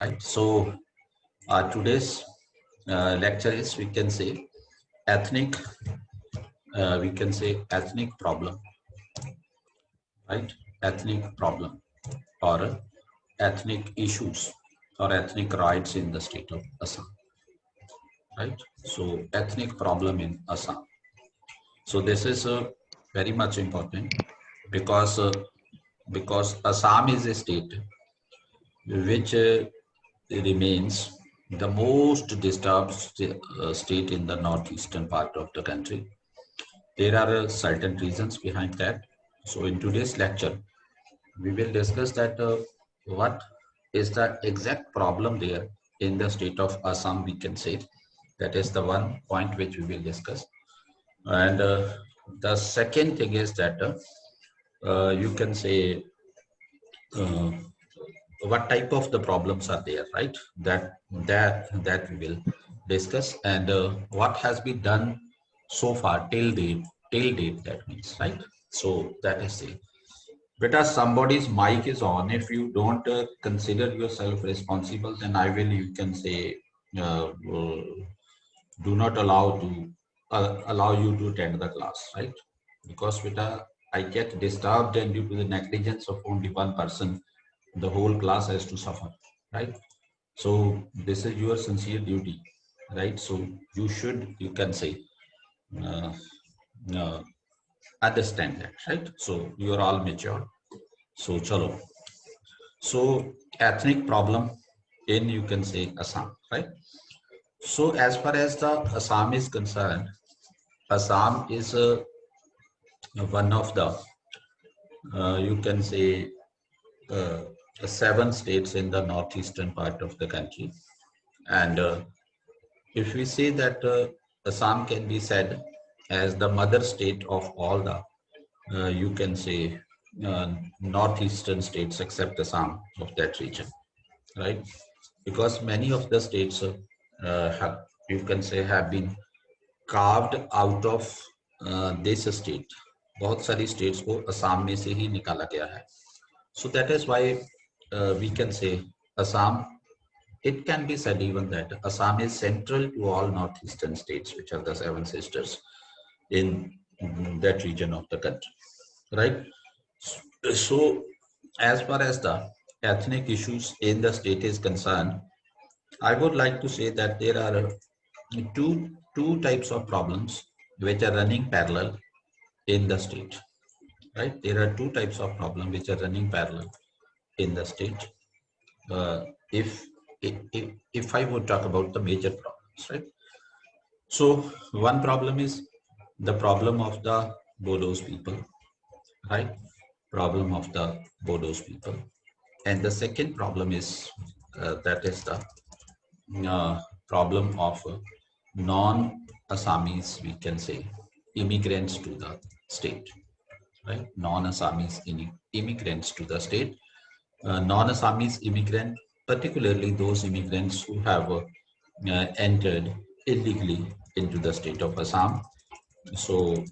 Right. So today's lecture is, we can say, ethnic. We can say ethnic problem, right? Ethnic problem or ethnic issues or ethnic rights in the state of Assam, right? So ethnic problem in Assam. So this is very much important because Assam is a state which remains the most disturbed state in the northeastern part of the country. There are certain reasons behind that. So in today's lecture, we will discuss that what is the exact problem there in the state of Assam, we can say. That is the one point which we will discuss. And the second thing is that you can say uh, what type of the problems are there, right? That we will discuss, and what has been done so far till date, that means, right? So that is it. Beta, somebody's mic is on. If you don't consider yourself responsible, then I will, you can say, do not allow you to attend the class, right? Because beta, I get disturbed, and due to the negligence of only one person, the whole class has to suffer, right? So this is your sincere duty, right? So you should, you can say, uh, uh, understand that, right? So you are all mature. So chalo. So ethnic problem in, you can say, Assam, right? So as far as the Assam is concerned, Assam is one of the, you can say, uh, seven states in the northeastern part of the country. And if we say that Assam can be said as the mother state of all the, you can say, northeastern states except Assam of that region, right? Because many of the states have, you can say, have been carved out of this state. बहुत सारी states को असम में से ही निकाला गया है. So that is why we can say Assam. It can be said even that Assam is central to all northeastern states, which are the seven sisters in that region of the country, right? So, as far as the ethnic issues in the state is concerned, I would like to say that there are two types of problems which are running parallel in the state, right? There are two types of problems which are running parallel in the state. Uh, if, if I would talk about the major problems, right? So one problem is the problem of the Bodos people, right? Problem of the Bodos people, and the second problem is that is the problem of non-Assamese, we can say, immigrants to the state, right? Non-Assamese immigrants to the state, non-Assamese immigrant, particularly those immigrants who have entered illegally into the state of Assam. So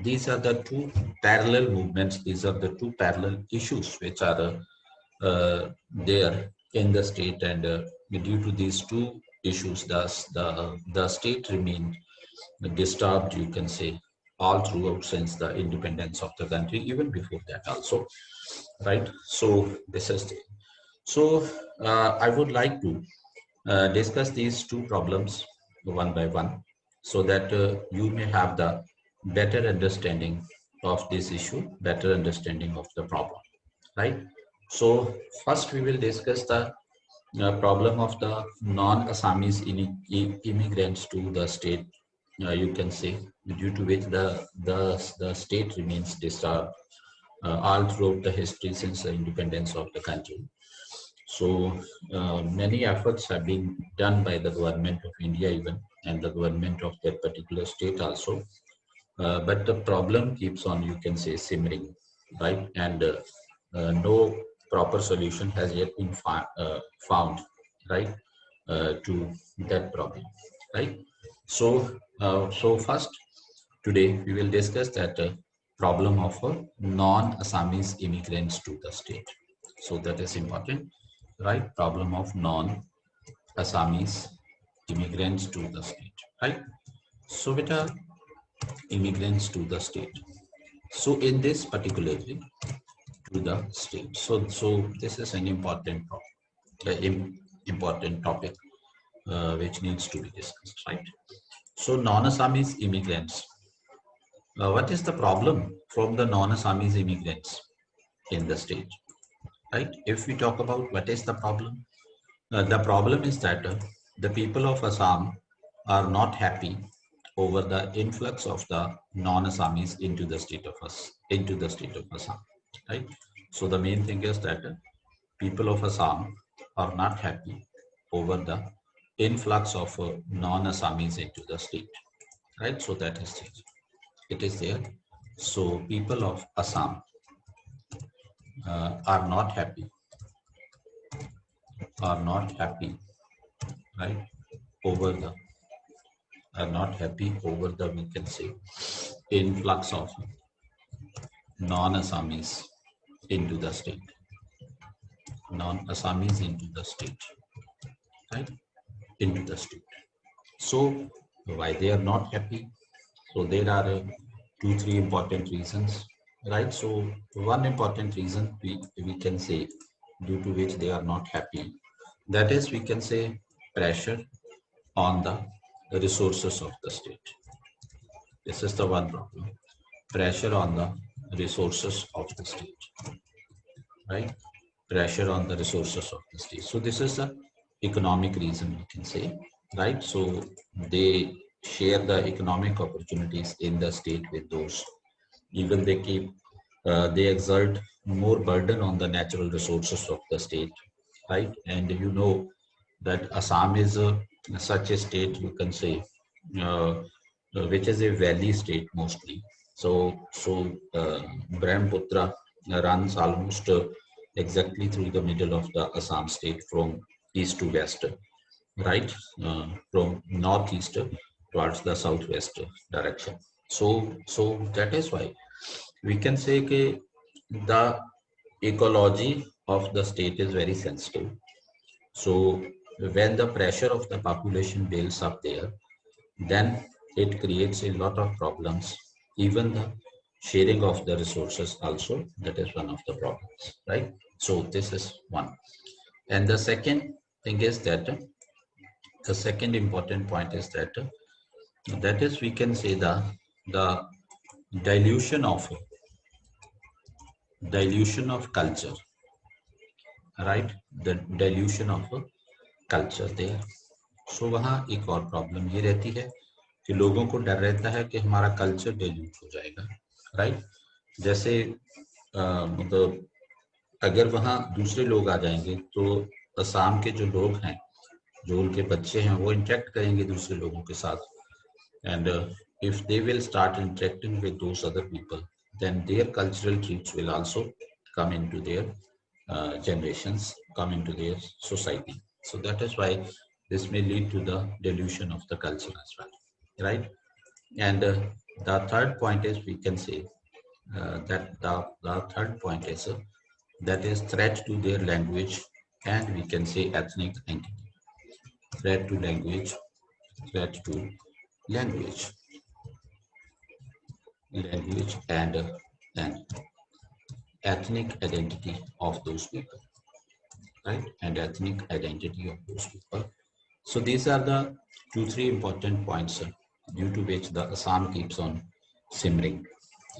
these are the two parallel movements. These are the two parallel issues which are there in the state, and due to these two issues, the state remained disturbed, you can say, all throughout since the independence of the country, even before that also, right? So this is the, so I would like to discuss these two problems one by one, so that you may have the better understanding of this issue, better understanding of the problem, right? So first we will discuss the problem of the non-Assamese immigrants to the state, you can say, due to which the state remains disturbed all throughout the history since the independence of the country. So many efforts have been done by the government of India even, and the government of that particular state also. But the problem keeps on, you can say, simmering, right? And no proper solution has yet been found, right, to that problem, right? So, so first, today we will discuss that problem of non-Assamese immigrants to the state. So that is important. right? Problem of non-Assamese immigrants to the state, right? So beta immigrants to the state. So in this particularly to the state. So this is an important topic which needs to be discussed, right? So non-Assamese immigrants. What is the problem from the non-Assamese immigrants in the state, right? If we talk about what is the problem is that the people of Assam are not happy over the influx of the non-Assamese into the state of Assam, right? So the main thing is that people of Assam are not happy over the influx of non-Assamese into the state, right? So that is it is there. So people of Assam are not happy, right? Over the are not happy over the, we can say, influx of non-Assamese into the state, non-Assamese into the state, right? Into the state. So why they are not happy? So there are two, three important reasons, right? So one important reason we can say due to which they are not happy, that is, we can say, pressure on the resources of the state. This is the one problem. Pressure on the resources of the state, right? Pressure on the resources of the state. So this is the economic reason, we can say, right? So they share the economic opportunities in the state with those. Even they exert more burden on the natural resources of the state, right? And you know that Assam is such a state, you can say, uh, which is a valley state mostly. So Brahmaputra runs almost exactly through the middle of the Assam state from east to west, right? From northeast towards the southwest direction. So that is why we can say that the ecology of the state is very sensitive. So when the pressure of the population builds up there, then it creates a lot of problems. Even the sharing of the resources also, that is one of the problems, right? So this is one. And the second thing is that the second important point is that is, we can say, the dilution of culture, right? The dilution of culture there. सो वहाँ एक और problem ये रहती है कि लोगों को डर रहता है कि हमारा कल्चर डाइल्यूट हो जाएगा, राइट? जैसे मतलब अगर वहाँ दूसरे लोग आ जाएंगे तो असम के जो लोग हैं, जो उनके बच्चे हैं, वो इंटरेक्ट करेंगे दूसरे लोगों के साथ, and if they will start interacting with those other people, then their cultural traits will also come into their generations, come into their society. So that is why this may lead to the dilution of the culture as well, right? And the third point is, we can say, that the third point is that is threat to their language, and we can say ethnic identity. Threat to language, threat to language, and ethnic identity of those people, right? And ethnic identity of those people. So these are the two, three important points due to which the Assam keeps on simmering,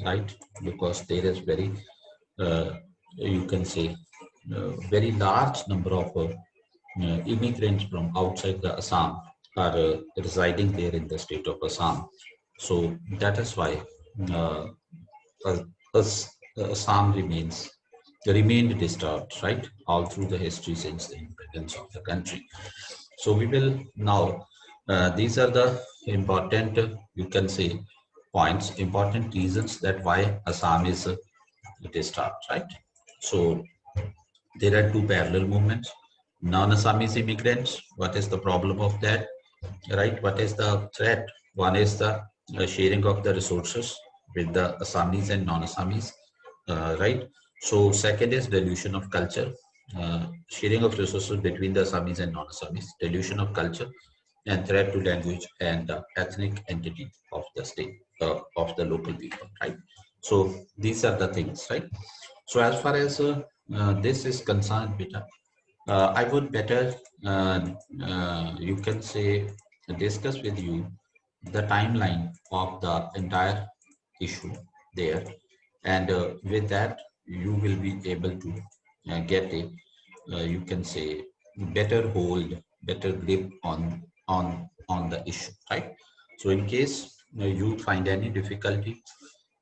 right? Because there is very, you can say, very large number of immigrants from outside the Assam are residing there in the state of Assam. So that is why uh, Assam remained disturbed, right, all through the history since the independence of the country. So we will now, these are the important, you can say, points, important reasons that why Assam is disturbed, right? So there are two parallel movements. Non-Assamese immigrants, what is the problem of that, right? What is the threat? One is the sharing of the resources with the Assamese and non-Assamese, right? So second is dilution of culture. sharing of resources between the Assamese and non-Assamese, dilution of culture, and threat to language and ethnic entity of the state, of the local people, right? So these are the things, right? So as far as this is concerned, beta, I would better, you can say, discuss with you the timeline of the entire issue there, and with that, you will be able to get a, you can say, better hold, better grip on the issue, right? So, in case you find any difficulty,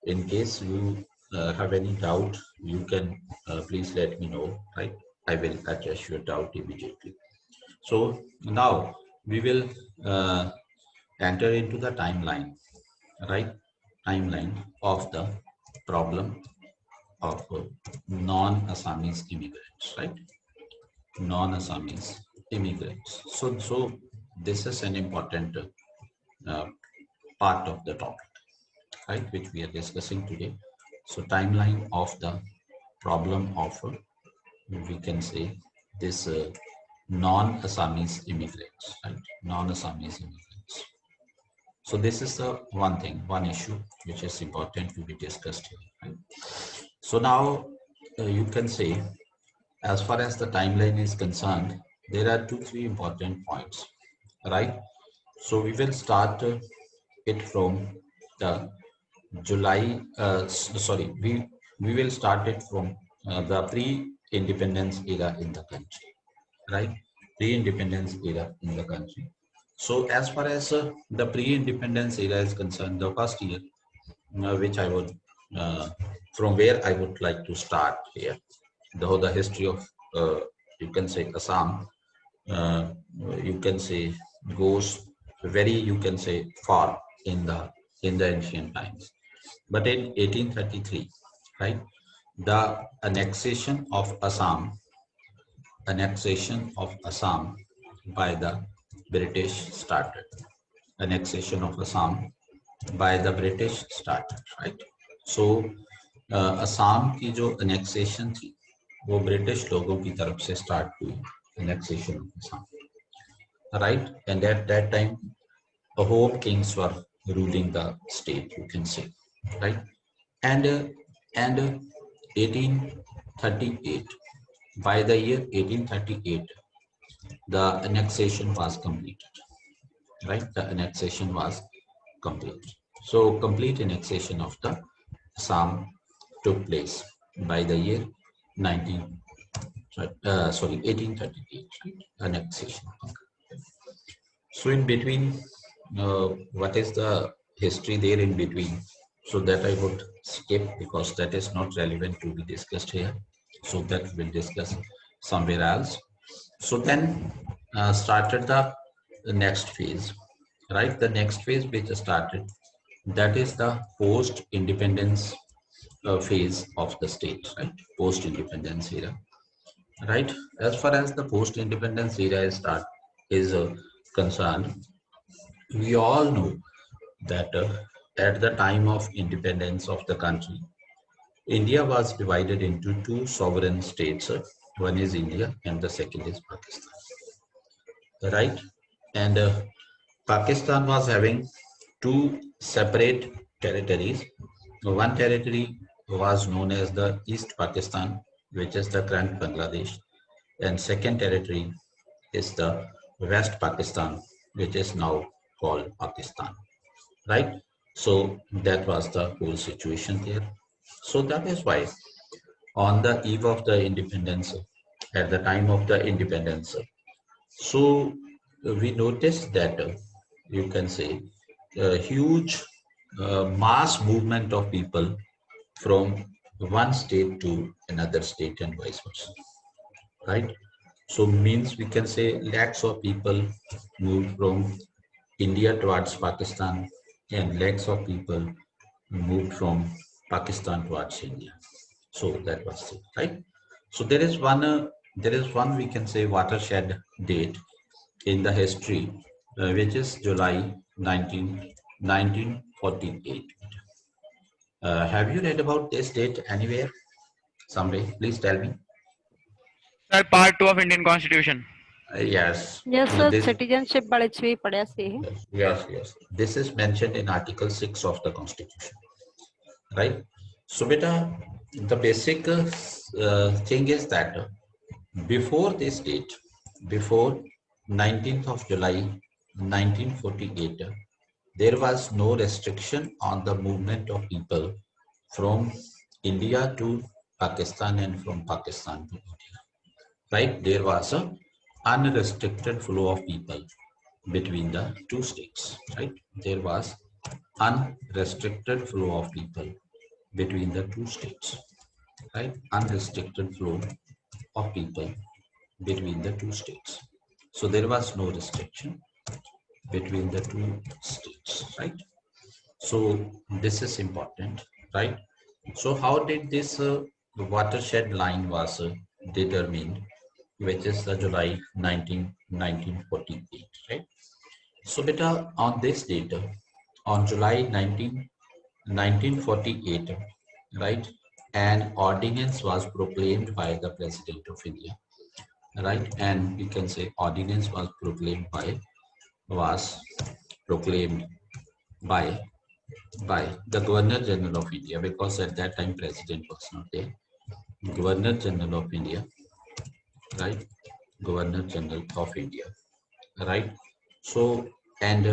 in case you have any doubt, you can please let me know, right? I will address your doubt immediately. So now we will enter into the timeline, right? Timeline of the problem of non-Assamese immigrants, right? Non-Assamese immigrants. So this is an important uh, part of the topic, right, which we are discussing today. So timeline of the problem of, we can say, this non-Assamese immigrants, right? Non-Assamese immigrants. So this is the one thing, one issue which is important to be discussed here, right? So now you can say, as far as the timeline is concerned, there are two, three important points, right? So we will start it from the July, sorry, we will start it from the pre-independence era in the country, right? Pre-independence era in the country. So as far as the pre-independence era is concerned, the first year, which I would, uh, from where I would like to start here, the history of, you can say, Assam, uh, you can say, goes very, you can say, far in the ancient times. But in 1833, right, the annexation of Assam by the British started. Annexation of Assam by the British started, right? So Assam की जो annexation थी वो British लोगों की तरफ से start हुई, annexation of Assam, right? And at that time, the home kings were ruling the state, you can say, right? And and 1838, by the year 1838, the annexation was completed, right? The annexation was complete. So complete annexation of the Assam took place by the year 1838, right? Annexation. So in between, what is the history there in between? So that I would skip because that is not relevant to be discussed here. So that we'll discuss somewhere else. So then started the next phase, right? The next phase which started, that is the post-independence phase of the state, right? Post-independence era, right? As far as the post-independence era is concerned, we all know that at the time of independence of the country, India was divided into two sovereign states. One is India and the second is Pakistan, right? And Pakistan was having two separate territories. One territory was known as the East Pakistan, which is the current Bangladesh, and second territory is the West Pakistan, which is now called Pakistan, right? So that was the whole situation there. So that is why on the eve of the independence, at the time of the independence, so we noticed that, you can say, a huge mass movement of people from one state to another state and vice versa, right? So means we can say lakhs of people moved from India towards Pakistan and lakhs of people moved from Pakistan towards India. So that was it, right? So there is one, we can say, watershed date in the history, which is July 1948. Have you read about this date anywhere, somewhere? Please tell me. Sir, part 2 of Indian Constitution. Yes. Yes, sir. This, Citizenship बड़े भी पढ़ा से है. yes. This is mentioned in Article 6 of the Constitution, right? So, beta, the basic thing is that before this date, before 19th of July 1948, there was no restriction on the movement of people from India to Pakistan and from Pakistan to India, right? There was a unrestricted flow of people between the two states, right? There was unrestricted flow of people between the two states, right? Unrestricted flow of people between the two states. So there was no restriction between the two states, right? So this is important, right? So how did this watershed line was determined, which is the July 1948, right? So beta, on this date, on July 1948, right, an ordinance was proclaimed by the President of India, right? And we can say ordinance was proclaimed by the Governor General of India, because at that time President was not there. Governor General of India, right? Governor General of India, right? So, and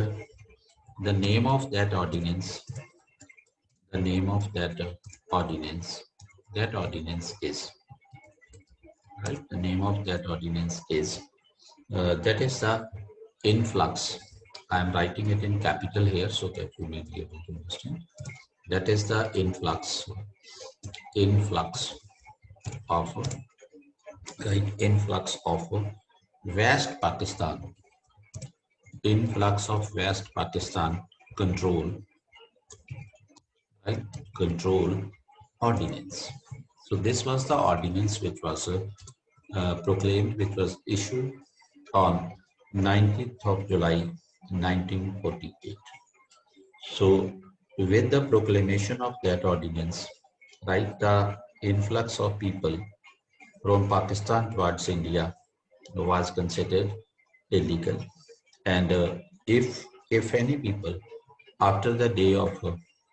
the name of that ordinance, the name of that ordinance is, right? The name of that ordinance is, that is the influx. I am writing it in capital here so that you may be able to understand. That is the influx of, right? Influx of West Pakistan, influx of West Pakistan control, right? Control ordinance. So this was the ordinance which was proclaimed, which was issued on 19th of July 1948. So with the proclamation of that ordinance, right, the influx of people from Pakistan towards India was considered illegal. And if any people after the day of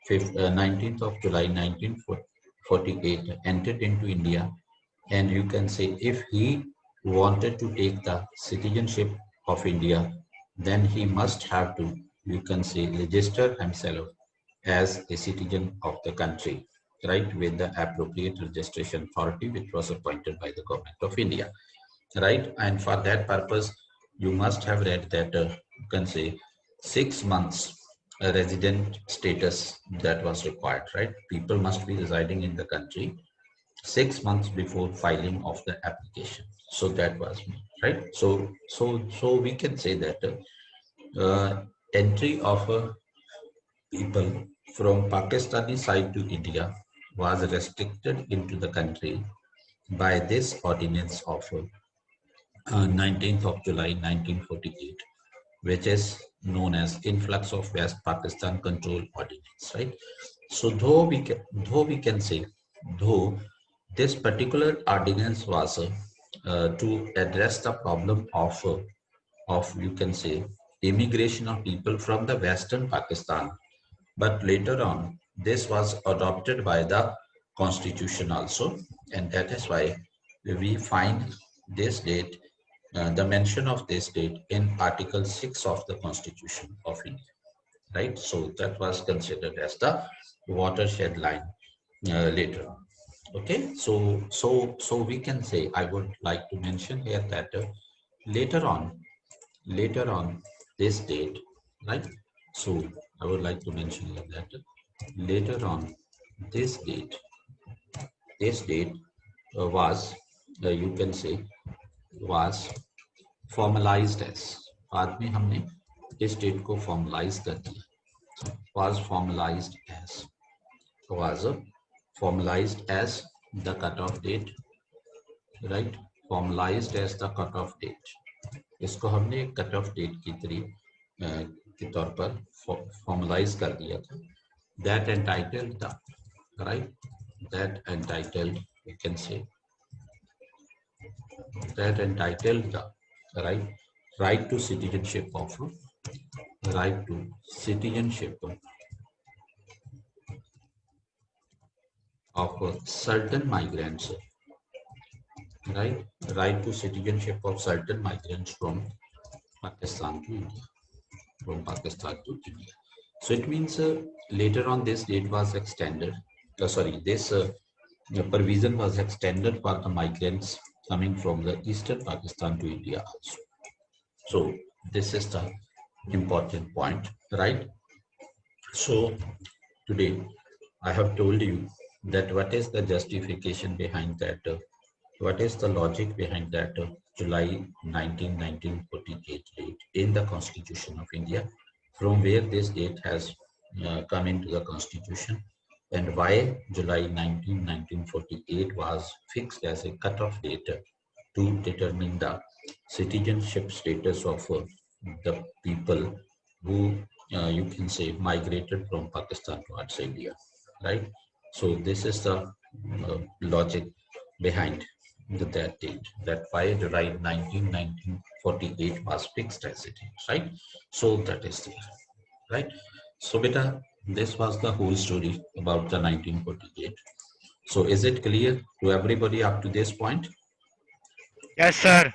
19th of July 1948 entered into India, and you can say if he wanted to take the citizenship of India, then he must have to, you can say, register himself as a citizen of the country, right, with the appropriate registration authority which was appointed by the government of India, right? And for that purpose, you must have read that, you can say, 6 months resident status that was required, right? People must be residing in the country 6 months before filing of the application. So that was me, right? So we can say that entry of people from Pakistani side to India was restricted into the country by this ordinance of 19th of July 1948, which is known as Influx of West Pakistan Control Ordinance, right? So though we can say, though this particular ordinance was to address the problem of, you can say, immigration of people from the Western Pakistan, but later on this was adopted by the Constitution also, and that is why we find this date, the mention of this date in Article 6 of the Constitution of India, right? So that was considered as the watershed line later on. Okay, so we can say, I would like to mention here that later on, later on this date, right? So I would like to mention here that later on this date was, you can say, was formalized as, बाद में हमने इस date को formalize कर दिया, was formalized as the cutoff date, right? Formalized as the cutoff date. इसको हमने एक cutoff date की के तौर पर formalize कर दिया था. That entitled the, right? That entitled, we can say, that entitled the right to citizenship of certain migrants, right? Right to citizenship of certain migrants from Pakistan to India, from Pakistan to India. So it means later on this date was extended. This provision was extended for the migrants coming from the eastern Pakistan to India also. So this is the important point, right? So today I have told you that what is the justification behind that, what is the logic behind that July 1948 date in the Constitution of India, from where this date has come into the Constitution, and why July 1948 was fixed as a cutoff date to determine the citizenship status of the people who you can say migrated from Pakistan towards India, right? So this is the logic behind that date, that why July 1948 was fixed as it is, right? So that is it, right? So beta, this was the whole story about the 1948. So is it clear to everybody up to this point? Yes, sir.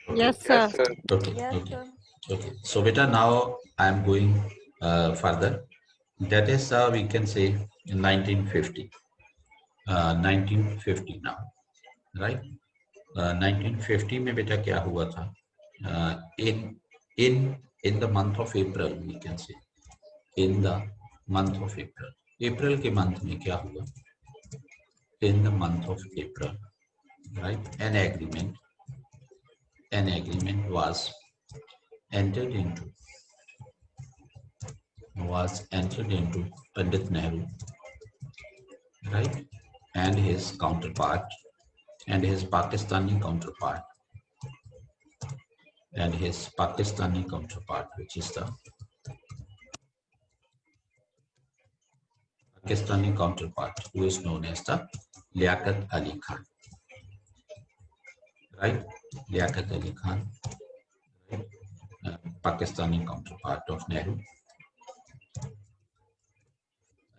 Okay. Yes, sir. Okay. Yes, Okay. sir. Okay. So beta, now I am going further. That is we can say in 1950. 1950 now, right? 1950 में बेटा क्या हुआ था? In in the month of April, we can say in the month of April. April के month में क्या हुआ? In the month of April, right? An agreement was entered into Pandit Nehru, right, and his counterpart, and his Pakistani counterpart, which is the Pakistani counterpart, who is known as the Liaquat Ali Khan, right? Liaquat Ali Khan, right? Pakistani counterpart of Nehru,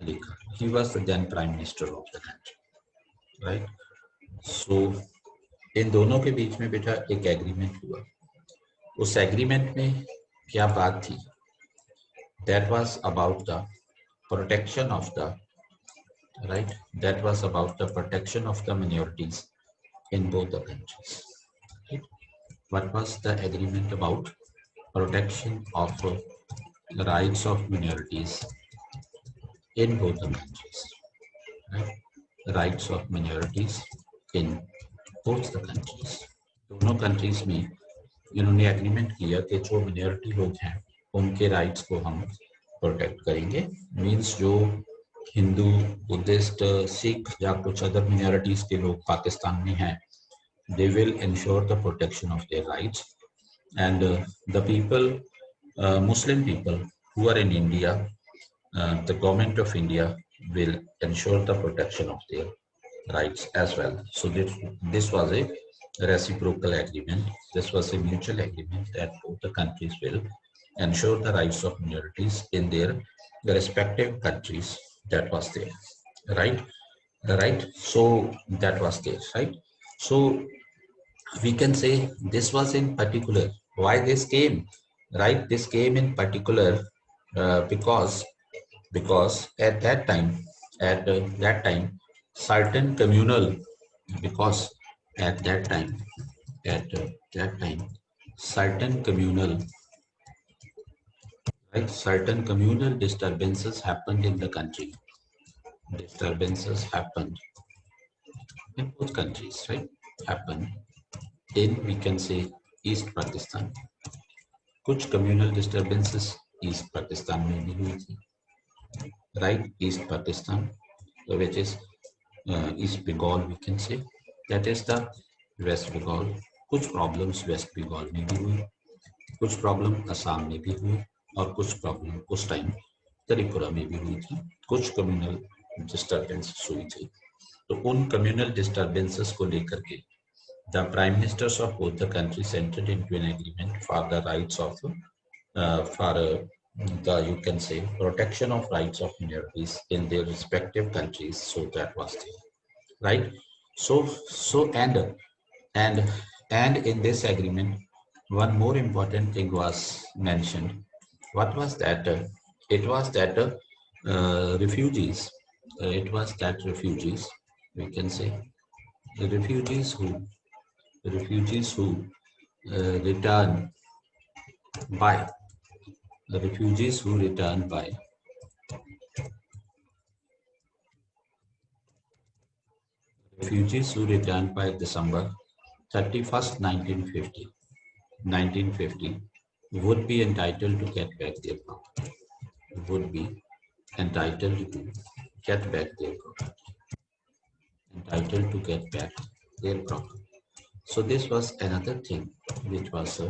Ali Khan. He was the then Prime Minister of the country, right? So इन दोनों के बीच में बेटा एक agreement हुआ. उस agreement में क्या बात थी? That was about the protection of the minorities in both the countries. Right? What was the agreement about? Protection of the rights of minorities in both the countries. Right? The rights of minorities in both the countries. दोनों countries में इन्होंने agreement किया कि जो minority लोग हैं उनके rights को हम प्रोटेक्ट करेंगे. मींस जो हिंदू, बुद्धिस्ट, सिख या कुछ अदर मिनॉरिटीज के लोग पाकिस्तान में हैं, they will ensure the protection of their rights, and the people, Muslim people who are in India, the government of India will ensure the protection of their rights as well. So this was a reciprocal agreement. This was a mutual agreement that both the countries will ensure the rights of minorities in their respective countries. That was there, right? Right. So that was there, right? So we can say this was in particular. Why this came, right? This came in particular because at that time, certain communal, because at that time, certain communal, right? Certain communal disturbances happened in the country. Disturbances happened in both countries, right? Happened in, we can say, East Pakistan. कुछ communal disturbances East Pakistan में भी हुई थी, right? East Pakistan, which is East Bengal, we can say, that is the West Bengal. कुछ problems West Bengal में भी हुई, कुछ problem Assam में भी हुई, और कुछ problem उस time त्रिपुरा में भी हुई थी. कुछ communal disturbances हुई थी. तो उन communal disturbances को लेकर के the prime ministers of both the countries entered into an agreement for the rights of the, you can say, protection of rights of minorities in their respective countries. So that was there, right? So and and in this agreement, one more important thing was mentioned. What was that? It was that refugees. It was that refugees. We can say refugees who return by the refugees who returned by December 31st, 1950 would be entitled to get back their property. Would be entitled to get back their property. Entitled to get back their property. So this was another thing which was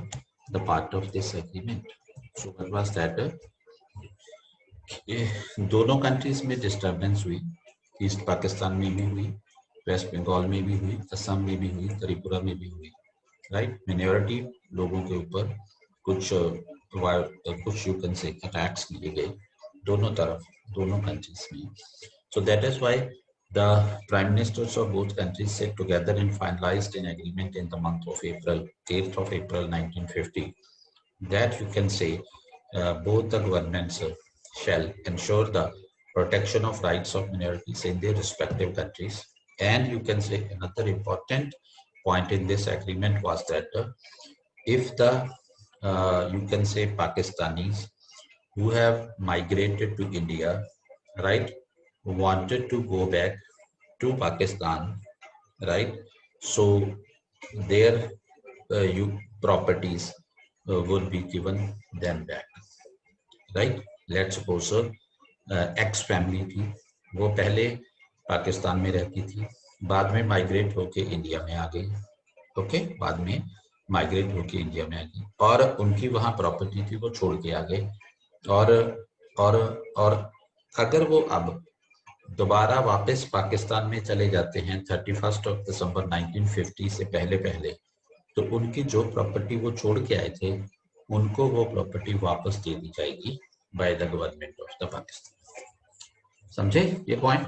the part of this agreement. So what was that? ये दोनों countries में disturbance हुई, east Pakistan में भी हुई, waste Bengal में भी हुई, असम में भी हुई, त्रिपुरा में भी हुई, राइट? मिनॉरिटी लोगों के ऊपर कुछ यू कैन से अटैक्स किए गए दोनों तरफ, दोनों कंट्रीज में. So that is why the prime ministers of both countries sat together and finalized an agreement in the month of April, 8th of April 1950, that you can say both the governments shall ensure the protection of rights of minorities in their respective countries. And you can say another important point in this agreement was that if the you can say Pakistanis who have migrated to India, right, wanted to go back to Pakistan, right? So their properties would be given them back, right? Let's suppose x family थी, वो पहले पाकिस्तान में रहती थी, बाद में migrate होके India में आ गई, ओके, बाद में माइग्रेट होके इंडिया में आ गई और उनकी वहाँ प्रॉपर्टी थी, वो छोड़ के आ गए. और और और अगर वो अब दोबारा वापस पाकिस्तान में चले जाते हैं 31 दिसंबर 1950 से पहले पहले, तो उनकी जो प्रॉपर्टी वो छोड़ के आए थे, उनको वो प्रॉपर्टी वापस दे दी जाएगी by the government of the Pakistan. समझे ये point?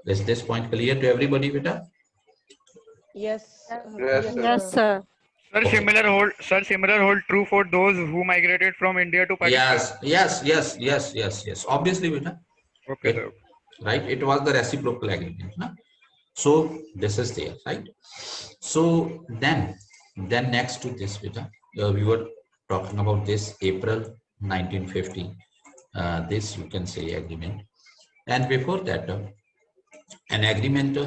Is this point clear to everybody बेटा? Yes. Yes, sir. Sir, similar hold true for those who migrated from India to Pakistan. Yes. Obviously, beta. Okay, sir. Right? It was the reciprocal agreement. Na? So this is there, right? So then next to this, beta, we were talking about this April 1950. This you can say agreement, and before that, an agreement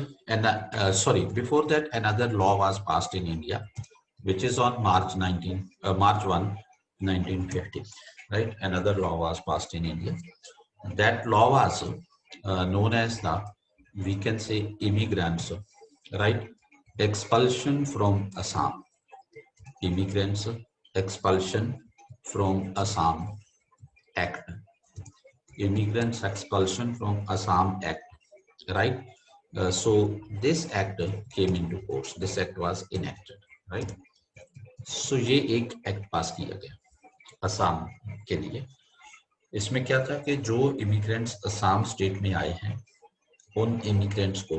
before that another law was passed in India, which is on March 1, 1950, right? Another law was passed in India. That law was known as the, we can say, immigrants, right? Expulsion from Assam. Immigrants expulsion from Assam Act. Immigrants expulsion from Assam Act, right? So this act came into force. This act was enacted, right? So ये एक act पास किया गया असम के लिए. इसमें क्या था कि जो इमिग्रेंट्स असम स्टेट में आए हैं, उन इमिग्रेंट्स को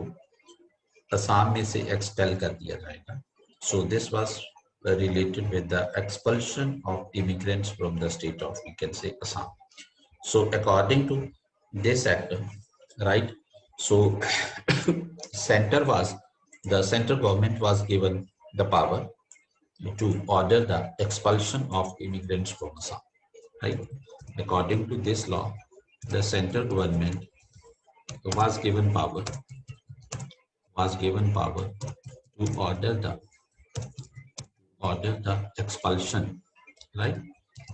असम में से एक्सपेल कर दिया जाएगा. So this was related with the expulsion of immigrants from the state of, we can say, Assam. So according to this act, right? So the central government was given the power to order the expulsion of immigrants from Assam, right? According to this law, the central government was given power to order the expulsion, right?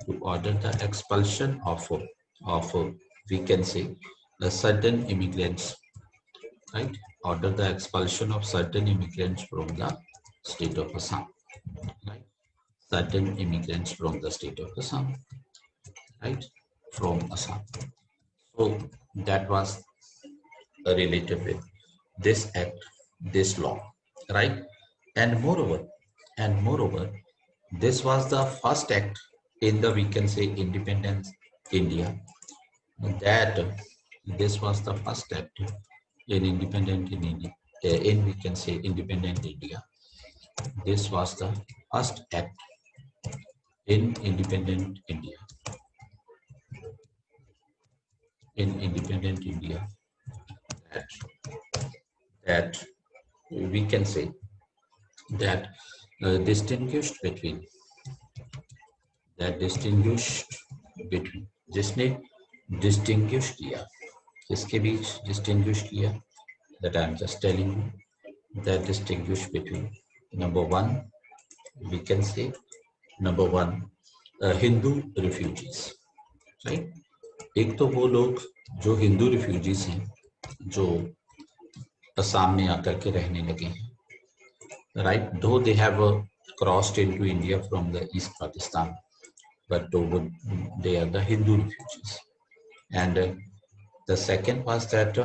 To order the expulsion of we can say certain immigrants, right? Order the expulsion of certain immigrants from the state of Assam, right? Certain immigrants from the state of Assam, right? From Assam. So that was related with this act, this law, right? And moreover, this was the first act in the, we can say, independence India, that this was the first act in independent in India, in, we can say, independent India. This was the first act in independent India. In independent India, that we can say that distinguished between जिसने distinguish किया, किसके बीच distinguish किया, that I am just telling you, that distinguish between number one, we can say number one, Hindu refugees, right? एक तो वो लोग जो Hindu refugees हैं, जो असम में आकर के रहने लगे हैं, right? Though they have crossed into India from the East Pakistan, but they are the Hindu refugees. And the second was that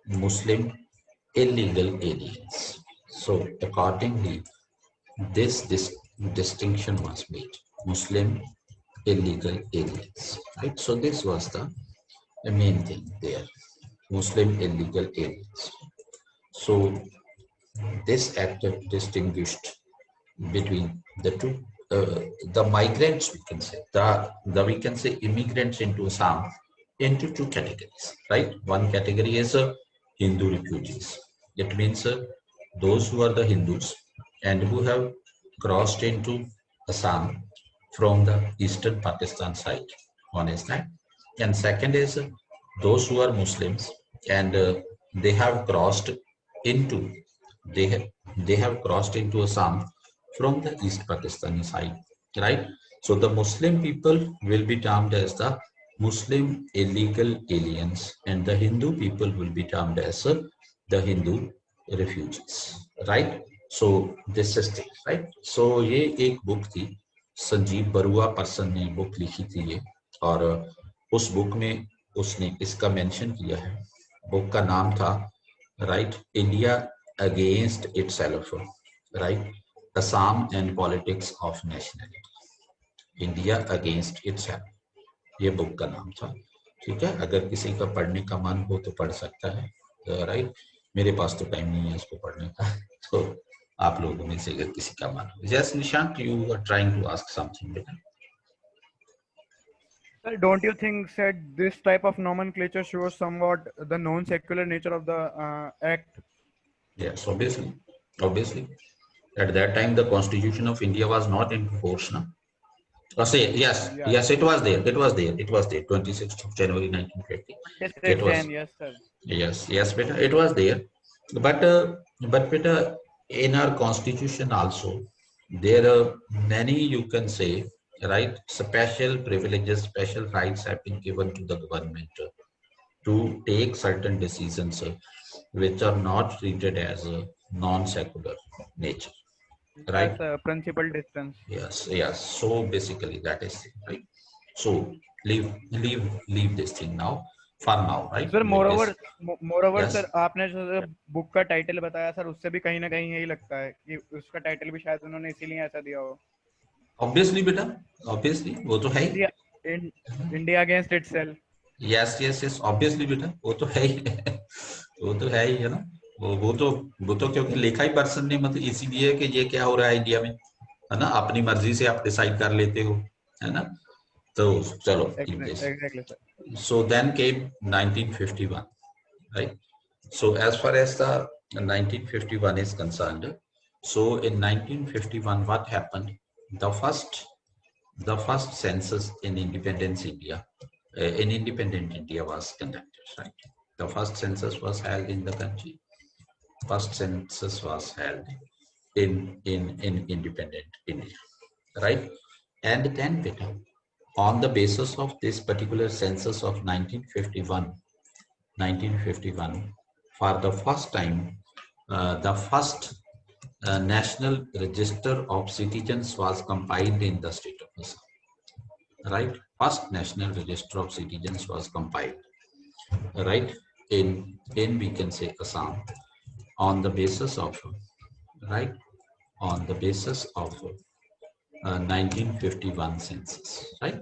Muslim illegal aliens. So accordingly, this distinction was made: Muslim illegal aliens, right? So this was the main thing there: Muslim illegal aliens. So this act distinguished between the two, the migrants, we can say, the we can say immigrants into Assam, into two categories, right? One category is Hindu refugees. It means those who are the Hindus and who have crossed into Assam from the eastern Pakistan side. One is that. And second is those who are Muslims and they have crossed into, they have crossed into Assam from the East Pakistani side, right? So the Muslim people will be termed as the Muslim illegal aliens, and the Hindu people will be termed as the Hindu refugees, right? So this is thing, right? So ये एक book थी, Sanjeev Barua person ने book लिखी थी ये, और उस book में उसने इसका मेंशन किया है. बुक का नाम था, right, India Against Itself, right? Assam and Politics of Nationality. India Against Itself, ये बुक का नाम था. ठीक है, अगर किसी का पढ़ने का मन हो तो पढ़ सकता है, राइट? मेरे पास तो टाइम नहीं है इसको पढ़ने का, तो आप लोगों में से अगर किसी का मन हो. Yes, Nishant, you are trying to ask something. Sir, don't you think that this type of nomenclature shows somewhat the non-secular nature of the act? Yes, obviously. At that time, the Constitution of India was not in force, no? Say yes, yeah. Yes, it was there. 26th of January 1950. It was. Yes, sir. Yes, beta, it was there. But beta, in our Constitution also, there are many, you can say, right, special privileges, special rights have been given to the government to take certain decisions which are not treated as a non-secular nature, right? That's principal distance. Yes. So basically that is it, right? So leave this thing now, for now, right? Sir, moreover, yes. sir, आपने जो book का title बताया sir, उससे भी कहीं ना कहीं यही लगता है कि उसका टाइटल भी शायद उन्होंने इसीलिए ऐसा दिया हो. Obviously बेटा, obviously वो तो है ही. India Against Itself. Yes, obviously बेटा, वो तो है ही. वो तो है ही, है ना? वो तो क्योंकि लिखा ही पर्सन ने, मतलब इसीलिए कि ये क्या हो रहा है इंडिया में, है ना? अपनी मर्जी से आप डिसाइड कर लेते हो, है ना? तो चलो. Exactly, sir. So then came 1951, right? So as far as the 1951 is concerned, so in 1951 what happened? The first census in independent India was conducted, right? The first census was held in the country. First census was held in independent India, right? And then on the basis of this particular census of 1951, for the first time, the first National Register of Citizens was compiled in the state of Assam, right? First National Register of Citizens was compiled, right, in we can say Assam, on the basis of, right, on the basis of 1951 census, right?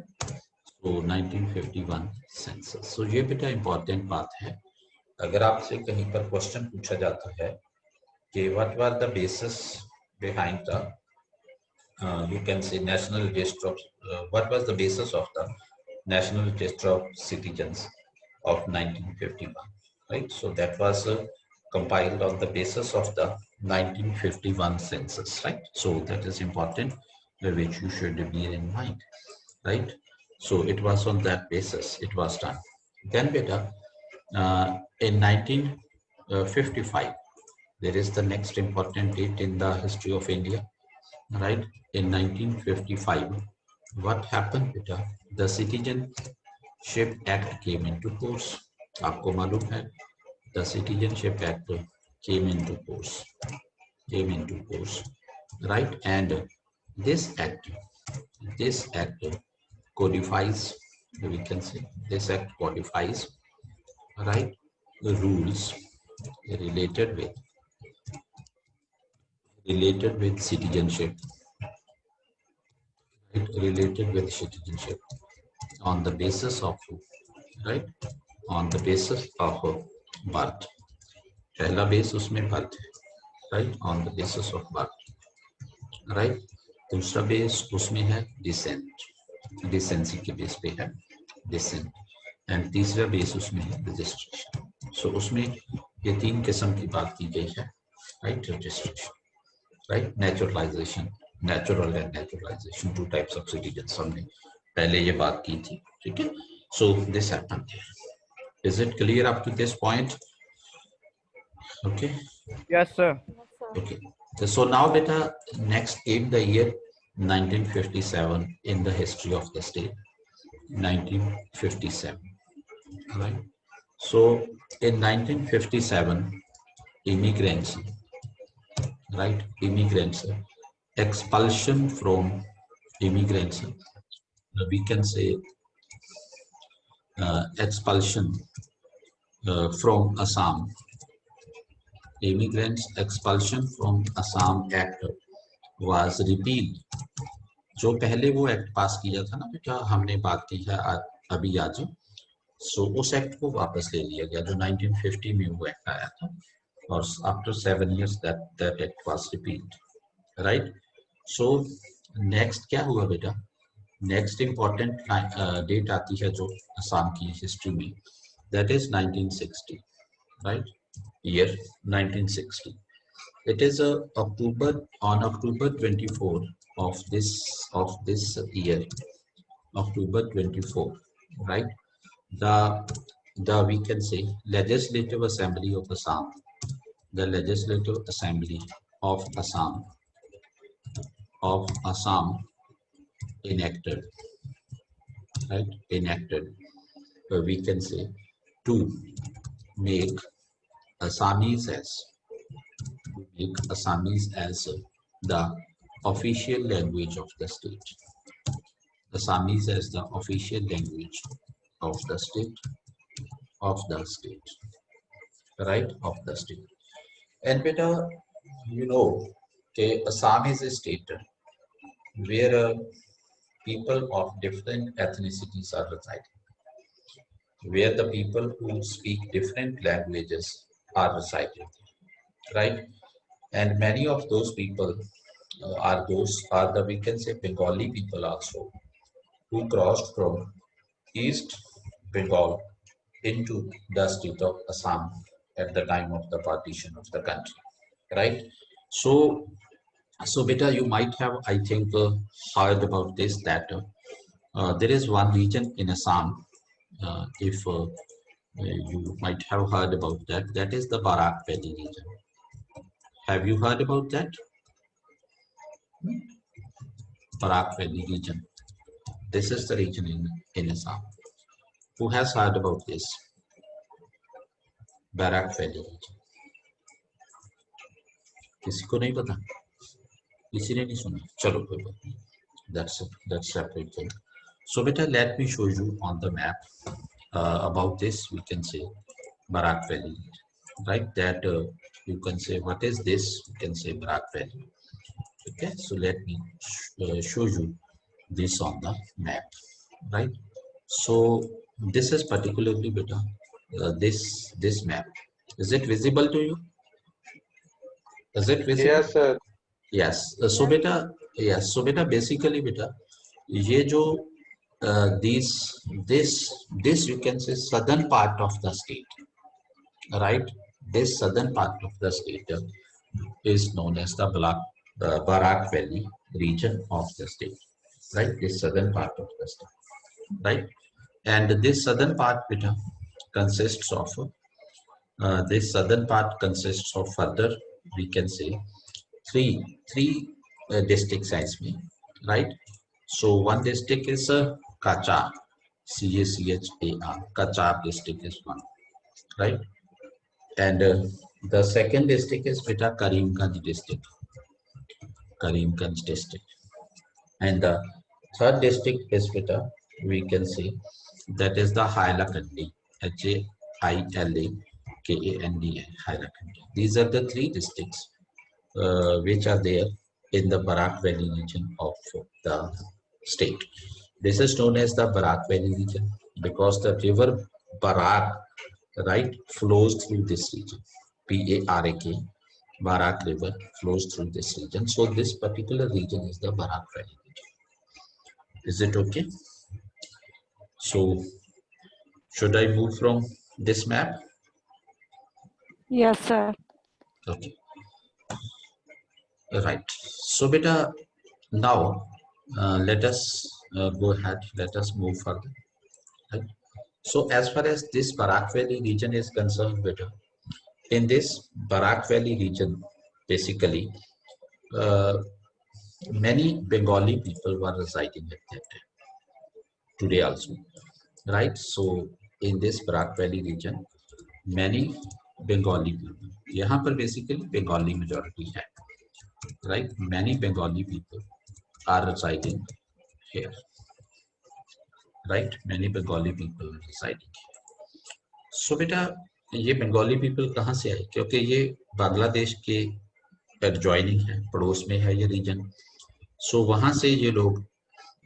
So 1951 census. So ये बेटा important बात है. अगर आपसे कहीं पर question पूछा जाता है कि what were the basis behind the you can say national register of what was the basis of the national register of citizens of 1951, right? So that was compiled on the basis of the 1951 census, right? So that is important, which you should bear in mind, right? So it was on that basis it was done. Then beta, in 1955, there is the next important date in the history of India, right? In 1955, what happened beta? The Citizenship Act came into force. आपको मालूम है, the Citizenship Act came into force, right? And this act codifies, we can say, this act codifies, right, the rules related with citizenship, right? Related with citizenship on the basis of, right, on the basis of birth. पहला base उसमें birth है, right, on the basis of birth, right? दूसरा base उसमें है descent, decency के base पे है descent, and तीसरा बेस उसमें है registration. So उसमें ये तीन किस्म की बात की गई है, right? Registration, right? Naturalization, natural and naturalization, two types of citizens हमने पहले ये बात की थी, ठीक है? So this happened here. Is it clear up to this point? Okay. Yes, sir. Okay. So now beta, next came the year 1957 in the history of the state. 1957, right? So in 1957, immigrants, right? Immigrants, expulsion from immigrants, we can say expulsion from Assam. Immigrants expulsion from Assam Act was repealed. जो पहले वो act पास किया था ना बेटा, हमने बात की है अभी आज, सो उस एक्ट को वापस ले लिया गया जो 1950 में वो एक्ट आया था, और after 7 years that act was repealed, right? So next क्या हुआ बेटा, नेक्स्ट इंपॉर्टेंट डेट आती है जो असम की हिस्ट्री में, that is 1960, right? Year 1960. It is on October 24 of this year, October 24, right? The we can say Legislative Assembly of Assam, the Legislative Assembly of Assam enacted, right? Enacted, we can say, to make Assamese as the official language of the state. Assamese as the official language of the state, right? Of the state. And beta, you know, okay, Assam is a state where people of different ethnicities are residing, where the people who speak different languages are residing, right? And many of those people are the we can say Bengali people also, who crossed from East Bengal into the state of Assam at the time of the partition of the country, right? So beta, you might have, I think, heard about this, that there is one region in Assam, if you might have heard about that, that is the Barak Valley region. Have you heard about that? Barak Valley region. This is the region in Assam. Who has heard about this? Barak Valley region. किसी को नहीं पता? किसी ने नहीं सुना? चलो कोई बात नहीं. That's separate thing. So beta, let me show you on the map about this, we can say Barak Valley, right? That you can say, what is this? You can say Barak Valley. Okay, so let me show you this on the map, right? So this is particularly beta this map. Is it visible to you? Is it visible? Yes, sir. Yes. So beta, yes. So beta, basically beta, ये जो this you can say southern part of the state, right? This southern part of the state is known as the Barak Valley region of the state, right? This southern part of the state, right? And this southern part beta consists of further, we can say three districts as me, right? So one district is Kachar, Char, Kachar district is one, right? And the second district is beta Karimganj district, and the third district is beta, we can say that is the Hailakandi, Hailakandi, Hailakandi. These are the three districts which are there in the Barak Valley region of the state. This is known as the Barak Valley region because the river Barak, right, flows through this region. P-A-R-A-K, Barak river flows through this region. So this particular region is the Barak Valley region. Is it okay? So should I move from this map? Yes, sir. Okay. Right. So beta, now let us go ahead. Let us move further. Right. So as far as this Barak Valley region is concerned, beta, in this Barak Valley region, basically, many Bengali people were residing at that time. Today also, right? So in this Barak Valley region, many Bengali people. यहाँ पर basically Bengali majority है, right? Many Bengali people are residing here, right? Many Bengali people are residing here. So बेटा ये Bengali people कहाँ से आए? क्योंकि ये बांग्लादेश के एडजॉइनिंग है, पड़ोस में है ये रीजन. सो वहां से ये लोग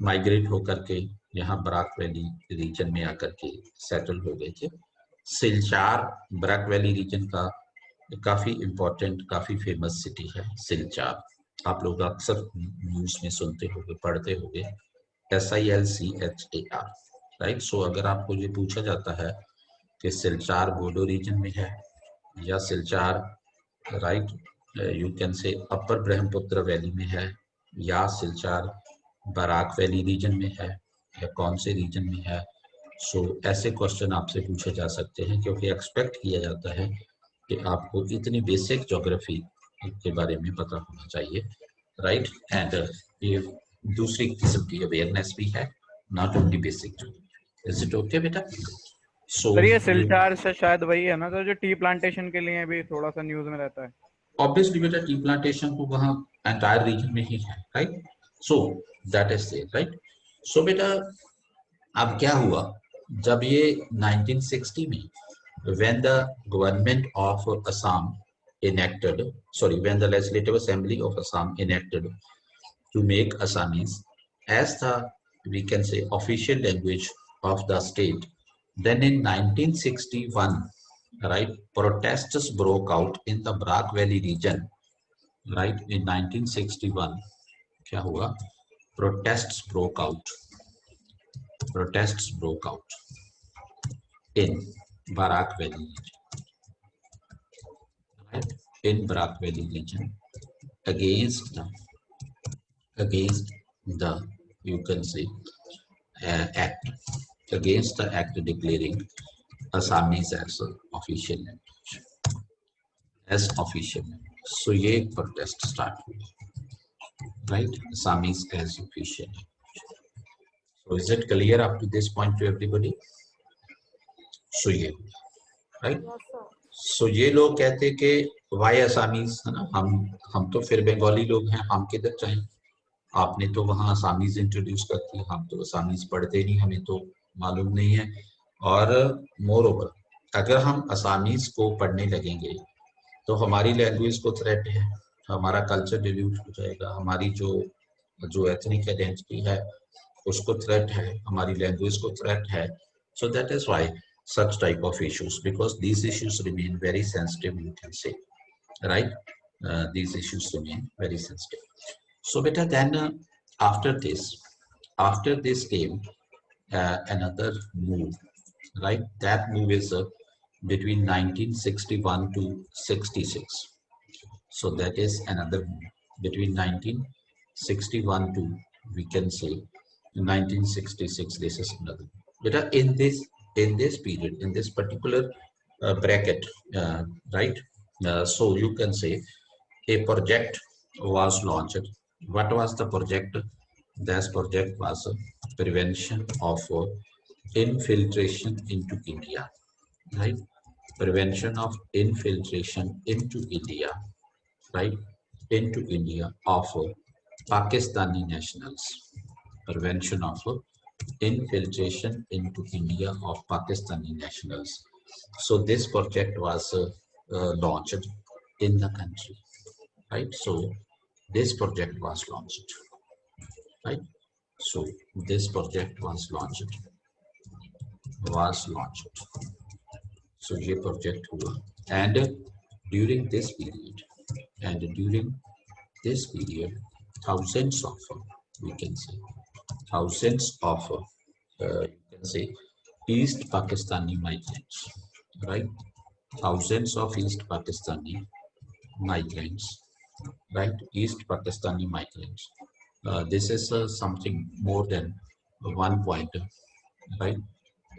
माइग्रेट होकर के यहाँ बराक वैली रीजन में आकर के सेटल हो गए थे. सिलचार बराक वैली रीजन का काफी इम्पोर्टेंट, काफी फेमस सिटी है सिलचार. आप लोग अक्सर न्यूज में सुनते होंगे, पढ़ते होंगे, SILCHAR, राइट. सो अगर आपको ये पूछा जाता है कि सिलचार बोडो रीजन में है या सिलचार, राइट, यू कैन से अपर ब्रह्मपुत्र वैली में है या सिलचार बराक वैली रीजन में है या कौन से रीजन में है. सो ऐसे क्वेश्चन आपसे पूछे जा सकते हैं क्योंकि एक्सपेक्ट किया जाता है कि आपको इतनी बेसिक ज्योग्राफी के बारे में पता होना चाहिए, राइट. एंड ये दूसरी किस्म की अवेयरनेस भी है, not only basic geography. Is it okay बेटा? सो ये सिलचार से शायद वही है ना तो जो टी प्लांटेशन के लिए भी थोड़ा सा न्यूज में रहता है. ऑब्वियसली बेटा टी प्लांटेशन तो वहाँ एंटायर रीजन में ही है, right. So that is there, right. So बेटा अब क्या हुआ जब ये 1960 में when the government of Assam enacted, when the Legislative Assembly of Assam enacted to make Assamese as the, we can say, official language of the state, then in 1961, right, protests broke out in the Barak Valley region, right. In 1961 क्या हुआ? Protests broke out in Barak Valley region, right, in Barak Valley region against the you can say act, against the act declaring Assamese as official language, as official language. So ये protest start हुआ, right, Assamese as official language. So is it clear up to this point to everybody? So ये, right? So ये लोग कहते कि why Assamese, है ना, हम तो फिर बंगाली लोग हैं, हम किधर जाएं? आपने तो वहाँ Assamese इंट्रोड्यूस करती है, हम तो Assamese पढ़ते नहीं, हमें तो मालूम नहीं है. और मोर ओवर अगर हम Assamese को पढ़ने लगेंगे तो हमारी लैंग्वेज को थ्रेट है, हमारा कल्चर डिल्यूट हो जाएगा, हमारी जो एथनिक आइडेंटिटी है उसको थ्रेट है, हमारी लैंग्वेज को थ्रेट है. So that is why such type of issues, because these issues remain very sensitive, you can say, right? These issues remain very sensitive. So beta then after this came another move, right? That move is between 1961 to 66. So that is another move between 1961 to, we can say, 1966. This is another. But in this period, in this particular bracket, right? So you can say a project was launched. What was the project? This project was prevention of infiltration into India, right? Prevention of infiltration into India, right? Into India of Pakistani nationals. Prevention of infiltration into India of Pakistani nationals. So this project was launched in the country, right? So this project was launched, right? So this project was launched. So ये project हुआ, and during this period, thousands of, we can say, thousands of, you can say, East Pakistani migrants, right? Thousands of East Pakistani migrants, right? East Pakistani migrants. This is something more than 1 point, right?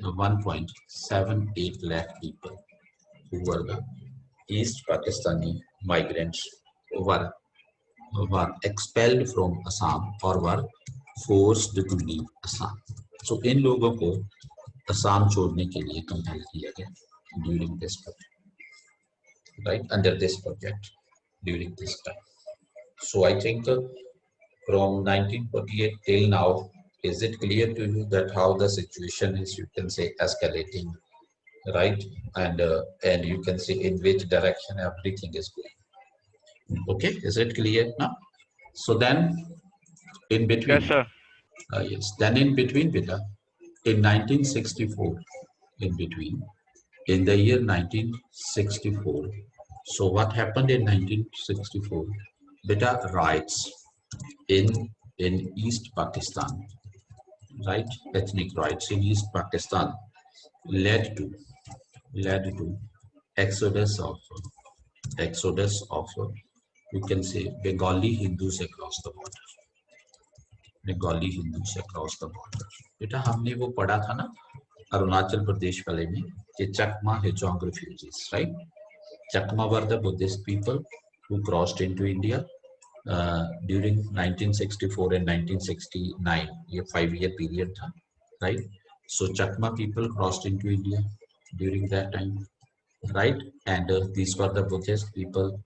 1.78 lakh people who were the East Pakistani migrants were expelled from Assam or were forced to leave Assam. So इन लोगों को असम छोड़ने के लिए compel किया गया during this project, right? Under this project during this time. So I think from 1948 till now, is it clear to you that how the situation is, you can say, escalating, right? And you can see in which direction everything is going. Okay, is it clear now? So then in between, Yes, sir. yes, then in between, beta, in 1964, in between, in the year 1964. So what happened in 1964? Beta, riots in East Pakistan, right? Ethnic riots in East Pakistan led to exodus of you can say Bengali Hindus across the border. Bengali Hindus across the border. बेटा हमने वो पढ़ा था ना अरुणाचल प्रदेश वाले में कि Chakma Hechong refugees, right? Chakma were the Buddhist people who crossed into India during 1964 and 1969. ये 5-year period था, right? So Chakma people crossed into India during that time, right? And these were the Buddhist people.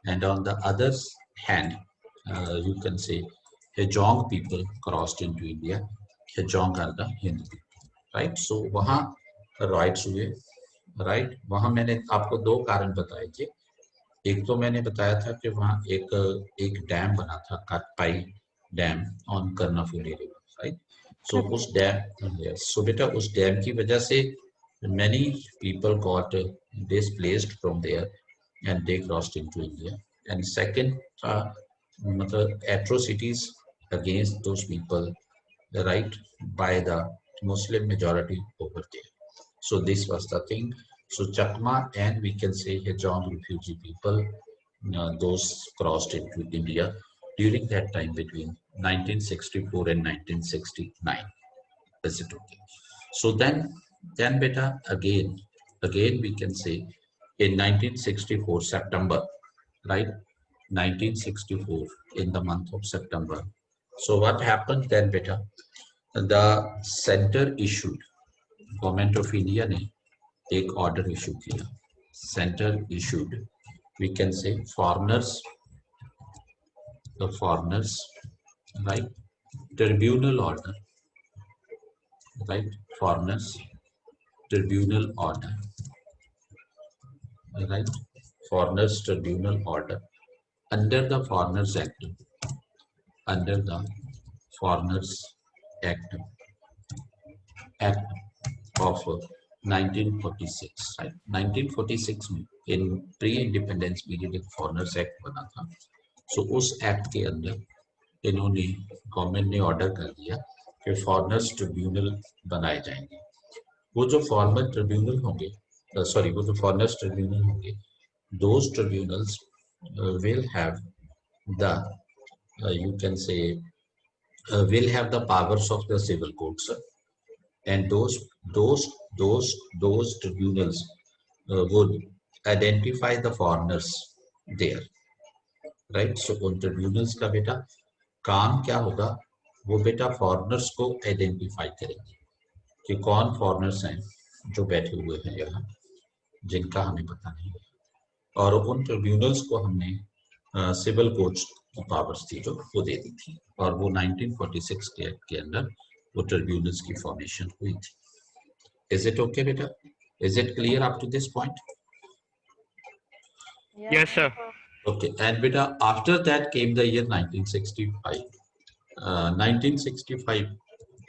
And on the other hand, you can say Hejong people crossed into India. Hejong are the Hindu people, right? So वहाँ riots हुए, right? वहाँ मैंने आपको 2 कारण बताए थे. एक तो मैंने बताया था कि वहाँ एक डैम बना था, काटपाई dam on Karnaphuli river, right? सो उस डैम, सो बेटा उस डैम की वजह से many people got displaced from there and they crossed into India. And second, मतलब atrocities against those people, right, by the Muslim majority over there. So this was the thing. So Chakma and we can say Hejong refugee people, those crossed into India during that time between 1964 and 1969. Is it okay? So then beta again we can say in 1964 September, right? 1964 in the month of September. So what happened then beta? The center issued, Government of India ने एक order issue किया. Center issued, we can say foreigners, right? Tribunal order, right? Foreigners tribunal order, right? Foreigners tribunal order under the Foreigners Act, under the Foreigners Act of 1946, right? 1946 में in pre-independence period एक Foreigners Act बना था. So उस act के अंदर इन्होंने government ने order कर दिया कि फॉरेनर्स ट्रिब्यूनल बनाए जाएंगे. वो जो फॉरेनर ट्रिब्यूनल होंगे, वो जो फॉरेनर्स ट्रिब्यूनल होंगे, those tribunals will have the you can say will have the powers of the civil courts, and those tribunals would identify the foreigners there, right? So उन tribunals का बेटा काम क्या होगा, वो बेटा फॉरेनर्स को आइडेंटिफाई करेंगे कि कौन फॉरेनर्स हैं जो बैठे हुए हैं यहाँ, जिनका हमें पता नहीं है. और उन ट्रिब्यूनल्स को हमने सिविल कोर्ट्स की पावर्स थी जो वो दे दी थी, और वो 1946 के एक्ट के अंदर वो ट्रिब्यूनल्स की फॉर्मेशन हुई थी. इज इट ओके बेटा? Is it clear up to this point? Yes, sir. Okay, and beta, after that came the year 1965. 1965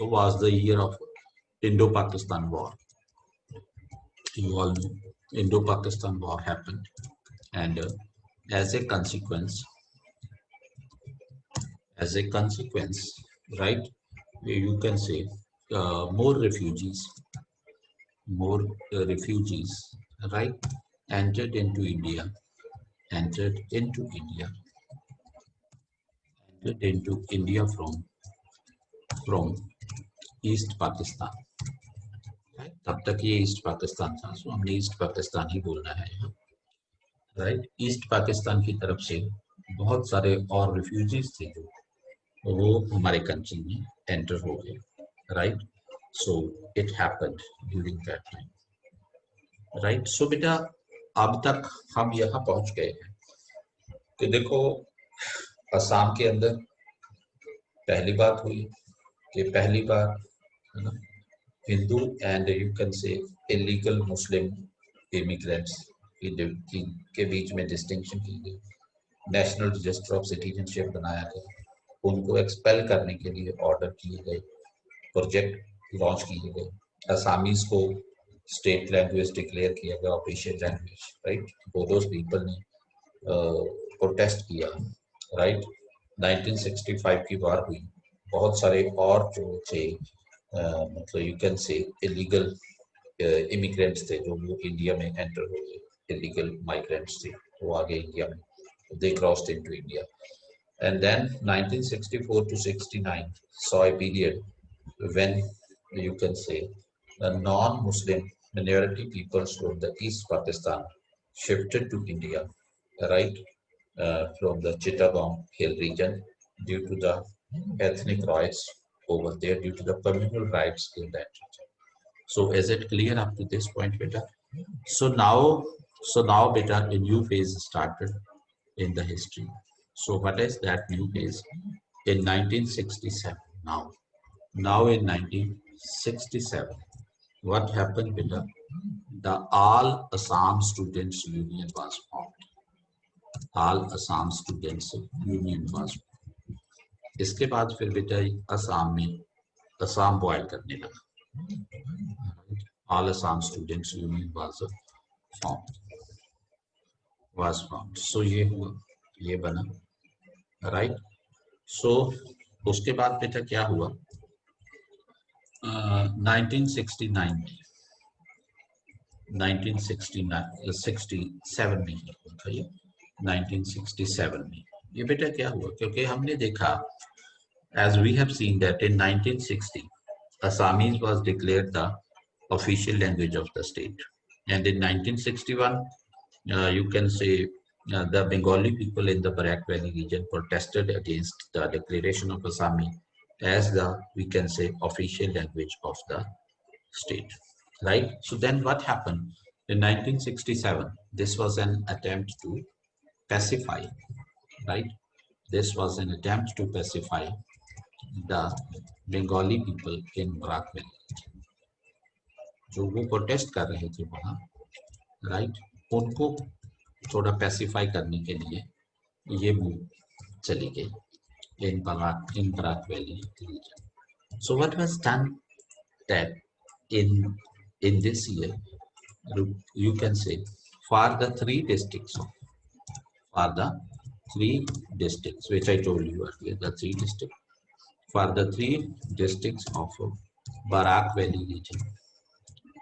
was the year of Indo-Pakistan War. You all know Indo-Pakistan War happened, and as a consequence, right? You can say more refugees, right, entered into India from East Pakistan. Right? तब तक ये east Pakistan था, सो हमने east Pakistan ही बोलना है यहाँ, right? East Pakistan की तरफ से बहुत सारे और रिफ्यूजीज थे जो वो हमारे कंट्री में एंटर हो गए, right? So it happened during that time, right? So बेटा अब तक हम यहाँ पहुंच गए हैं कि देखो असम के अंदर पहली बात हुई कि पहली बार है ना, हिंदू एंड यू कैन से इलीगल मुस्लिम इमिग्रेंट्स के बीच में डिस्टिंक्शन की गई. नेशनल रजिस्टर ऑफ सिटीजनशिप बनाया गया, उनको एक्सपेल करने के लिए ऑर्डर किए गए, प्रोजेक्ट लॉन्च किए गए, असामीज को स्टेट लैंग्वेज डिक्लेयर किया गया, ऑफिशियल लैंग्वेज, राइट? बोडोस पीपल ने प्रोटेस्ट किया, राइट? 1965 की बार हुई, बहुत सारे और जो थे मतलब यू कैन से इलीगल इमिग्रेंट्स थे जो वो इंडिया में एंटर हो गए, इलीगल माइग्रेंट्स थे वो आ गए इंडिया में, they crossed into India. And then 1964 to 69 saw a period when you can say the non-Muslim minority peoples from the East Pakistan shifted to India, right? From the Chittagong Hill region due to the ethnic riots over there, due to the communal riots in that region. So is it clear up to this point, beta? So now beta, a new phase started in the history. So what is that new phase? In 1967, now in 1967, what happened, beta? The All Assam Students Union was formed. All Assam Students Union was formed. इसके बाद फिर बेटा असम में Assam boil करने लगा. All Assam Students Union was formed. So ये हुआ, ये बना, राइट? सो उसके बाद बेटा क्या हुआ? 1967 में ये 1967 में ये बेटा क्या हुआ? क्योंकि हमने देखा, as we have seen that in 1960 Assamese was declared the official language of the state, and in 1961 you can say the Bengali people in the Barak Valley region protested against the declaration of Assami as the, we can say, official language of the state, right? So then what happened in 1967? This was an attempt to pacify, right? This was an attempt to pacify the Bengali people in Barak Valley. जो वो protest कर रहे थे वहाँ, right? उनको थोड़ा pacify करने के लिए ये मूव चली गई in Barak Valley region. So what was done that in this year, you can say for the three districts which I told you earlier, the three districts, for the three districts of Barak Valley region.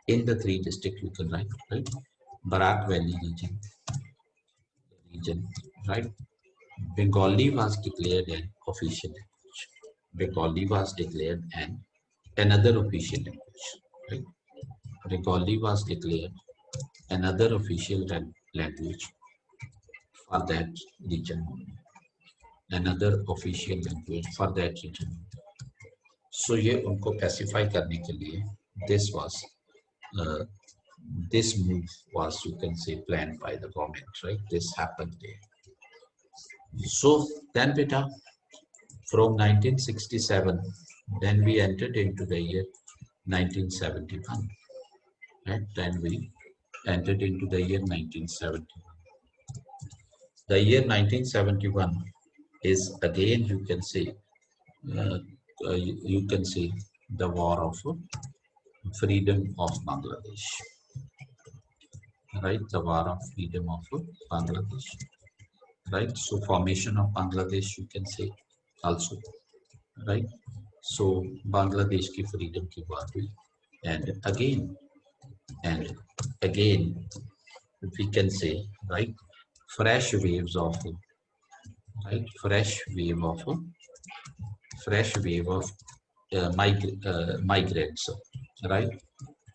In the three districts you can write, right? Barak Valley region, right? Bengali was declared an official language. Bengali was declared another official language, right? Bengali was declared another official language for that region. Another official language for that region. So ये उनको pacify करने के लिए this move was, you can say, planned by the government, right? This happened there. So then beta, from 1967, then we entered into the year 1971, right? Then we entered into the year 1971. The year 1971 is again, you can say, the war of freedom of Bangladesh, right? The war of freedom of Bangladesh, right? So formation of Bangladesh, you can say also, right? So Bangladesh ki freedom ki war hui, and again we can say, right, fresh wave of migrants, right?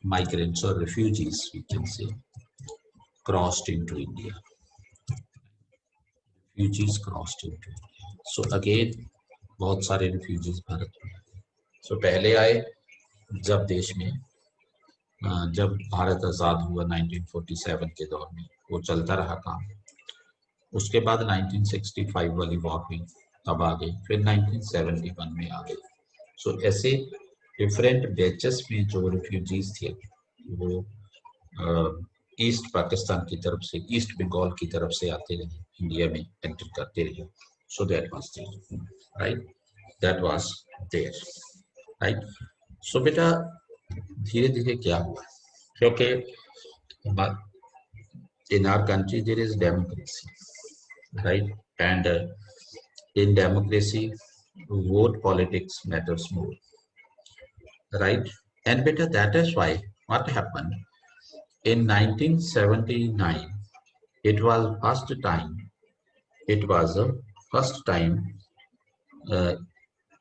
Migrants or refugees, we can say, crossed into India. Refugees crossed into India. So again, बहुत सारे refugees Bharat में. So पहले आए जब देश में जब भारत आजाद हुआ 1947 के दौर में, वो चलता रहा काम. उसके बाद 1965 वाली वॉर हुई, तब आ गई, फिर 1971 में आ गई. सो ऐसे डिफरेंट बैचेस में जो रिफ्यूजीज थे वो ईस्ट पाकिस्तान की तरफ से, ईस्ट बंगाल की तरफ से आते रहे, इंडिया में एंटर करते रहे. So that was there, right? That was there, right? So बेटा धीरे धीरे क्या हुआ, क्योंकि in our country there is democracy, right? And in democracy, vote politics matters more, right? And better, that is why what happened in 1979, it was the first time uh,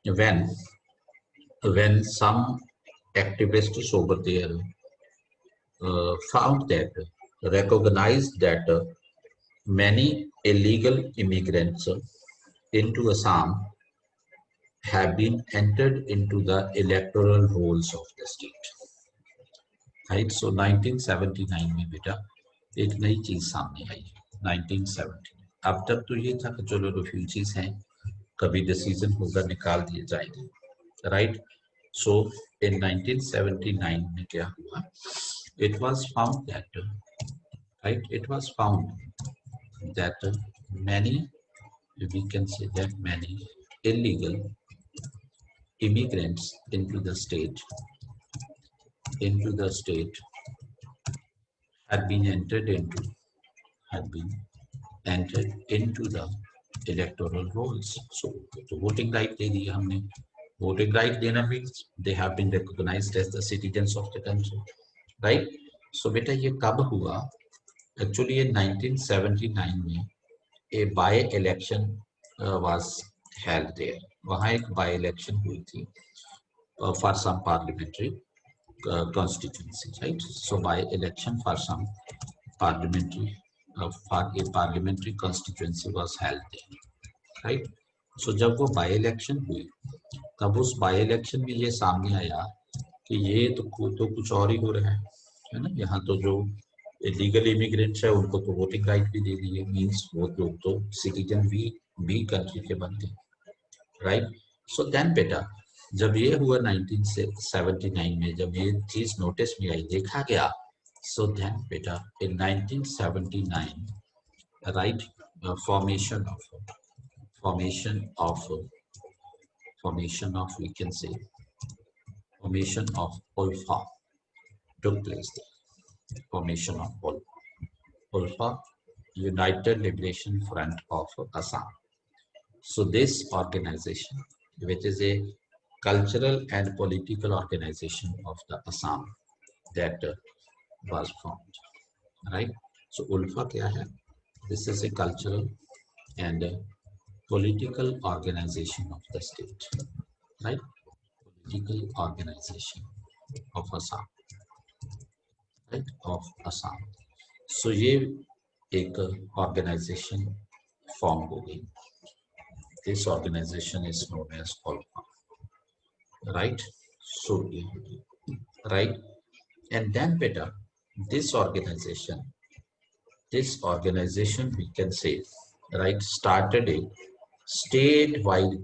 when some activists over there recognized that many illegal immigrants into Assam have been entered into the electoral rolls of the state, right? So 1979 में बेटा एक नई चीज सामने आई. 1970 अब तक तो ये था कि जो लोग रिफ्यूजीज हैं कभी डिसीजन होगा निकाल दिए जाएंगे, राइट? सो इन 1979 में क्या हुआ, it was found that many, we can say that many illegal immigrants into the state had been entered into the electoral rolls. So voting right दे दिया हमने. Voting right देना means they have been recognized as the citizens of the country, right? So बेटा ये कब हुआ? Actually in 1979 में a by election was held there. वहाँ एक by election हुई थी for some parliamentary constituency, right? So by election for some parliamentary for a parliamentary constituency was held there, right? So जब वो by election हुई तब उस by election में ये सामने आया कि ये तो कुछ और ही हो रहा है ना. यहाँ तो जो illegal immigrants है उनको तो voting right भी दे दिए, means वो लोग तो citizen भी country के बनते हैं, right? So then बेटा जब ये हुआ 1979 में, जब ये चीज नोटिस में आई, देखा गया, so then बेटा in 1979, right, formation of we can say formation of ULFA took place there. Formation of ULFA, United Liberation Front of Assam. So this organization, which is a cultural and political organization of the Assam, that was formed, right? So ULFA क्या है? This is a cultural and political organization of the state, right? Political organization of Assam, right? Of Assam. So ये एक organization form हो गई. This organization is known as ULFA, right? So right, and then beta, this organization we can say, right, started a statewide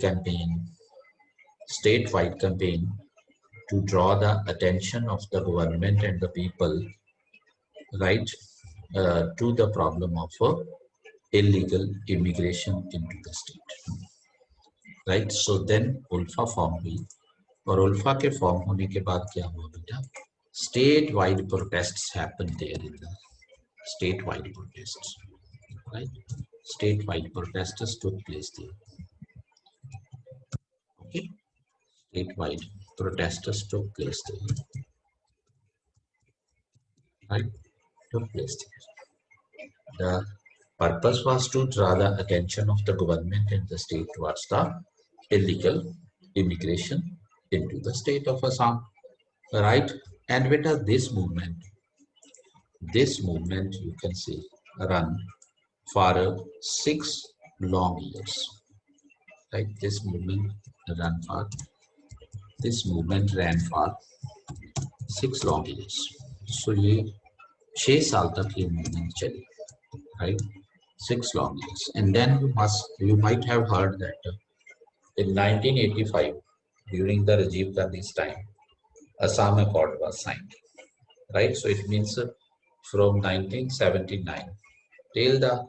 campaign to draw the attention of the government and the people, right, to the problem of illegal immigration into the state, right? So then ULFA form हुई, और ULFA के form होने के बाद क्या हुआ बेटा? Statewide protests happened there in the statewide protests, right? Statewide protests took place there. Okay, statewide protests took place there, right? Took place there. The purpose was to draw the attention of the government and the state towards the illegal immigration into the state of Assam, right? And with this movement you can see run for 6 long years, right? This movement ran for 6 long years. So ये 6 साल तक ये movement चली, right? 6 long years. And then you might have heard that in 1985, during the Rajiv Gandhi's time, Assam Accord was signed, right? So it means from 1979 till the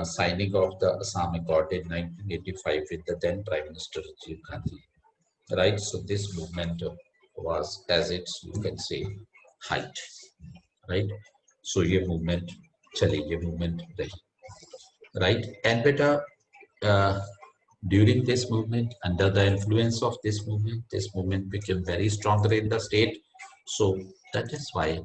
signing of the Assam Accord in 1985 with the then Prime Minister Rajiv Gandhi, right? So this movement was as its, you can say, height, right? So ये movement चली, ये movement रही, right? And beta, during this movement, under the influence of this movement became very stronger in the state. So that is why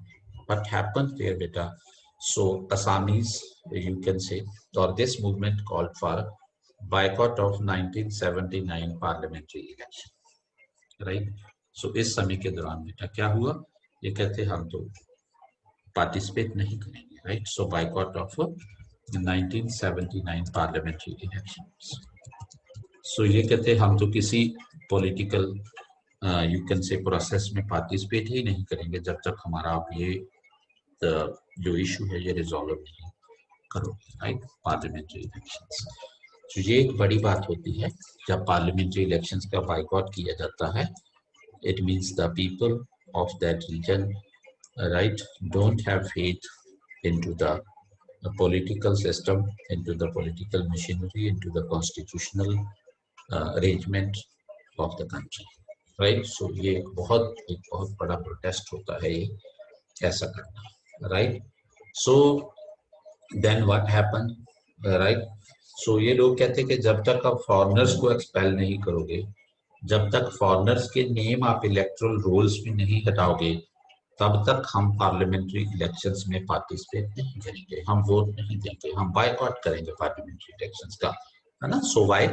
what happened there, beta. So Assamese, you can say, or this movement called for boycott of 1979 parliamentary election, right? So इस समय के दौरान बेटा क्या हुआ? ये कहते हम तो participate नहीं करेंगे, right? So boycott of 1979 parliamentary elections. So ये कहते हम तो किसी political you can say process में participate ही नहीं करेंगे जब तक हमारा आप ये जो issue है ये resolve नहीं करोगे, right? Parliamentary elections. तो ये एक बड़ी बात होती है जब parliamentary elections का boycott किया जाता है. It means the people of that region, right, don't have faith into the political system, into the political machinery, into the constitutional arrangement of the country, right? So ये एक बहुत बड़ा protest होता है ये ऐसा करना, right? So then what happened, right? So ये लोग कहते हैं कि जब तक आप foreigners को expel नहीं करोगे, जब तक फॉरेनर्स के नेम आप इलेक्टोरल रोल्स में नहीं हटाओगे, तब तक हम पार्लियामेंट्री इलेक्शंस में पार्टिसिपेट नहीं करेंगे, हम वोट नहीं देंगे, हम बायकॉट करेंगे पार्लियामेंट्री इलेक्शंस का, है ना? So why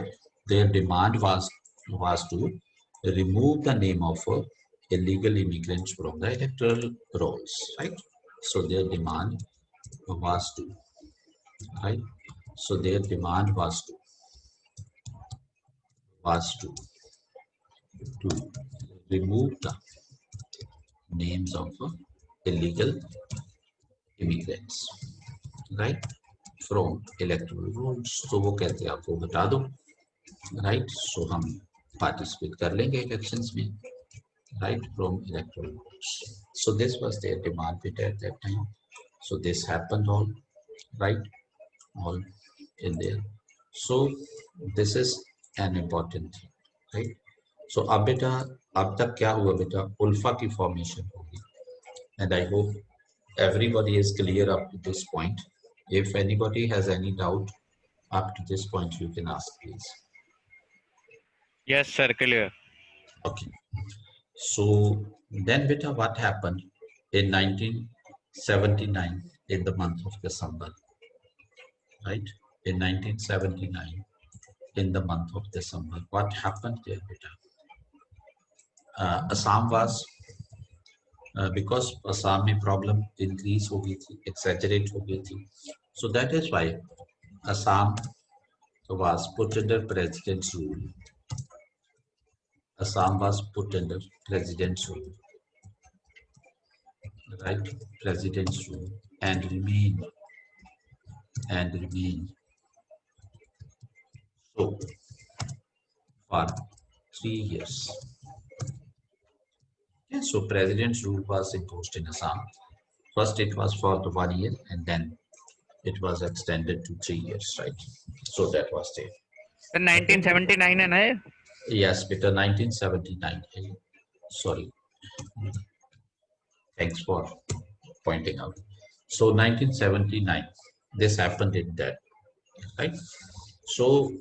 their demand was to remove the name of illegal immigrants from the electoral rolls, right? So their demand was to, right? So their demand was to remove the names of illegal immigrants, right, from electoral rolls. So वो कहते हैं आप वो बता दो, right? So हम participate कर लेंगे elections में, right, from electoral rolls. So this was their demand at that time. So this happened all, right, all. in there. So this is an important thing, right? So अब बेटा अब तक क्या हुआ बेटा, उल्फा की formation होगी, and I hope everybody is clear up to this point. If anybody has any doubt up to this point, you can ask, please. Yes, sir, clear. Okay. So then beta, what happened in 1979 in the month of December, right? In 1979 in the month of December, what happened there beta? Assam was, because Assam में problem increase हो गई थी, exaggerate हो गई थी. So that is why Assam was put under president's rule. Assam was put under president's rule, right? President's rule, and remain so for 3 years. Yeah, so president's rule was imposed in Assam. First it was for the 1 year, and then it was extended to 3 years, right? So that was there. Sir, 1979 है ना ये? Yes, better 1979. Sorry. Thanks for pointing out. So 1979, this happened in that, right? So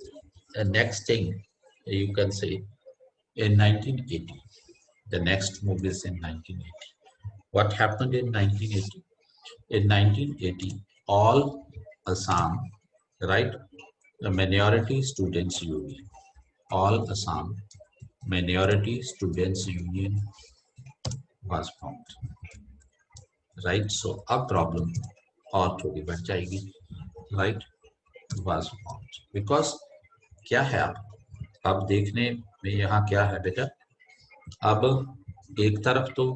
the next thing you can say in 1980, the next move is in 1980. What happened in 1980? In 1980, all Assam, right, the minority students union, all Assam minority students union was formed, right? So a problem और थोड़ी बढ़ जाएगी, right? Was formed because क्या है अब देखने में यहाँ क्या है बेटा, अब एक तरफ तो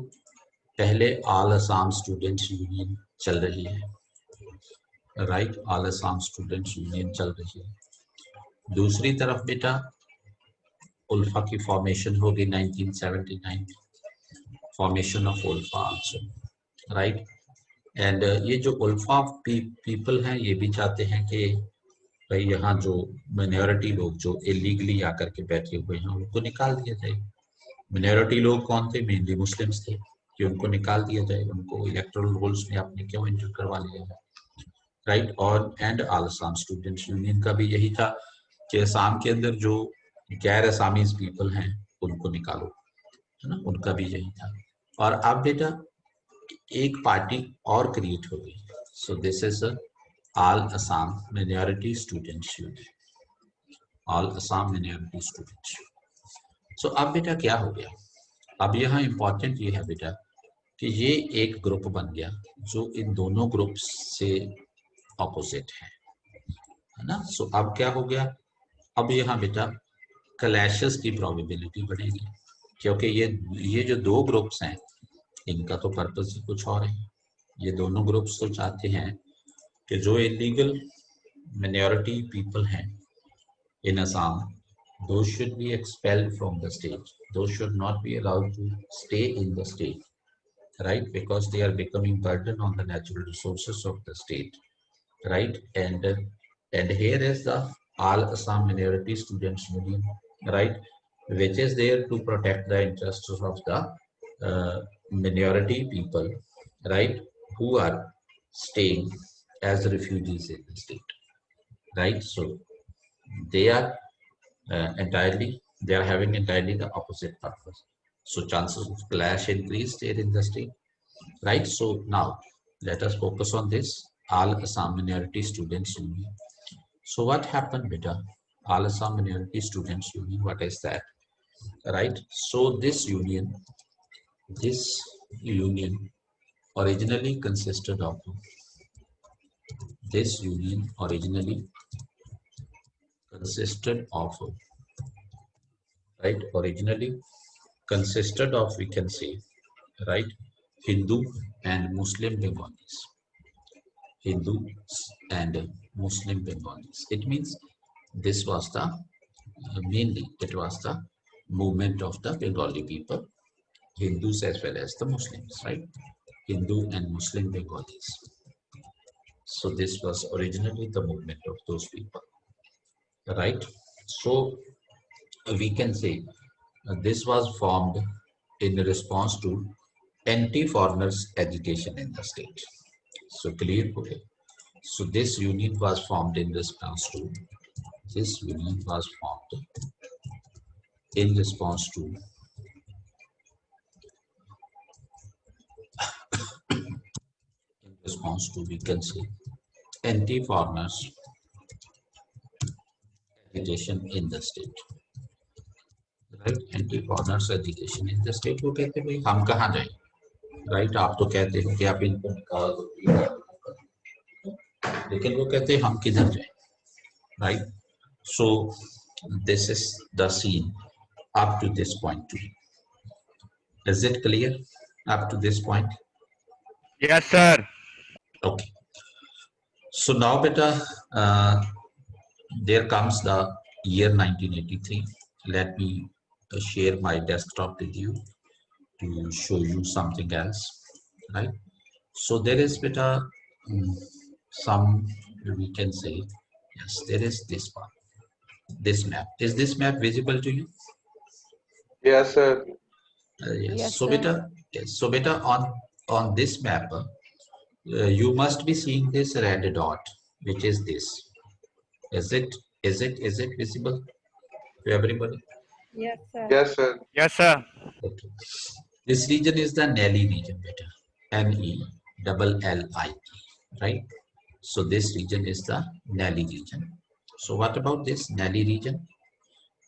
पहले ऑल असम स्टूडेंट्स यूनियन चल रही है, right? All Assam students union चल रही है. दूसरी तरफ बेटा उल्फा की फॉर्मेशन होगी 1979, formation of ULFA also, right? And ये जो उल्फा पीपल हैं ये भी चाहते हैं कि भाई यहाँ जो माइनॉरिटी लोग जो इलीगली आकर के बैठे हुए हैं उनको निकाल दिया जाए. माइनॉरिटी लोग कौन थे? मेनली मुस्लिम्स थे, कि उनको निकाल दिया जाए, उनको इलेक्टोरल रोल्स में आपने क्यों एंटर करवा लिया है, राइट? और and all Assam students union का भी यही था कि असम के अंदर जो गैर असामीज पीपल हैं उनको निकालो, है ना? उनका भी यही था. और अब बेटा एक पार्टी और क्रिएट हो गई. So this is all Assam minority students union, all Assam minority students. So अब बेटा क्या हो गया, अब यहाँ इंपॉर्टेंट ये है बेटा कि ये एक ग्रुप बन गया जो इन दोनों ग्रुप्स से ऑपोजिट है ना? सो अब क्या हो गया, अब यहाँ बेटा क्लैशेस की प्रोबेबिलिटी बढ़ेगी, क्योंकि ये जो दो ग्रुप्स हैं इनका तो पर्पस ही कुछ और है. ये दोनों ग्रुप्स तो चाहते हैं कि जो इलीगल माइनॉरिटी पीपल हैं इन Assam, those should be expelled from the state, those should not be allowed to stay in the state, right? Because they are becoming burden on the natural resources of the state, right? And here is the All Assam Minority Students Union, right, which is there to protect the interests of the minority people, right, who are staying as refugees in the state, right? So they are they are having entirely the opposite purpose. So chances of clash increase there in the state, right? So now let us focus on this All Assam Minority Students Union. So what happened beta? All Assam Minority Students Union, what is that, right? So this union originally consisted of right, originally consisted of, we can say, right, Hindu and Muslim Bengalis. Hindus and Muslim Bengalis. It means this was the mainly it was the movement of the Bengali people, Hindus as well as the Muslims, right? Hindu and Muslim Bengalis. So this was originally the movement of those people, right? So we can say this was formed in response to anti-foreigners agitation in the state. So clear, okay. So this union was formed in response to in response to we can say anti-foreigners agitation in the state, right? Anti-foreigners agitation in the state. वो कहते हैं भाई हम कहाँ जाएं, right? आप तो कहते हो कि आप इनको निकाल दो, लेकिन वो कहते हैं हम किधर जाएं, right? So this is the scene up to this point. Is it clear up to this point? Yes, sir. Okay. So now, beta, there comes the year 1983. Let me share my desktop with you to show you something else, right? So there is beta some, we can say, yes, there is this one, this map. Is this map visible to you? Yes, sir. Yes. Yes, So sir. beta, yes. So beta, on this map, you must be seeing this red dot, which is this. Is it visible to everybody? Yes, sir. Yes, sir. Yes, sir. Okay. This region is the Nelly region, beta. NELLI, right? So this region is the Nelly region. So what about this Nelly region?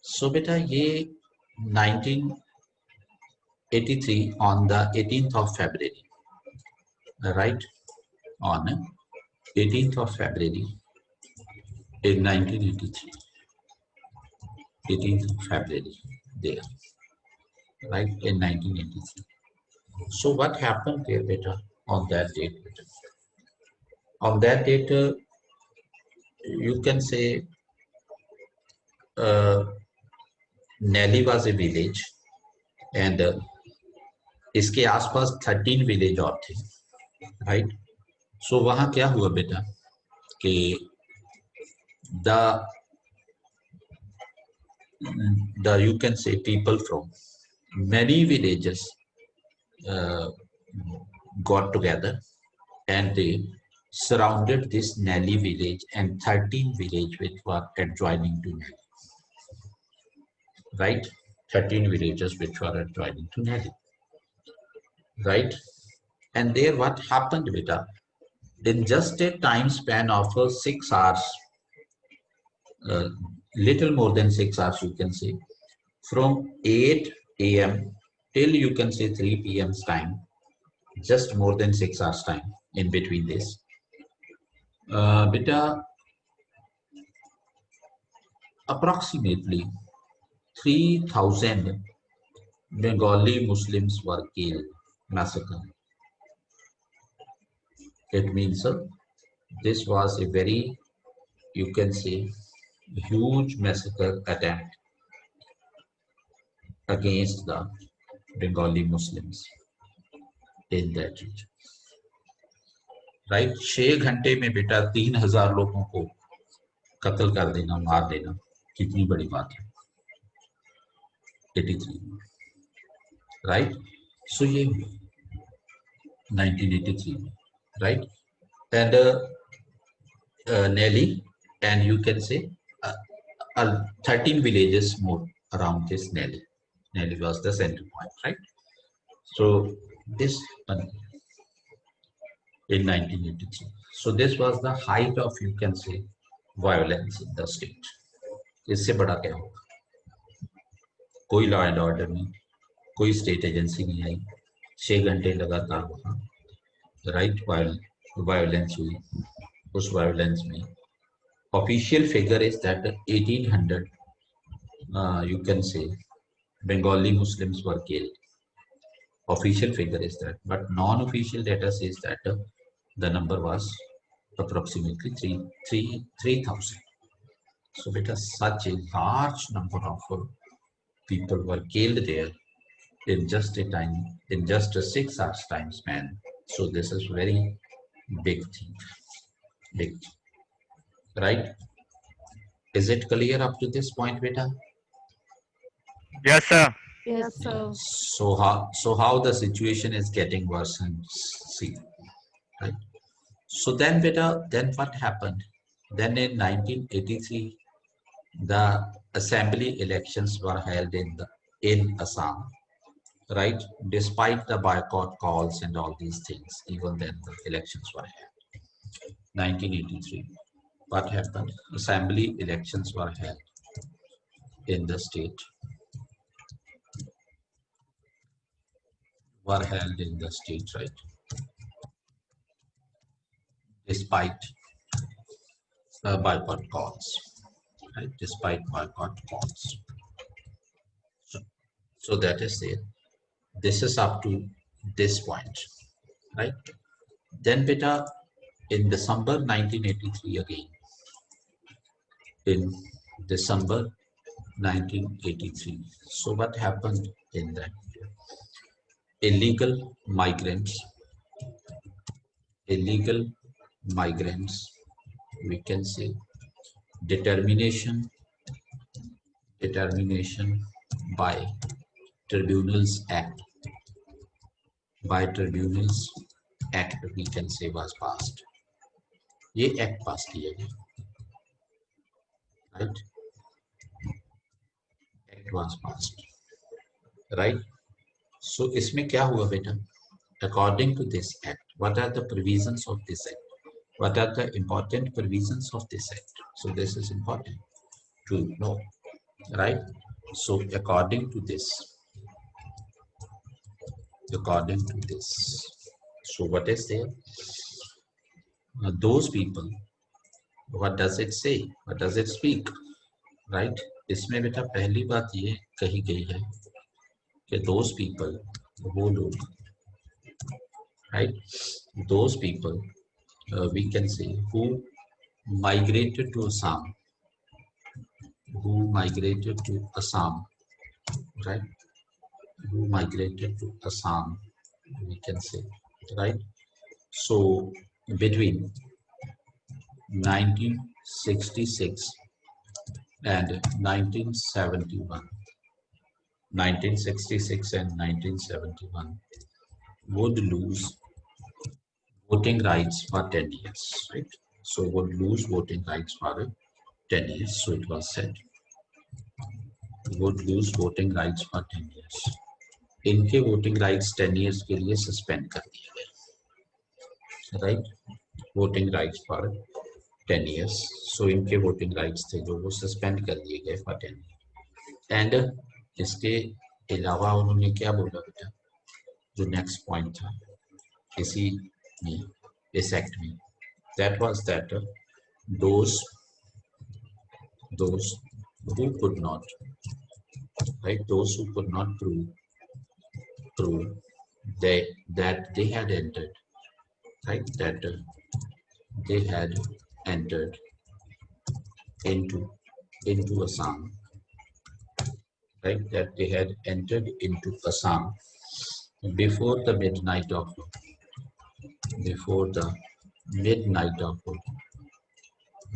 So beta, ye 1983 on the 18th of February, right? On 18th of February in 1983. 18th of February there, right, in 1983. So what happened there, beta, on that date, beta? On that date, you can say Nelly was a village and इसके आसपास 13 village और थे, right? सो वहाँ क्या हुआ बेटा कि the you can say people from many villages got together and they surrounded this Nelly village and 13 villages which were adjoining to Nelly, right? 13 villages which were adjoining to Nelly, right? And there what happened, beta, in just a time span of 6 hours, little more than 6 hours, you can say, from 8 a.m. till you can say 3 p.m.'s time, just more than 6 hours time in between this. Beta, approximately 3,000 Bengali Muslims were killed, massacred. It means this was a very, you can say, huge massacre attempt against the Bengali Muslims in that region. Right? 6 घंटे में बेटा 3,000 लोगों को कत्ल कर देना, मार देना, कितनी बड़ी बात है? 83, right? So ये 1983, right? And Nelly, and you can say 13 villages more around this Nelly. Nelly was the center point, right? So this happened in 1983. So this was the height of, you can say, violence in the state. इससे बड़ा क्या होगा? कोई law and order नहीं, कोई state agency नहीं आई, 6 घंटे लगातार वहाँ राइट वायलेंस हुई. उस वायलेंस में official figure is that 1800 you can say Bengali Muslims were killed. Official figure is that, but non-official data says that the number was approximately 3,000. So beta, such a large number of people were killed there in just a 6 hours time span. So this is very big thing. right? Is it clear up to this point, beta? Yes, sir. Yes, sir. So how the situation is getting worse and see, right? So then beta, then what happened? Then in 1983, the assembly elections were held in Assam, right? Despite the boycott calls and all these things, even then the elections were held. 1983. What happened? Assembly elections were held in the state. Right? Despite boycott calls, right? Despite boycott calls. So that is it. This is up to this point, right? Then beta, in December 1983 again, in December 1983. So what happened in that? Illegal migrants, we can say determination by Tribunals Act, we can say was passed. ये act पास किया गया, right? Act was passed, right? So इसमें क्या हुआ बेटा? According to this act, what are the provisions of this act? What are the important provisions of this act? So this is important to know, right? So according to this, so what is there? Those people, what does it say? What does it speak? Right? इसमें बेटा पहली बात ये कही गई है कि those people, वो लोग, right? Those people, we can say, who migrated to Assam, right? Who migrated to Assam, we can say, right? So between 1966 and 1971, 1966 and 1971 would lose voting rights for 10 years, right? So would lose voting rights for 10 years. So it was said, would lose voting rights for 10 years. इनके voting rights 10 years के लिए suspend कर दिए गए, right? Voting rights for 10 years. So इनके voting rights थे जो वो suspend कर दिए गए for 10 years. And इसके अलावा उन्होंने क्या बोला बेटा? जो next point था इसी में, इस act में, that was that those who could not, right? Those who could not prove that they had entered, right? That they had entered into Assam, right? That they had entered into Assam before the midnight of,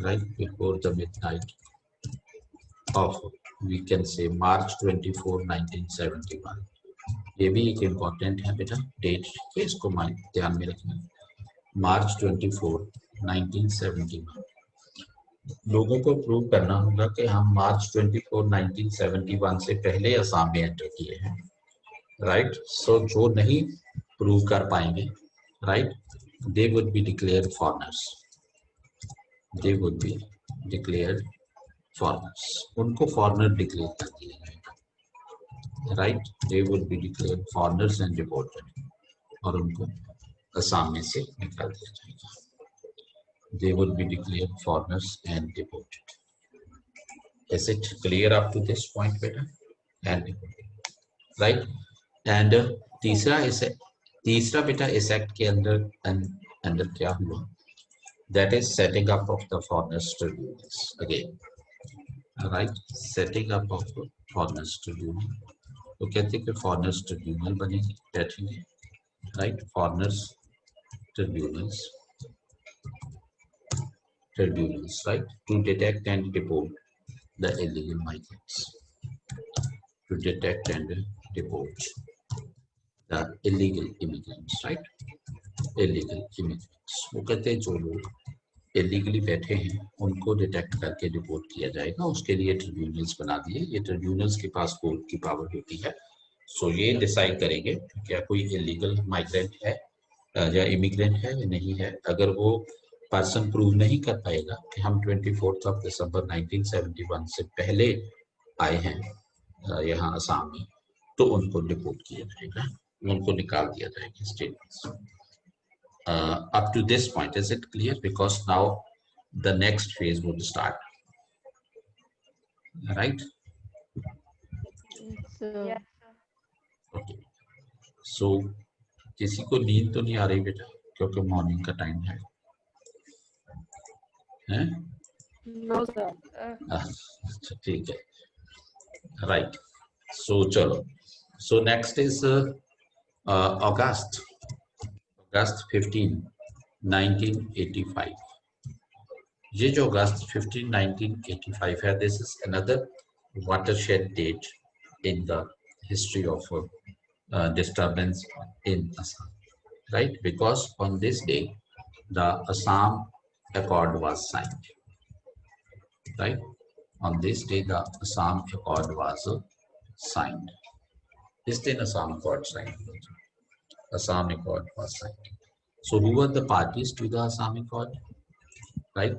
right? Before the midnight of, we can say, March 24, 1971. ये भी एक important है बेटा, date के इसको ध्यान में रखना। मार्च 24, 1971 लोगों को प्रूव करना होगा कि हम मार्च 24, 1971 से पहले असम में एंटर किए हैं, राइट? सो जो नहीं प्रूव कर पाएंगे, right, they would be declared foreigners, उनको फॉरेनर डिक्लेयर कर दिया जाएगा, right? They would be declared foreigners and deported, और उनको असम में से निकाल दिया जाएगा। They would be declared foreigners and deported. Is it clear up to this point, beta? And right? And तीसरा बेटा इस एक्ट के अंदर क्या हुआ? That is setting up of the foreigners tribunals again, right? Setting up of foreigners tribunal. तो कहते हैं कि foreigners tribunal बनेगी, बैठेंगे, right? Foreigners tribunals, tribunals, right, to detect and deport the illegal migrants, to detect and deport the illegal immigrants, right? Illegal immigrants, वो कहते हैं जो लोग इलीगली बैठे हैं उनको डिटेक्ट करके रिपोर्ट किया जाएगा, उसके लिए ट्रिब्यूनल्स बना दिए। ये ट्रिब्यूनल्स के पास कोर्ट की पावर होती है। सो ये डिसाइड करेंगे क्या कोई इलीगल माइग्रेंट है या इमिग्रेंट है या नहीं है। अगर वो पर्सन प्रूव नहीं कर पाएगा कि हम 24 दिसंबर 1971 से पहले आए हैं यहाँ असम में, तो उनको डिपोर्ट किया जाएगा, उनको निकाल दिया जाएगा स्टेट से। Up to this point, is it clear? Because now the next phase would start, right? Yes. Okay. So किसी को नींद तो नहीं आ रही बेटा, क्योंकि मॉर्निंग का टाइम है, हैं? No, sir. अच्छा ठीक है, right? So चलो, so next is August 15, 1985. ये जो अगस्त 15, 1985 है, this is another watershed date in the history of disturbance in Assam, right? Because on this day the Assam Accord was signed, right? On this day the Assam Accord was signed. This day Assam Accord signed. Assam Accord was signed. So who were the parties to the Assam Accord, right?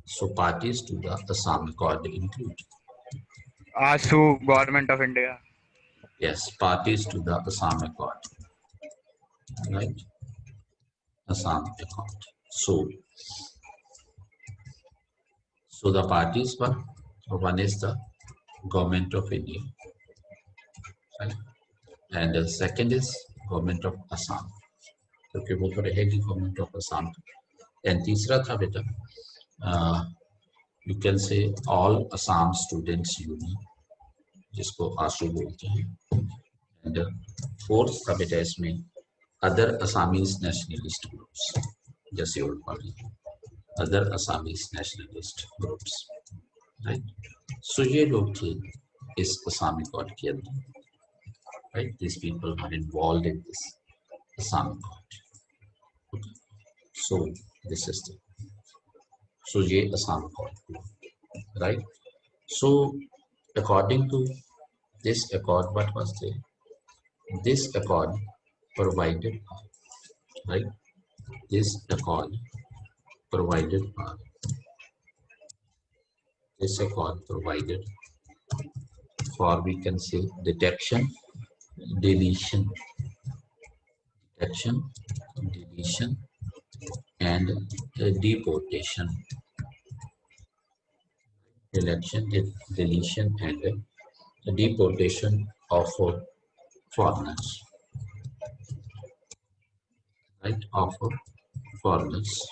So parties to the Assam Accord include, ASU, Government of India. yes, parties to the Assam Accord, right? Assam Accord. So the parties were, one is the Government of India, right? And the second is Government of Assam, क्योंकि वो तो रहेगी Government of Assam. And तीसरा था बेटा, you can say all Assam Students Union, जिसको आशू बोलते हैं. And fourth था बेटा इसमें other Assamese nationalist groups, जैसे old party, other Assamese nationalist groups, right? So ये लोग थे इस Assam Accord के अंदर, right? These people are involved in this Assam Accord. Okay. So this is the, so ये Assam Accord, right? So according to this accord, what was there? This accord provided, right? This accord provided, this accord provided for, we can say, detection, deletion, detection, deletion, and deportation. Election, deletion, and deportation of foreigners, right? Of foreigners,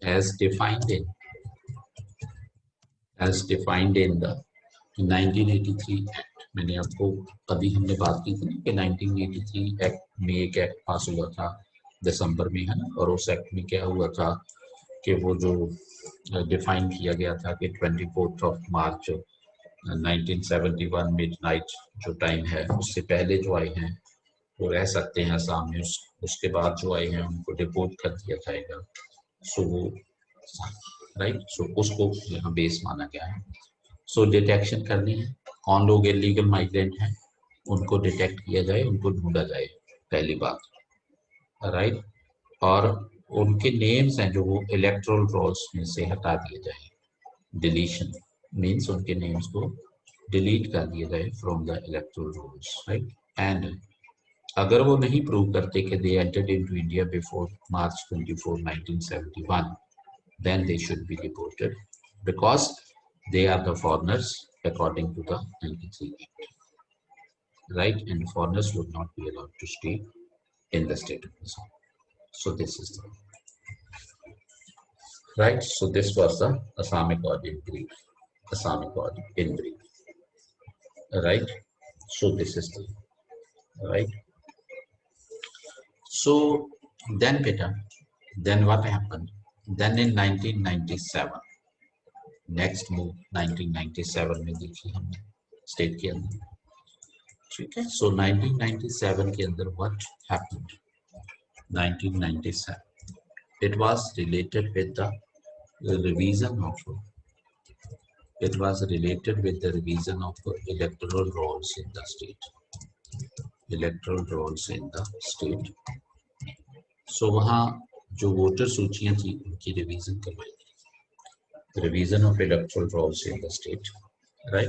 as defined in the 1983 Act. मैंने आपको अभी हमने बात की थी ना कि 1983 act में एक एक्ट पास हुआ था दिसंबर में, है ना, और उस एक्ट में क्या हुआ था कि वो जो डिफाइन किया गया था कि 24 मार्च 1971 मिडनाइट जो टाइम है उससे पहले जो आए हैं वो रह सकते हैं असम में, उसके बाद जो आए हैं उनको डिपोर्ट कर दिया जाएगा। सो वो राइट, सो उसको यहाँ बेस माना गया है। सो डिटेक्शन करनी है, कौन लोग इलीगल माइग्रेंट हैं उनको डिटेक्ट किया जाए, उनको ढूंढा जाए पहली बात, राइट, और उनके नेम्स हैं जो वो इलेक्टोरल रोल्स में से हटा दिए जाए। डिलीशन मीन्स उनके नेम्स को डिलीट कर दिया जाए from the electoral rolls, right. And अगर वो नहीं प्रूव करते कि they entered into India before March 24, 1971, then they should be deported because they are the foreigners according to the 93 Act, right? And foreigners would not be allowed to stay in the state of Assam. So this is the right. So this was the Assam Accord in brief. Assam Accord in brief, right? So this is the right. So then beta, Then what happened? Then in 1997, next move 1997 में देखिए हमने state के अंदर, ठीक है. So 1997 के अंदर what happened? 1997, it was related with the revision of electoral rolls in the state. So वहाँ जो वोटर सूचियां थी उनकी रिवीजन करवाई गई. Revision of electoral rolls in the state, right?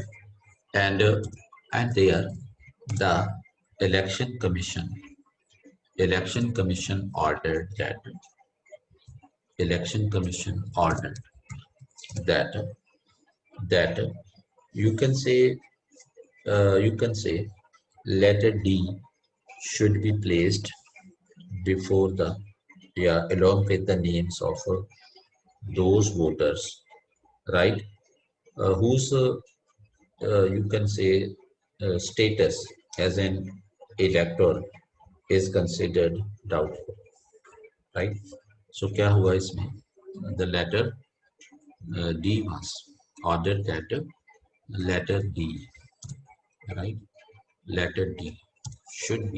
And there the election commission ordered that you can say letter D should be placed before the, along with the names of those voters, right, whose you can say status as an elector is considered doubtful, right? So क्या हुआ इसमें? The letter D was ordered that letter D, right? Letter D should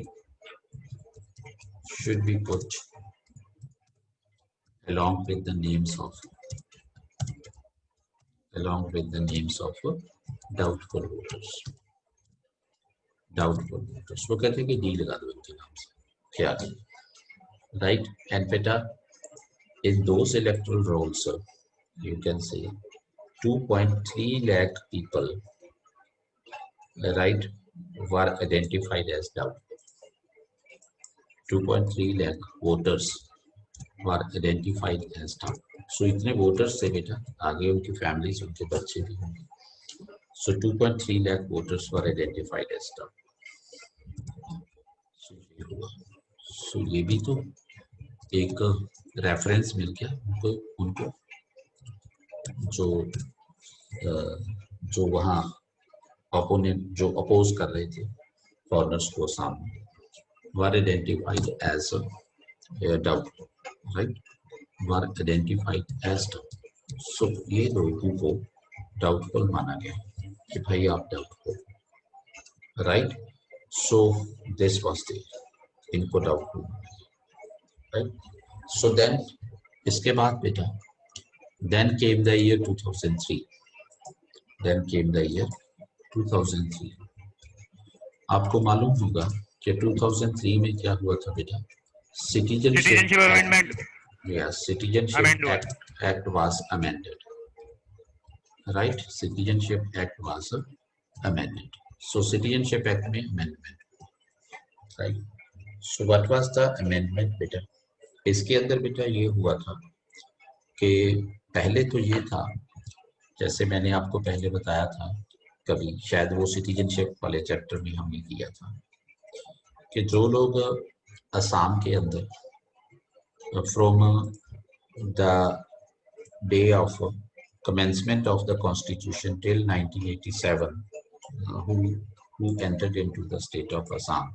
be put along with the names of doubtful voters. वो कहते हैं कि D लगा दो इनके नाम से, क्या, right? And बेटा in those electoral rolls, you can say 2.3 lakh people, right, were identified as doubtful. 2.3 lakh voters were identified as doubtful. So इतने voters से बेटा आगे उनकी families, उनके बच्चे भी होंगे. So 2.3 lakh voters were identified as doubtful. So ये भी तो एक रेफरेंस मिल गया उनको जो वहाँ अपोनेंट जो अपोज कर रहे थे फॉरनर्स को सामने, were identified as doubtful, right? Were identified as doubtful. So ये लोगों को doubtful माना गया कि भाई आप doubtful, right? So this was the इनको doubtful, right? So then इसके बाद बेटा then came the year 2003. आपको मालूम होगा कि 2003 में क्या हुआ था बेटा? Citizenship amendment. Yes, Citizenship Act was amended. Right? Citizenship Act was amended. So Citizenship Act में amendment. Right? So what was the amendment बेटा? इसके अंदर बेटा ये हुआ था कि पहले तो ये था, जैसे मैंने आपको पहले बताया था कभी, शायद वो सिटीजनशिप वाले चैप्टर में हमने किया था, कि जो लोग असम के अंदर from the day of commencement of the constitution till 1987 who entered into the state of Assam,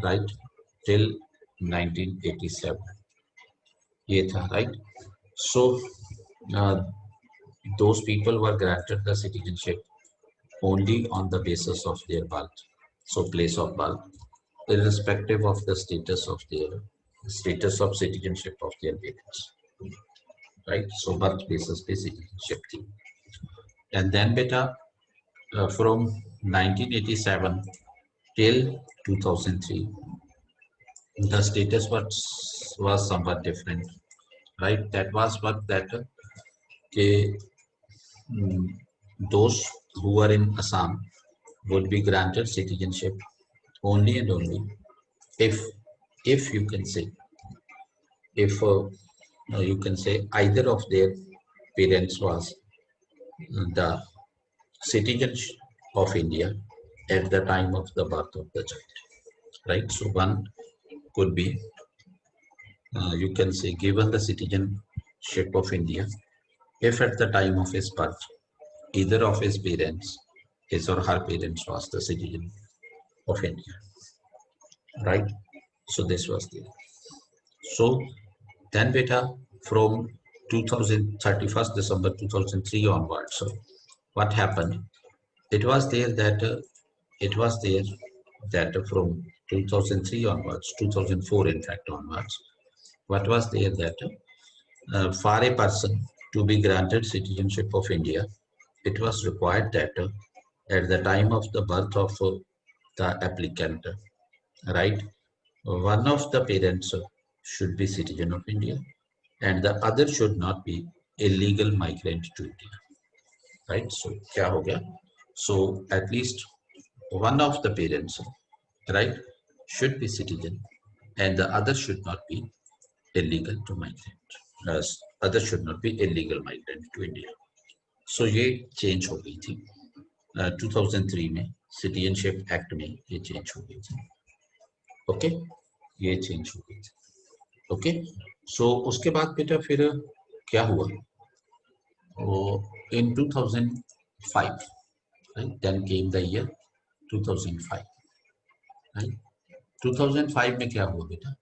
right, till 1987 ये था, right? So those people were granted the citizenship only on the basis of their birth, so place of birth, irrespective of the status of citizenship of their parents, right? So birth basis पे citizenship थी. And then beta from 1987 till 2003 the status was somewhat different, right? That was what that those who were in Assam would be granted citizenship only and only if you can say either of their parents was the citizen of India at the time of the birth of the child, right? So one could be you can say given the citizenship of India if at the time of his birth either of his parents, his or her parents, was the citizen of India, right? So this was there. So then beta from 2031st December 2003 onwards, so what happened? It was there that from 2003 onwards, 2004 in fact onwards, what was there that for a person to be granted citizenship of India, it was required that at the time of the birth of the applicant, right, one of the parents should be citizen of India and the other should not be a legal migrant to India, right? So kya ho gaya? So at least one of the parents, right, should be citizen and the other should not be illegal to migrant. Other should not be illegal migrant to India. So ये change हो गई थी 2003 में citizenship act में ये change हो गई थी. Okay, ये change हो गई थी. Okay, so उसके बाद बेटा फिर क्या हुआ? In 2005, right? Then came the year 2005, right? 2005 में क्या हुआ बेटा?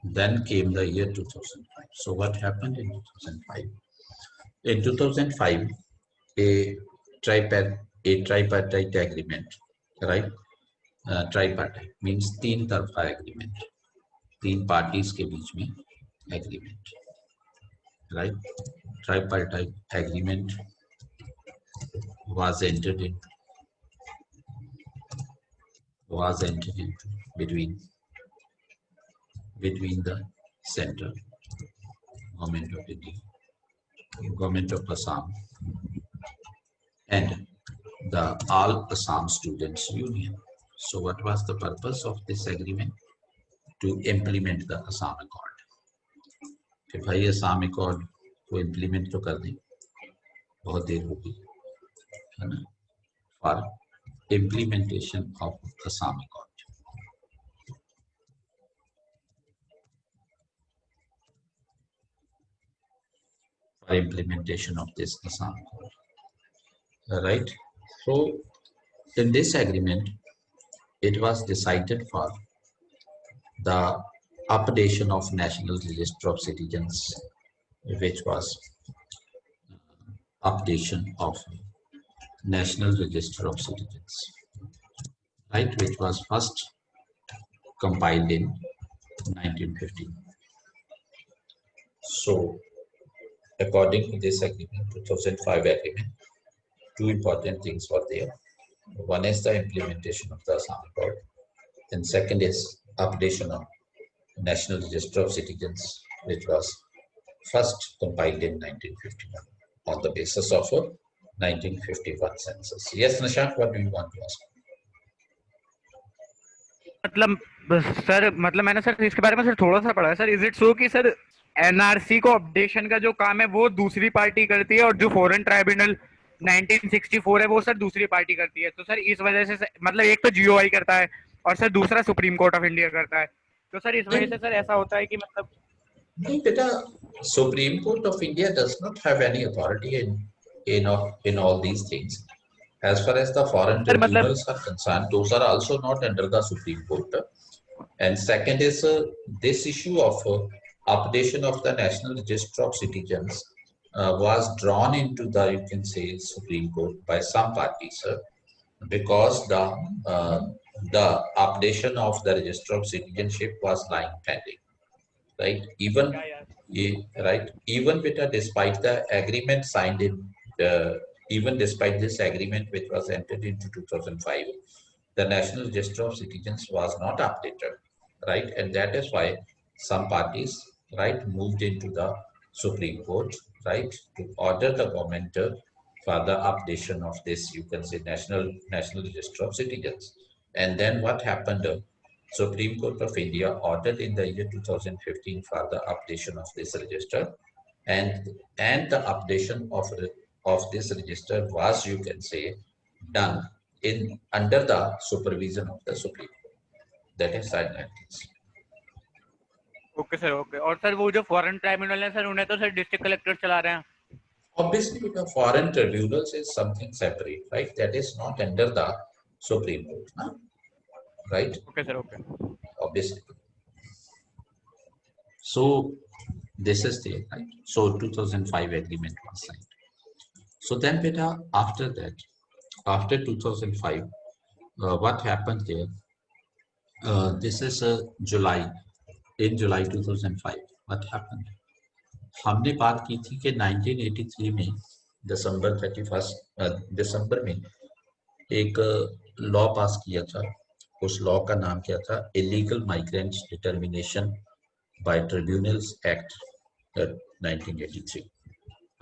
Then came the year 2005. So what happened in 2005? In 2005, a tripartite agreement, right? Tripartite means तीन तरफा agreement, तीन parties के बीच में agreement, right? Tripartite agreement was entered into between the central government of India, government of Assam, and the All Assam Students Union. So what was the purpose of this agreement? To implement the Assam Accord. कि भाई Assam Accord को implement तो कर दें, बहुत देर हो गई है ना, for implementation of Assam Accord. For implementation of this Assam Accord, right? So in this agreement, it was decided for the updation of National Register of Citizens, which was updation of National Register of Citizens, right, which was first compiled in 1915. So according to this agreement, 2005 agreement, two important things were there. One is the implementation of the Assam Accord, and second is updation of National Register of Citizens, which was first compiled in 1951 on the basis of a 1951 census. Yes, Nishant, what do you want to ask? मतलब sir, मतलब मैंने sir इसके बारे में sir थोड़ा सा पढ़ा है सर. इज इट सो कि सर एनआरसी को अपडेशन का जो काम है वो दूसरी पार्टी करती है और जो फॉरेन ट्राइब्यूनल 1964 है वो सर दूसरी पार्टी करती है. तो सर इस वजह से मतलब एक तो जीओआई करता है और सर दूसरा सुप्रीम कोर्ट ऑफ इंडिया करता है. तो सर इस वजह से सर ऐसा होता है कि मतलब नहीं बेटा, Supreme Court of India does not have any authority in all these things. As far as the foreign tribunals are concerned, those are also not under the Supreme Court. And second is this issue of updation of the National Register of Citizens was drawn into the, you can say, Supreme Court by some parties because the updation of the Register of Citizenship was lying pending, right? Even despite the agreement signed in even despite this agreement which was entered into 2005, the National Register of Citizens was not updated, right? And that is why some parties, right, moved into the Supreme Court, right, to order the government for the updation of this, you can say, National Register of Citizens. And then what happened? Supreme Court of India ordered in the year 2015 for the updation of this register, and the updation of this register was, you can say, done under the supervision of the Supreme Court. That is side 90s. Okay sir, okay. और sir वो जो foreign tribunal है sir उन्हें तो sir district collector चला रहे हैं. Obviously, because foreign tribunals is something separate, right? That is not under the Supreme Court, huh? Right? Okay sir, okay. Obviously. So This is there, right? So 2005 agreement was signed. So then beta, after that, after 2005, what happened there? This is July, in July 2005. What happened? हमने बात की थी कि 1983 में दिसंबर 31 दिसंबर में एक law पास किया था. उस लॉ का नाम क्या था? Illegal migrants determination by tribunals act 1983,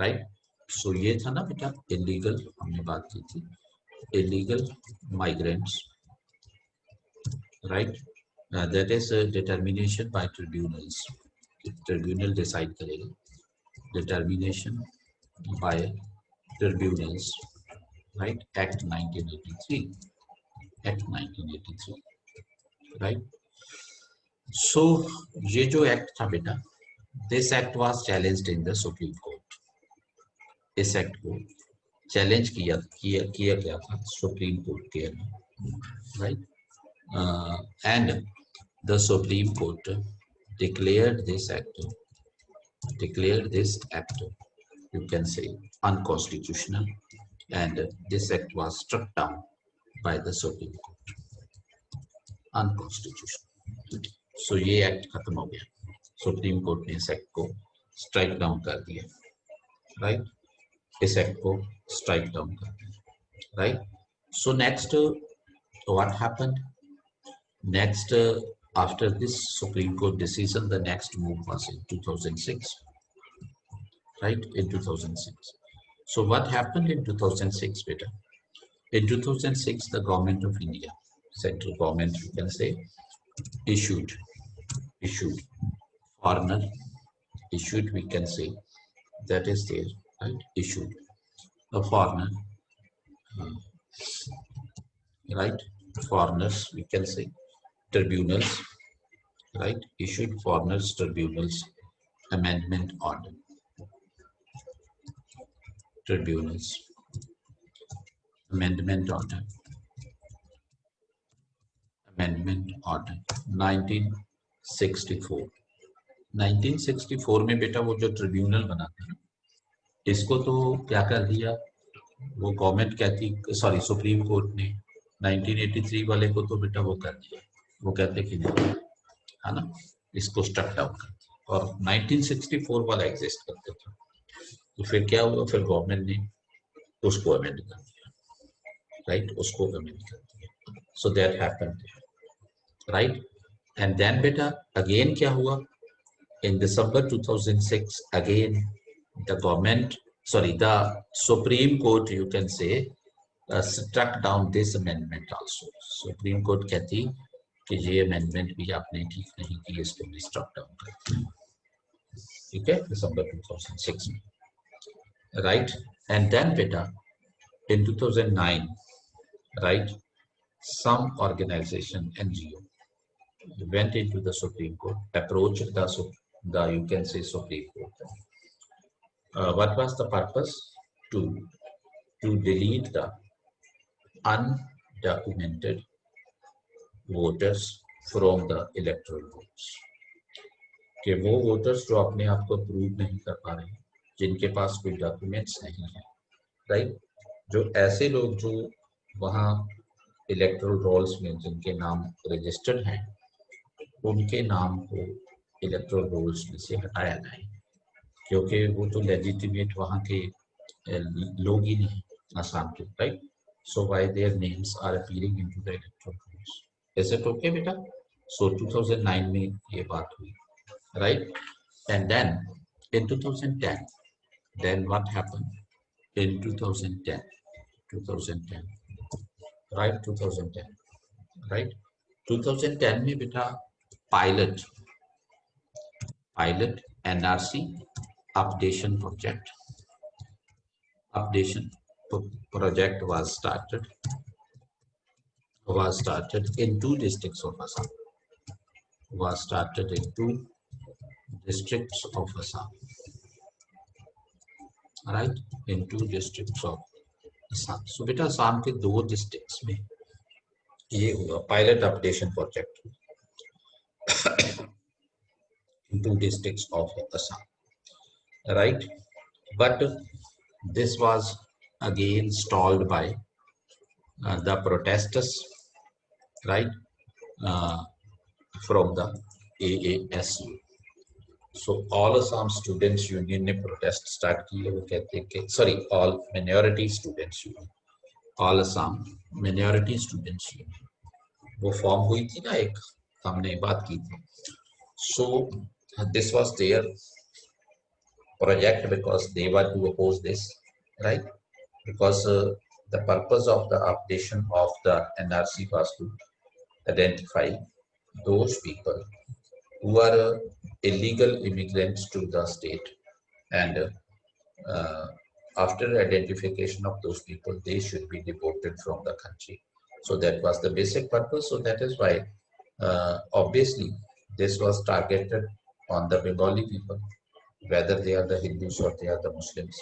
right? So ये था ना बेटा इलीगल, हमने बात की थी illegal migrants, right? That is determination by tribunals. Tribunal decide करेगा. Determination by tribunals, right? Act 1983, act 1983, right? So ये जो एक्ट था बेटा, this act was challenged in the supreme court. इस एक्ट को चैलेंज किया गया था सुप्रीम कोर्ट के अंदर, right? And the supreme court declared this act, you can say, unconstitutional, and this act was struck down by the Supreme Court. Unconstitutional. So ये act खत्म हो गया. सुप्रीम कोर्ट ने इस एक्ट को स्ट्राइक डाउन कर दिया, राइट? इस एक्ट को स्ट्राइक डाउन कर दिया, right? So next what happened? Next after this Supreme Court decision, the next move was in 2006, right? In 2006. So what happened in 2006, beta? In 2006, the government of India, central government, you can say, issued foreigner, issued, we can say, that is there, right? Issued a foreigner, right? Foreigners, we can say, tribunals, right? Issued foreigners tribunals amendment order. Tribunals amendment order. Amendment order 1964. 1964 में बेटा वो जो tribunal बना था, इसको तो क्या कर दिया, वो गवर्नमेंट कहती, सॉरी सुप्रीम कोर्ट ने 1983 वाले को तो बेटा वो कर दिया, वो कहते कि नहीं, है ना, इसको स्ट्रक डाउन कर दिया, और 1964 वाला एग्जिस्ट करते थे. तो फिर क्या हुआ? फिर गवर्नमेंट ने उसको अमेंड कर दिया, राइट? उसको अमेंड कर दिया. So that happened, right? And then बेटा अगेन क्या हुआ? In December 2006 again the government, sorry the supreme court, you can say, struck down this amendment also. Supreme court कहती कि ये अमेंडमेंट भी आपने ठीक नहीं की, इसको भी स्ट्रक डाउन कर दिया, ठीक है, दिसंबर 2006 में, राइट? एंड देन बेटा in 2009, right, some organization NGO went into the Supreme Court, approached the you can say Supreme Court. What was the purpose? To delete the undocumented voters from the electoral rolls. कि वो voters जो अपने आप को prove नहीं कर पा रहे, जिनके पास कोई डॉक्यूमेंट्स नहीं है, राइट? जो ऐसे लोग जो वहाँ इलेक्टोरल रोल्स में जिनके नाम रजिस्टर्ड हैं, उनके नाम को इलेक्टोरल रोल्स में से हटाया जाए, क्योंकि वो तो लेजिटिमेट वहाँ के लोग ही नहीं, आसाम के, right? So why their names are appearing into the electoral rolls. Is it okay बेटा? सो 2009 में ये बात हुई, right? And then in 2010, then what happened? In 2010, right? 2010, right? 2010 में बेटा pilot NRC updation project was started in 2 districts of Assam. Right, in 2 districts of Assam. So बेटा असम के 2 districts में ये हुआ pilot updation project. two districts of Assam, right? But this was again stalled by the protesters, right, uh, from the AASU. So all Assam Students Union ने protest start किए, वो कहते हैं कि sorry, all minority students union, all Assam minority students union, वो form हुई थी ना, एक हमने बात की थी. So this was their project because they were to oppose this, right? Because the purpose of the updation of the NRC was to identify those people who are illegal immigrants to the state, and after identification of those people, they should be deported from the country. So that was the basic purpose. So that is why obviously this was targeted on the Bengali people, whether they are the Hindus or they are the Muslims,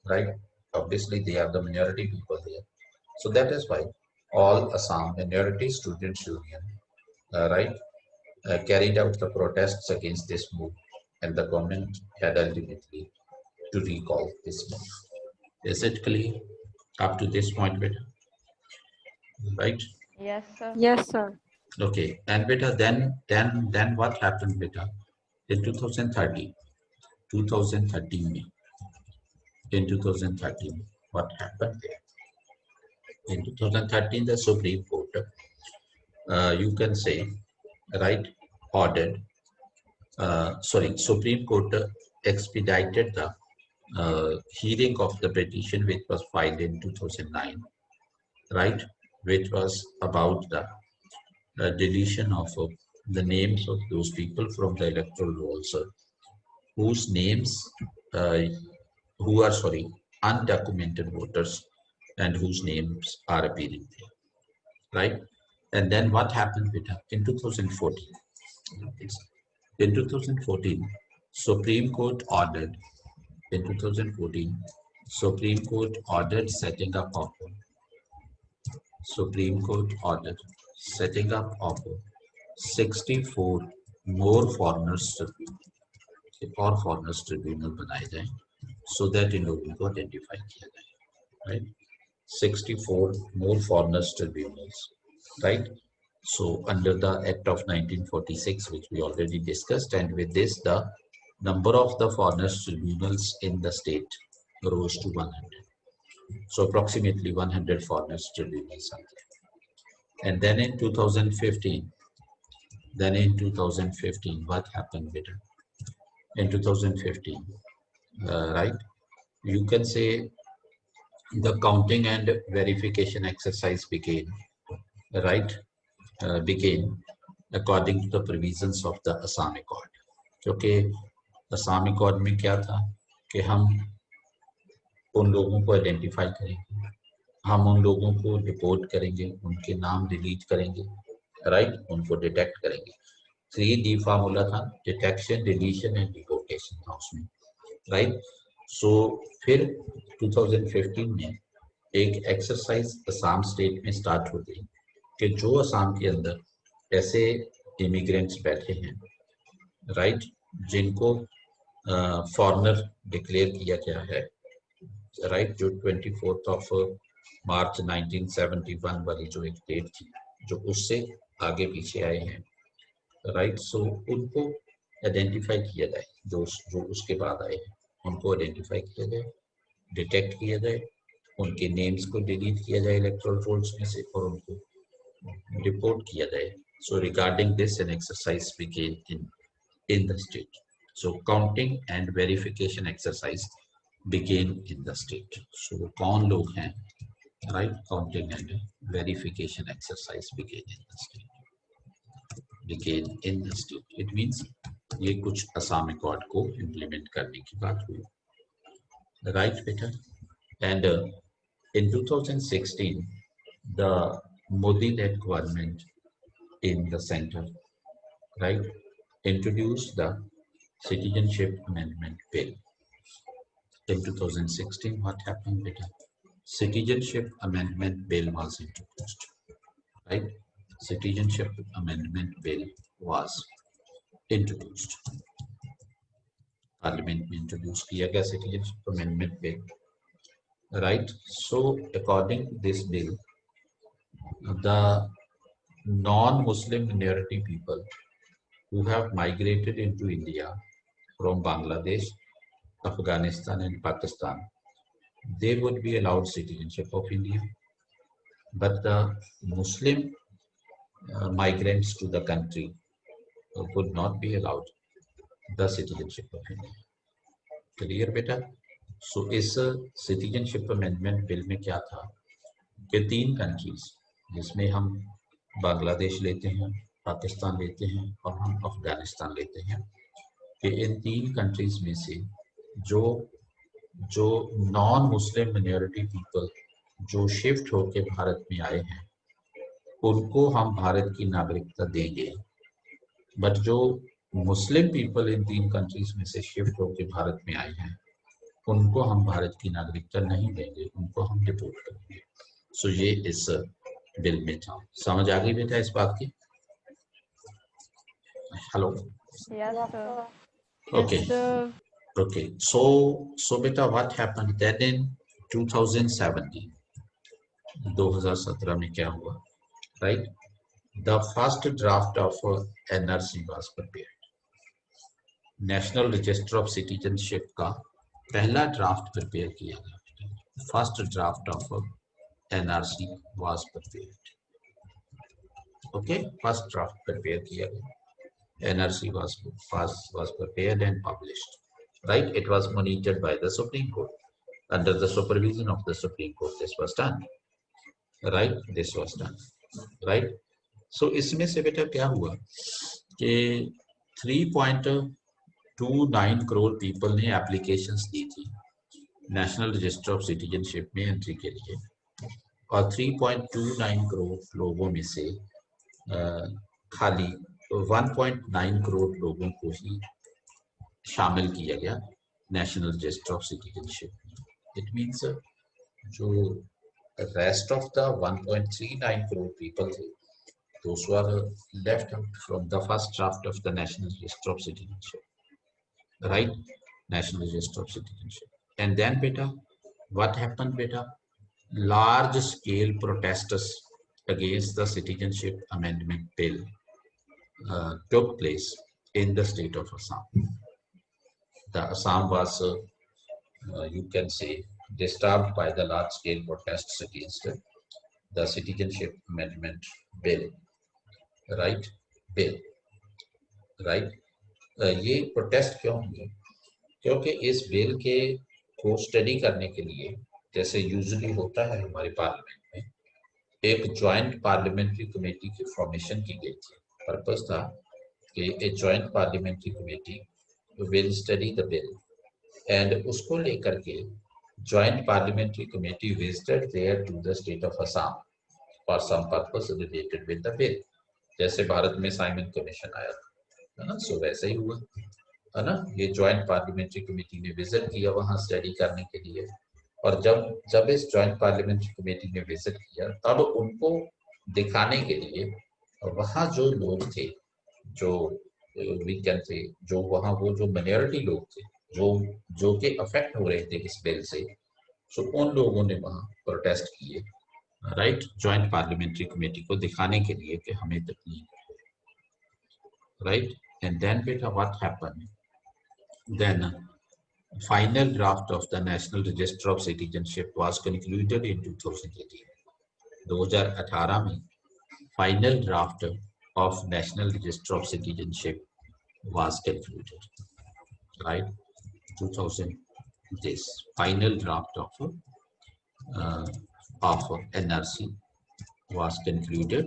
right? Obviously they are the minority people here. So that is why all Assam Minority Students Union, right, carried out the protests against this move, and the government had ultimately to recall this move. Is it clear up to this point, beta? Right? Yes, sir. Yes, sir. Okay. And beta, then what happened, beta? In 2013, in 2013, what happened there? In 2013, the Supreme Court, you can say, right, ordered, Supreme Court expedited the hearing of the petition which was filed in 2009, right, which was about the deletion of the names of those people from the electoral rolls, whose names, who are, undocumented voters, and whose names are appearing there, right? And then what happened with her? In 2014? In 2014, Supreme Court ordered, in 2014, Supreme Court ordered setting up of, Supreme Court ordered setting up of 64 more foreigners tribunal, और foreigners tribunal बनाए जाएं, so that इन लोगों को identify किया जाए, right? 64 more foreigners tribunals, right? So under the Act of 1946, which we already discussed, and with this, the number of the foreigners tribunals in the state rose to 100. So approximately 100 foreigners tribunals are there. And then in 2015, what happened with it? In 2015, right? You can say the counting and verification exercise began, right? Began according to the provisions of the Assam Accord. क्योंकि Assam Accord में क्या था कि हम उन लोगों को identify करेंगे, हम उन लोगों को डिपोर्ट करेंगे, उनके नाम डिलीट करेंगे, राइट, उनको डिटेक्ट करेंगे. 3D फार्मूला था, डिटेक्शन, डिलीशन एंड डिपोर्टेशन था उसमें, राइट. सो फिर 2015 में एक एक्सरसाइज असम स्टेट में स्टार्ट हो गई कि जो असम के अंदर ऐसे इमिग्रेंट्स बैठे हैं, राइट, जिनको फॉरेनर डिक्लेयर किया गया है, राइट, जो 24 मार्च 1971 वाली जो एक डेट थी, जो उससे आगे पीछे आए हैं, राइट. सो उनको आइडेंटिफाई किया जाए, जो उसके बाद आए हैं उनको आइडेंटिफाई किया जाए, डिटेक्ट किया जाए, उनके नेम्स को डिलीट किया जाए इलेक्टोरल रोल्स में से और उनको रिपोर्ट किया जाए. So regarding this an exercise began in the state. So counting and verification exercise began in the state. So कौन लोग हैं, right? Counting and verification exercise began in the state. Began in the state. It means ये कुछ Assam Accord को implement करने की बात हुई, right, बेटा? And in 2016, the Modi-led government in the center, right, introduced the Citizenship Amendment Bill. In 2016, what happened, beta? Citizenship Amendment Bill was introduced, right? Citizenship Amendment Bill was introduced. Parliament में introduce किया गया citizenship amendment bill, right. So according to this bill, the non-Muslim minority people who have migrated into India from Bangladesh, Afghanistan and Pakistan, they would be allowed citizenship of India. But the Muslim migrants to the country would not be allowed the citizenship of India. Clear बेटा? So इस citizenship amendment bill में क्या था कि 3 countries जिसमें हम बांग्लादेश लेते हैं, पाकिस्तान लेते हैं और हम अफगानिस्तान लेते हैं, कि इन 3 कंट्रीज में से जो नॉन मुस्लिम माइनॉरिटी पीपल जो शिफ्ट होकर भारत में आए हैं उनको हम भारत की नागरिकता देंगे. बट जो मुस्लिम पीपल इन 3 कंट्रीज में से शिफ्ट होकर भारत में आए हैं उनको हम भारत की नागरिकता नहीं देंगे, उनको हम डिपोर्ट करेंगे. सो ये इस बिल में था. समझ आ गई बेटा इस बात की? Hello. Yes, sir. Okay. Okay. So beta, what happened then in 2017? 2017 में क्या हुआ? Right? The first draft of NRC was prepared. National Register of Citizenship का पहला ड्राफ्ट प्रिपेयर किया गया. First draft of NRC was prepared. Okay, first draft prepared किया गया. NRC was prepared and published. Right, it was monitored by the Supreme Court. Under the supervision of the Supreme Court, this was done. Right, this was done. Right. So इसमें से बेटा क्या हुआ कि 3.29 crore people ने applications दी थी national register of citizenship में entry के लिए, और 3.29 करोड़ लोगों में से खाली 1.9 करोड़ लोगों को ही शामिल किया गया national register of citizenship. It means जो rest of the 1.39 crore people थे, those who are left out from the first draft of the National Register of Citizenship, right? National Register of Citizenship. And then beta, what happened beta? Large scale protests against the Citizenship Amendment Bill took place in the state of Assam. The Assam was, you can say, disturbed by the large scale protests against the Citizenship Amendment Bill. Right, bill, right. ये protest क्यों हुए? क्योंकि इस bill के को study करने के लिए, जैसे यूजुअली होता है हमारे पार्लियामेंट में, एक जॉइंट पार्लियामेंट्री कमेटी की फॉर्मेशन की गई थी. पर्पस था कि a joint parliamentary committee will study the bill, and उसको लेकर के joint parliamentary committee visited there to the state of Assam for some purpose related with the bill. जैसे भारत में साइमन कमीशन आया था, है ना, सो वैसे ही हुआ, है ना. ये जॉइंट पार्लियामेंट्री कमेटी ने विजिट किया वहां स्टडी करने के लिए, और जब इस जॉइंट पार्लियामेंट्री कमेटी ने विजिट किया तब उनको दिखाने के लिए वहां जो लोग थे, जो वीकेंड थे, जो वहां वो जो माइनॉरिटी लोग थे जो के अफेक्ट हो रहे थे इस बिल से, सो उन लोगों ने वहां प्रोटेस्ट किए, राइट, जॉइंट पार्लियामेंट्री कमेटी को दिखाने के लिए कि हमें तकलीफ, राइट. एंड देन बेटा what happened then, final draft of the national register of citizenship was concluded in 2018. 2018 में final draft of national register of citizenship was concluded, right. 2000 this final draft of NRC was concluded,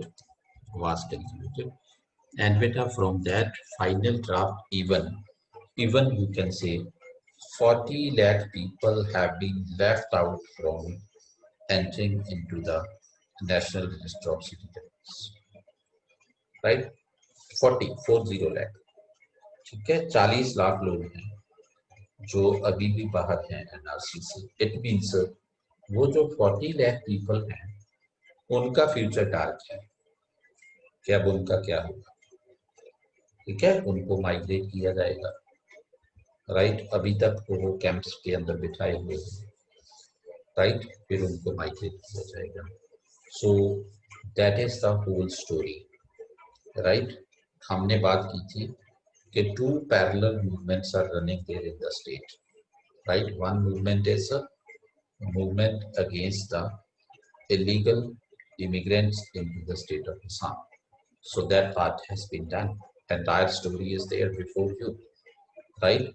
and beta from that final draft, even you can say 40 lakh people have been left out from entering into the National Register of Citizens, right? 40 lakh. ठीक है, 40 लाख लोग हैं जो अभी भी बाहर हैं NRC से. इट मीन्स वो जो 40 लाख पीपल हैं उनका फ्यूचर डार्क है कि अब उनका क्या होगा. ठीक है, उनको माइग्रेट किया जाएगा, राइट, अभी तक वो कैंप्स के अंदर बिठाए हुए हैं, राइट, फिर उनको माइग्रेट किया जाएगा। So that is the whole story, right. हमने बात की थी कि two parallel movements are running there in the state, right. One movement is a movement against the illegal immigrants into the state of Assam. So that part has been done. Entire story is there before you, right?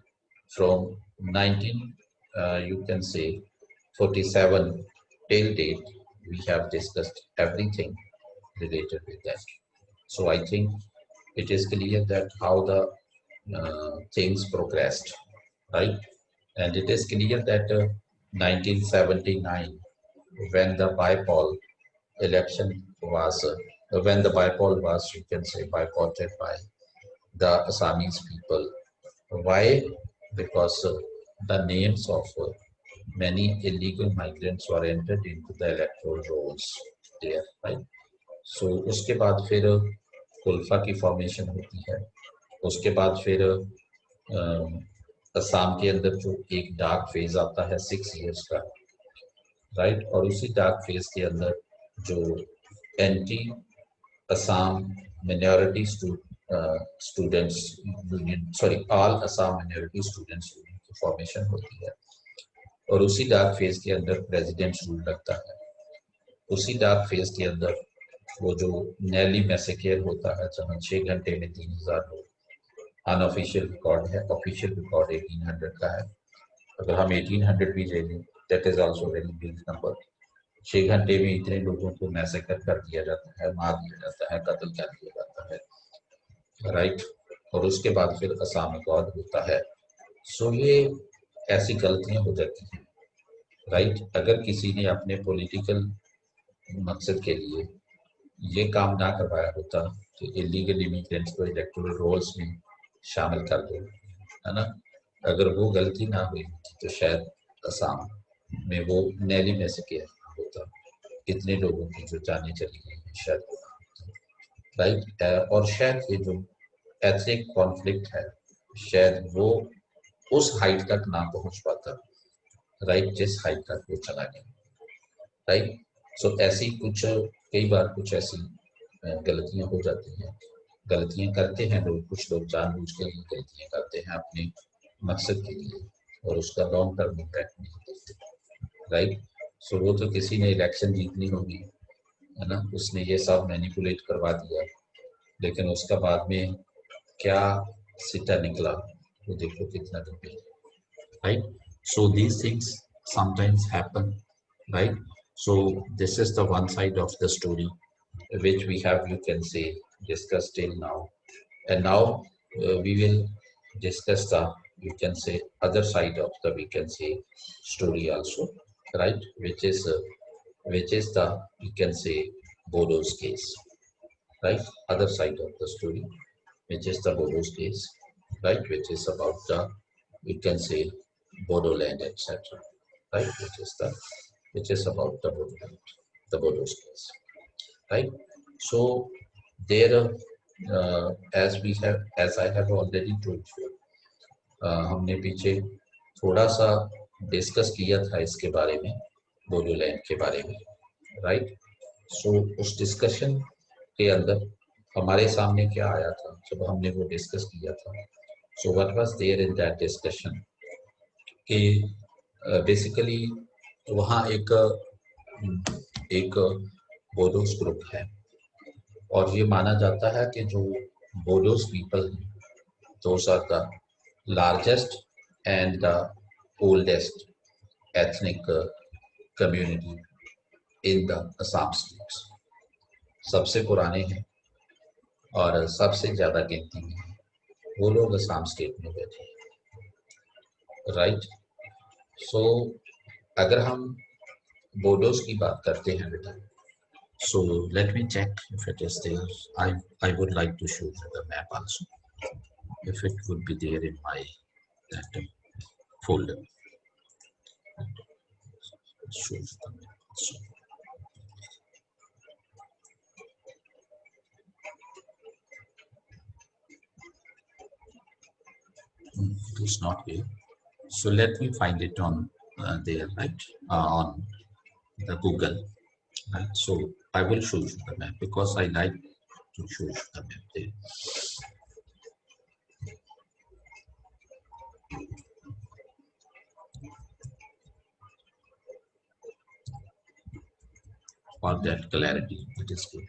From 19, you can say 47 till date, we have discussed everything related with that. So I think it is clear that how the things progressed, right? And it is clear that 1979, when the bypoll election was, when the bypoll was, you can say, boycotted by the Assamese people. Why? Because the names of many illegal migrants were entered into the electoral rolls there, right? So उसके बाद फिर कुल्फा की formation होती है, उसके बाद फिर असम के अंदर जो एक डार्क फेज आता है 6 इयर्स का, राइट, और उसी डार्क फेज के अंदर जो anti Assam minority students union, sorry, all Assam minority students union की फॉर्मेशन होती है, और उसी डार्क फेज के अंदर प्रेसिडेंट रूल लगता है। उसी डार्क फेज के अंदर वो जो नैली मैसेकेयर होता है, जहाँ 6 घंटे में 3000 लोग, अनऑफिशियल रिकॉर्ड है, ऑफिशियल रिकॉर्ड 1800 का है, अगर हम 1800 भी ले लें, that is also very big number. 6 घंटे में इतने लोगों को मैसेकर कर दिया जाता है, मार दिया जाता है, कत्ल कर दिया जाता है, राइट। और उसके बाद फिर असम रिकॉर्ड होता है। सो ये ऐसी गलतियां हो जाती हैं, राइट। अगर किसी ने अपने पॉलिटिकल मकसद के लिए ये काम ना करवाया होता कि इलीगल इमिग्रेंट्स को इलेक्टोरल रोल्स में शामिल कर दो, है ना, अगर वो गलती ना हुई तो शायद असम में वो नैली में से क्या होता, इतने लोगों की जो जाने चली गई शायद, राइट। और शायद ये जो एथनिक कॉन्फ्लिक्ट है, शायद वो उस हाइट तक ना पहुंच पाता, राइट, जिस हाइट तक वो चला गया, राइट। सो ऐसी कुछ कई बार कुछ ऐसी गलतियां हो जाती हैं, गलतियां करते हैं लोग, कुछ लोग जानबूझ के ही गलतियां करते हैं अपने मकसद के लिए, और उसका लॉन्ग टर्म इम्पैक्ट नहीं देखते, राइट। सो वो तो किसी ने इलेक्शन जीतनी होगी, है ना, उसने ये सब मैनिपुलेट करवा दिया, लेकिन उसका बाद में क्या सिटा निकला वो देखो कितना गंभीर, right? So these things sometimes happen, right? So this is the one side of the story which we have, you can say, discussed till now, and now we will discuss the, you can say, other side of the, we can say, story also, right? Which is the, you can say, Bodo's case, right? Other side of the story, which is the Bodo's case, right? Which is about the, you can say, Bodoland, etc. Right? Which is about the Bodoland, the Bodo's case, right? So there, as I have already told you, हमने पीछे थोड़ा सा discuss किया था इसके बारे में, बोडोलैंड के बारे में, राइट। सो उस डिस्कशन के अंदर हमारे सामने क्या आया था जब हमने वो डिस्कस किया था। So what was there in that discussion कि बेसिकली वहाँ एक बोडोस ग्रुप है, और ये माना जाता है कि जो बोडोस पीपल हैं, those are the largest and the oldest ethnic community in the Assam states, सबसे पुराने हैं और सबसे ज्यादा गिनती में है वो लोग असम स्टेट में बैठे हैं, राइट। सो अगर हम बोडोस की बात करते हैं बेटा, so let me check if it is there. I would like to show you the map also, if it would be there in my that folder. Show you the map also. It is not here. So let me find it on there, right? On the Google. Right? So I will show you the map because I like to show you the map there. For that clarity, it is good.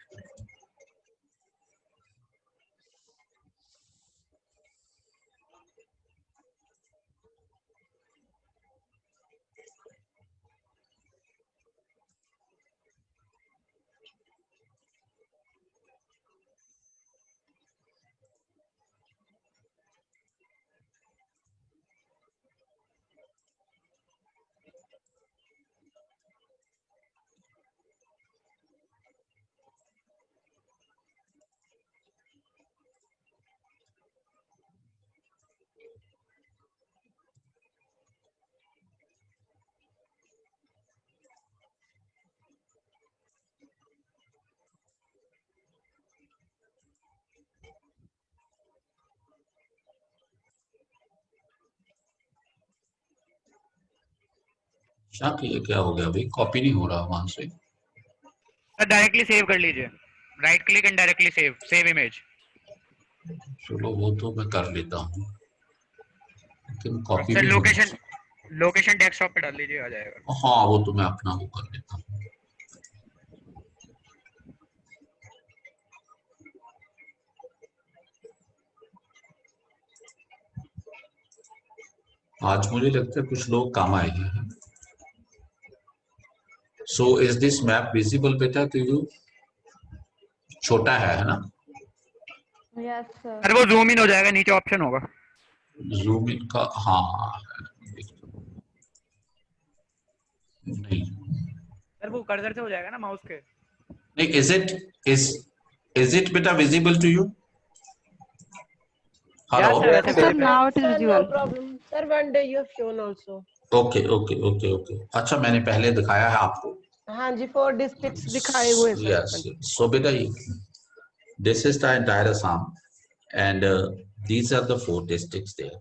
शाक ये क्या हो गया भाई copy नहीं हो रहा वहां से सर डायरेक्टली सेव कर लीजिए right click and directly save image चलो वो तो मैं कर लेता हूँ लेकिन कॉपी सर भी लोकेशन डेस्कटॉप पे डाल लीजिए आ जाएगा हाँ वो तो मैं अपना वो कर लेता हूँ आज मुझे लगता है कुछ लोग काम आए हैं so is this map visible बेटा टू यू छोटा है ना Yes, sir. सर वो जूम इन हो जाएगा नीचे ऑप्शन होगा जूम इन का हाँ नहीं सर वो कर्सर से हो जाएगा ना माउस के नहीं इज इट बेटा visible to you hello Yes, Sir, sir. now it is Sir, no visual. problem. Sir, one day you have shown also. Okay okay okay okay अच्छा मैंने पहले दिखाया है आपको हाँ जी 4 districts दिखाए हुए हैं yes sir so beta this is the entire Assam and these are the 4 districts there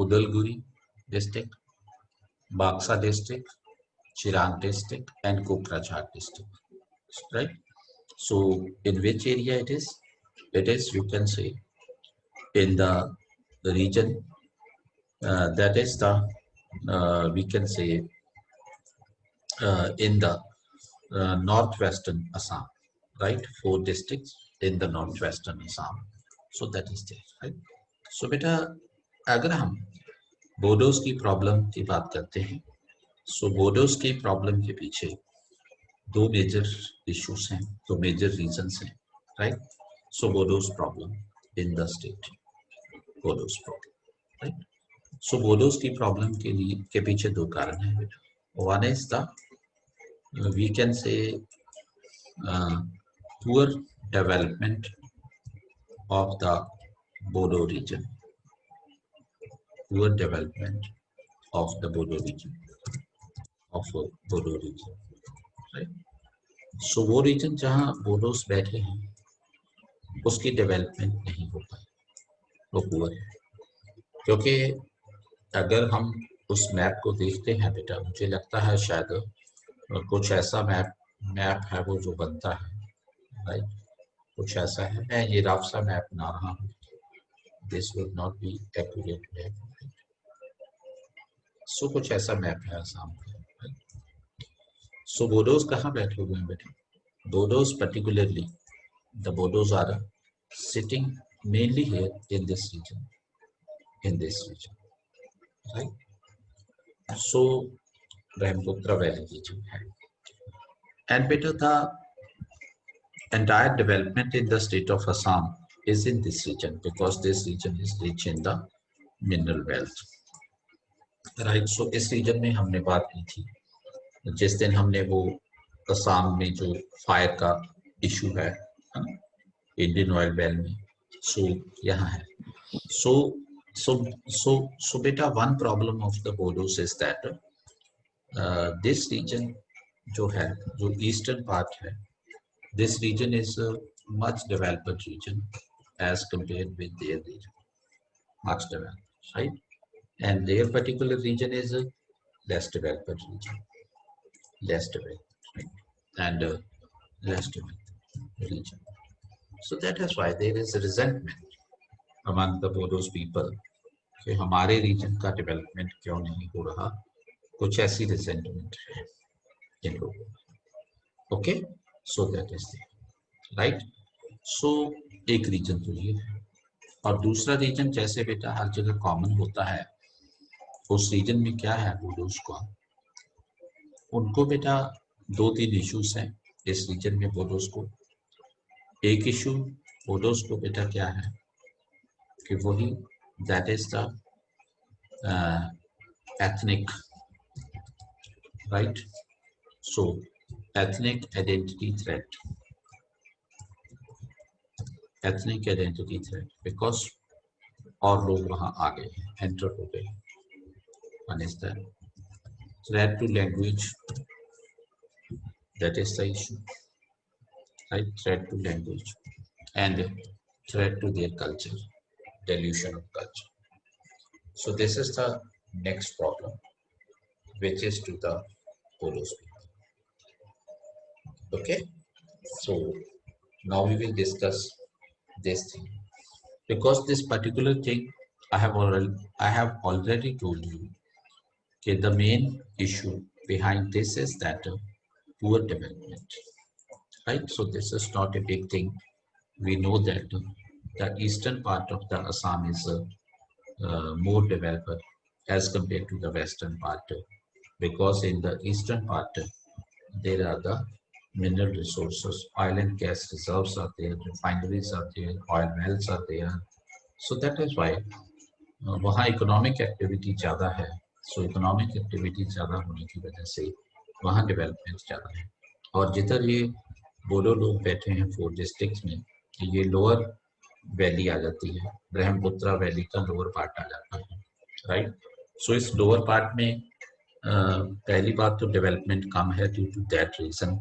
Udalguri district Baksa district Chirang district and Kokrajhar district right so in which area it is you can say in the region that is the we can say in the northwestern Assam, right? 4 districts in the northwestern Assam. So that is there, right? So बेटा अगर हम बोडोस की problem की बात करते हैं, so Bodos की problem के पीछे 2 मेजर इश्यूज हैं, 2 मेजर रीजंस हैं, right? So Bodos problem in the state, Bodos problem, right? So Bodos की प्रॉब्लम के पीछे 2 कारण हैं बेटा. One is the we can say poor development of the Bodo region. Poor development of the Bodo region. Right? So वो region जहाँ बोडोस बैठे हैं उसकी डेवलपमेंट नहीं हो पाई वो पुअर है क्योंकि अगर हम उस मैप को देखते हैं बेटा मुझे लगता है शायद कुछ ऐसा मैप है वो जो बनता है राइट कुछ ऐसा है मैं ये रफ सा मैप बना रहा हूँ this would not be accurate map so कुछ ऐसा मैप है आसाम का सो बोडोस कहाँ बैठे हुए हैं बेटा बोडोस particularly the Bodos are sitting mainly here in this region right so Brahmaputra Valley region है and better the entire development in the state of Assam is in this region because this region is rich in the mineral wealth right so इस region में हमने बात की थी जिस दिन हमने वो असम में जो फायर का इशू है इंडियन ऑयल वेल में सो यहाँ है so बेटा one problem of the Bodos is that this region जो है जो ईस्टर्न पार्ट है this region is a much developed region as compared with their region much developed right? And their particular region is a less developed region, less developed, right? And less developed region. So that is why there is resentment among the Bodos people कि हमारे reason का development क्यों नहीं हो रहा, कुछ ऐसी resentment है इन लोगों में. Okay, so that is right. So एक रीजन तो ये है, और दूसरा रीजन जैसे बेटा हर जगह कॉमन होता है, उस रीजन में क्या है बोडोस को, उनको बेटा 2-3 इश्यूज हैं इस रीजन में बोडोस को. एक इशू बोडोस को बेटा क्या है कि वही that is the ethnic, right? So ethnic identity threat, because और लोग वहां आ गए, एंटर हो गए. One is the threat to language, that is the issue, right? Threat to language and threat to their culture, dilution of culture. So this is the next problem, which is to the Bodos people. Okay, so now we will discuss this thing, because this particular thing I have already told you. Okay, the main issue behind this is that poor development, right? So this is not a big thing. We know that the eastern part of the Assam is more developed as compared to the western part, because in the eastern part there are the mineral resources, oil and gas reserves are there, refineries are there, oil wells are there. So that is why वहाँ economic activity ज़्यादा है. सो economic activity ज़्यादा होने की वजह से वहाँ development ज़्यादा है. और जिधर ये बोडो लोग बैठे हैं 4 डिस्ट्रिक्ट्स में, ये लोअर वैली आ जाती है, ब्रह्मपुत्रा वैली का लोअर पार्ट आ जाता है, राइट? सो इस लोअर पार्ट में पहली बात तो डेवलपमेंट कम है ड्यू टू दैट रीज़न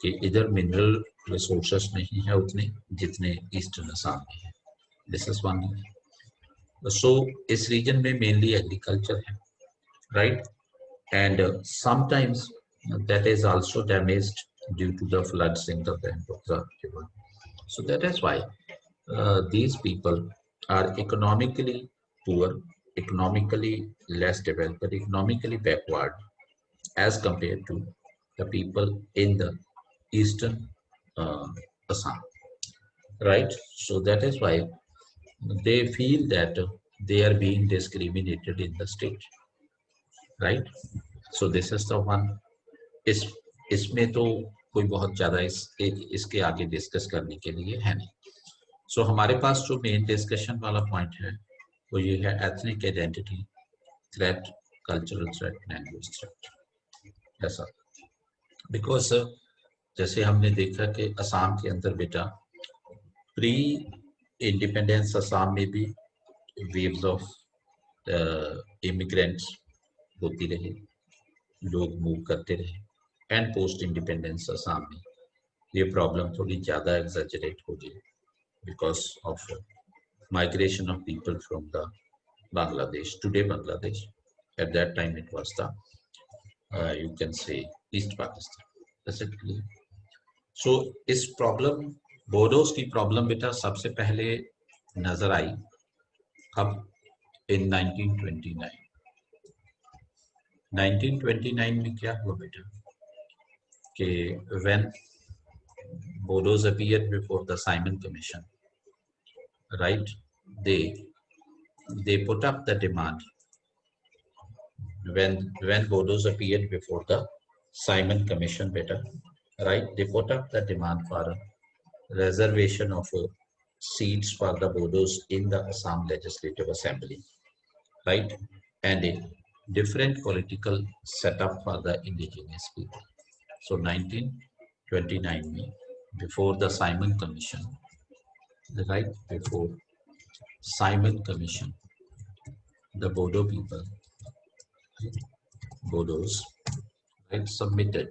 कि इधर मिनरल रिसोर्सेस नहीं है उतने जितने ईस्टर्न असम में है. This is one. सो इस रीजन में मेनली एग्रीकल्चर है, right? And sometimes that is also damaged due to the floods in the Brahmaputra river. So that is why these people are economically poor, economically less developed, economically backward as compared to the people in the eastern Assam, right? So that is why they feel that they are being discriminated in the state, right? So this is the one. इसमें तो कोई बहुत ज़्यादा इसके आगे discuss करने के लिए है नहीं. सो हमारे पास जो मेन डिस्कशन वाला पॉइंट है वो ये है ethnic identity threat, cultural threat, language threat. ऐसा बिकॉज जैसे हमने देखा कि असम के अंदर बेटा प्री इंडिपेंडेंस असम में भी वेव्स ऑफ इमिग्रेंट्स होती रही, लोग मूव करते रहे. एंड पोस्ट इंडिपेंडेंस असम में ये प्रॉब्लम थोड़ी ज़्यादा एग्जैजरेट हो गई because of migration of people from the Bangladesh, today Bangladesh. At that time it was the you can say East Pakistan. Is it clear? So इस problem बोडोस की problem बेटा सबसे पहले नजर आई अब in 1929. 1929 में क्या हुआ बेटा कि when Bodos appeared before the Simon Commission, right? They put up the demand when Bodos appeared before the Simon Commission, better, right? They put up the demand for a reservation of seats for the Bodos in the Assam Legislative Assembly, right? And a different political setup for the indigenous people. So 1929 में before the Simon Commission, right before Simon Commission, the Bodo people, Bodos, right, submitted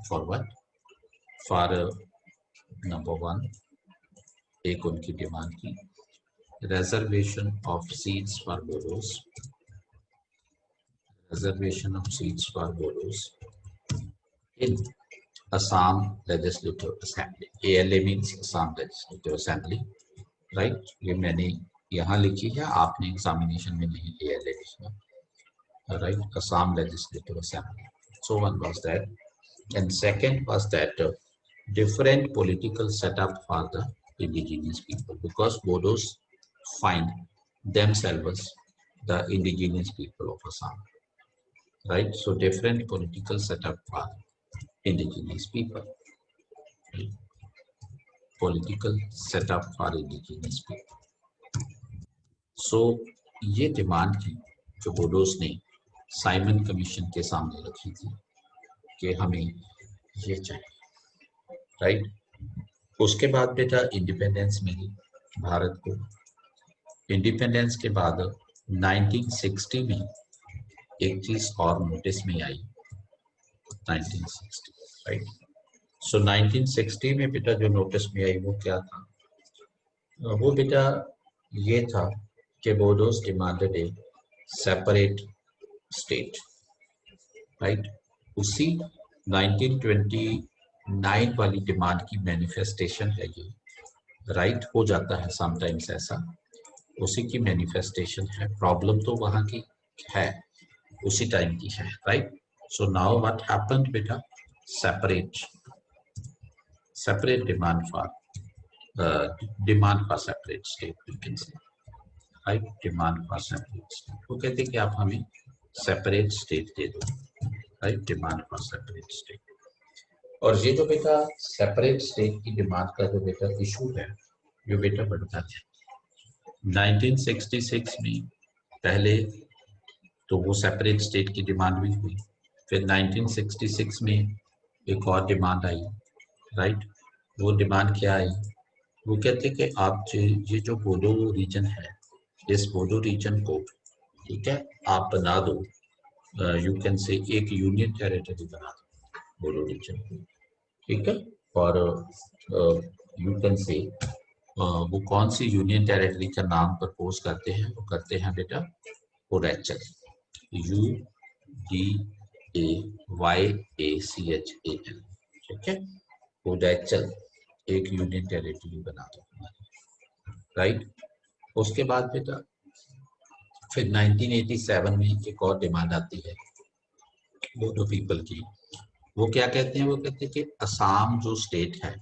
for what? For number one, एक उनकी demand की reservation of seats for Bodos, reservation of seats for Bodos in Assam Legislative Assembly. ALA means Assam Legislative Assembly, right? ये मैंने यहाँ लिखी है, आपने examination में नहीं ALA लिखना, right? Assam Legislative Assembly. So one was that, and second was that different political setup for the indigenous people, because Bodos find themselves the indigenous people of Assam, right? So different political setup for indigenous people, right? Political setup for indigenous people. So ये demand थी जो बोडोस ने Simon commission के सामने रखी थी कि हमें ये चाहिए, राइट? उसके बाद बेटा इंडिपेंडेंस मिली भारत को। इंडिपेंडेंस के बाद 1960 में एक चीज और नोटिस में आई, 1960, राइट? सो 1960 में बेटा जो नोटिस में आई वो क्या था? वो बेटा ये था कि Bodos demanded a separate state, right? उसी 1929 वाली डिमांड की मैनिफेस्टेशन है ये, राइट? हो जाता है समटाइम्स ऐसा, उसी की मैनिफेस्टेशन है। प्रॉब्लम तो वहाँ की है, उसी टाइम की है, right? So now what happened बेटा? Separate demand for separate state, you can say, right? Demand for separate state. वो कहते हैं कि आप हमें सेपरेट स्टेट दे दो, right? Demand for separate state. और ये जो बेटा सेपरेट स्टेट की डिमांड का जो बेटा इशू है, ये बेटा बढ़ता है। 1966 में पहले तो वो सेपरेट स्टेट की डिमांड भी हुई, फिर 1966 में एक और डिमांड आई, राइट? वो डिमांड क्या आई? वो कहते कि आप ये जो बोडो रीजन है, इस बोडो रीजन को, ठीक है, आप बना दो, यू कैन से एक यूनियन टेरिटरी बना दो बोडो रीजन को, ठीक है? और यू कैन से वो कौन सी यूनियन टेरिटरी का नाम प्रपोज करते हैं? वो करते हैं बेटा ओरेचल, UDAYACHAL, ठीक है? ओरेचल एक यूनियन टेरिटरी बना दो, राइट? उसके बाद बेटा फिर 1987 में एक और डिमांड आती है बोडो पीपल की। वो क्या कहते हैं? वो कहते हैं कि असम जो स्टेट है,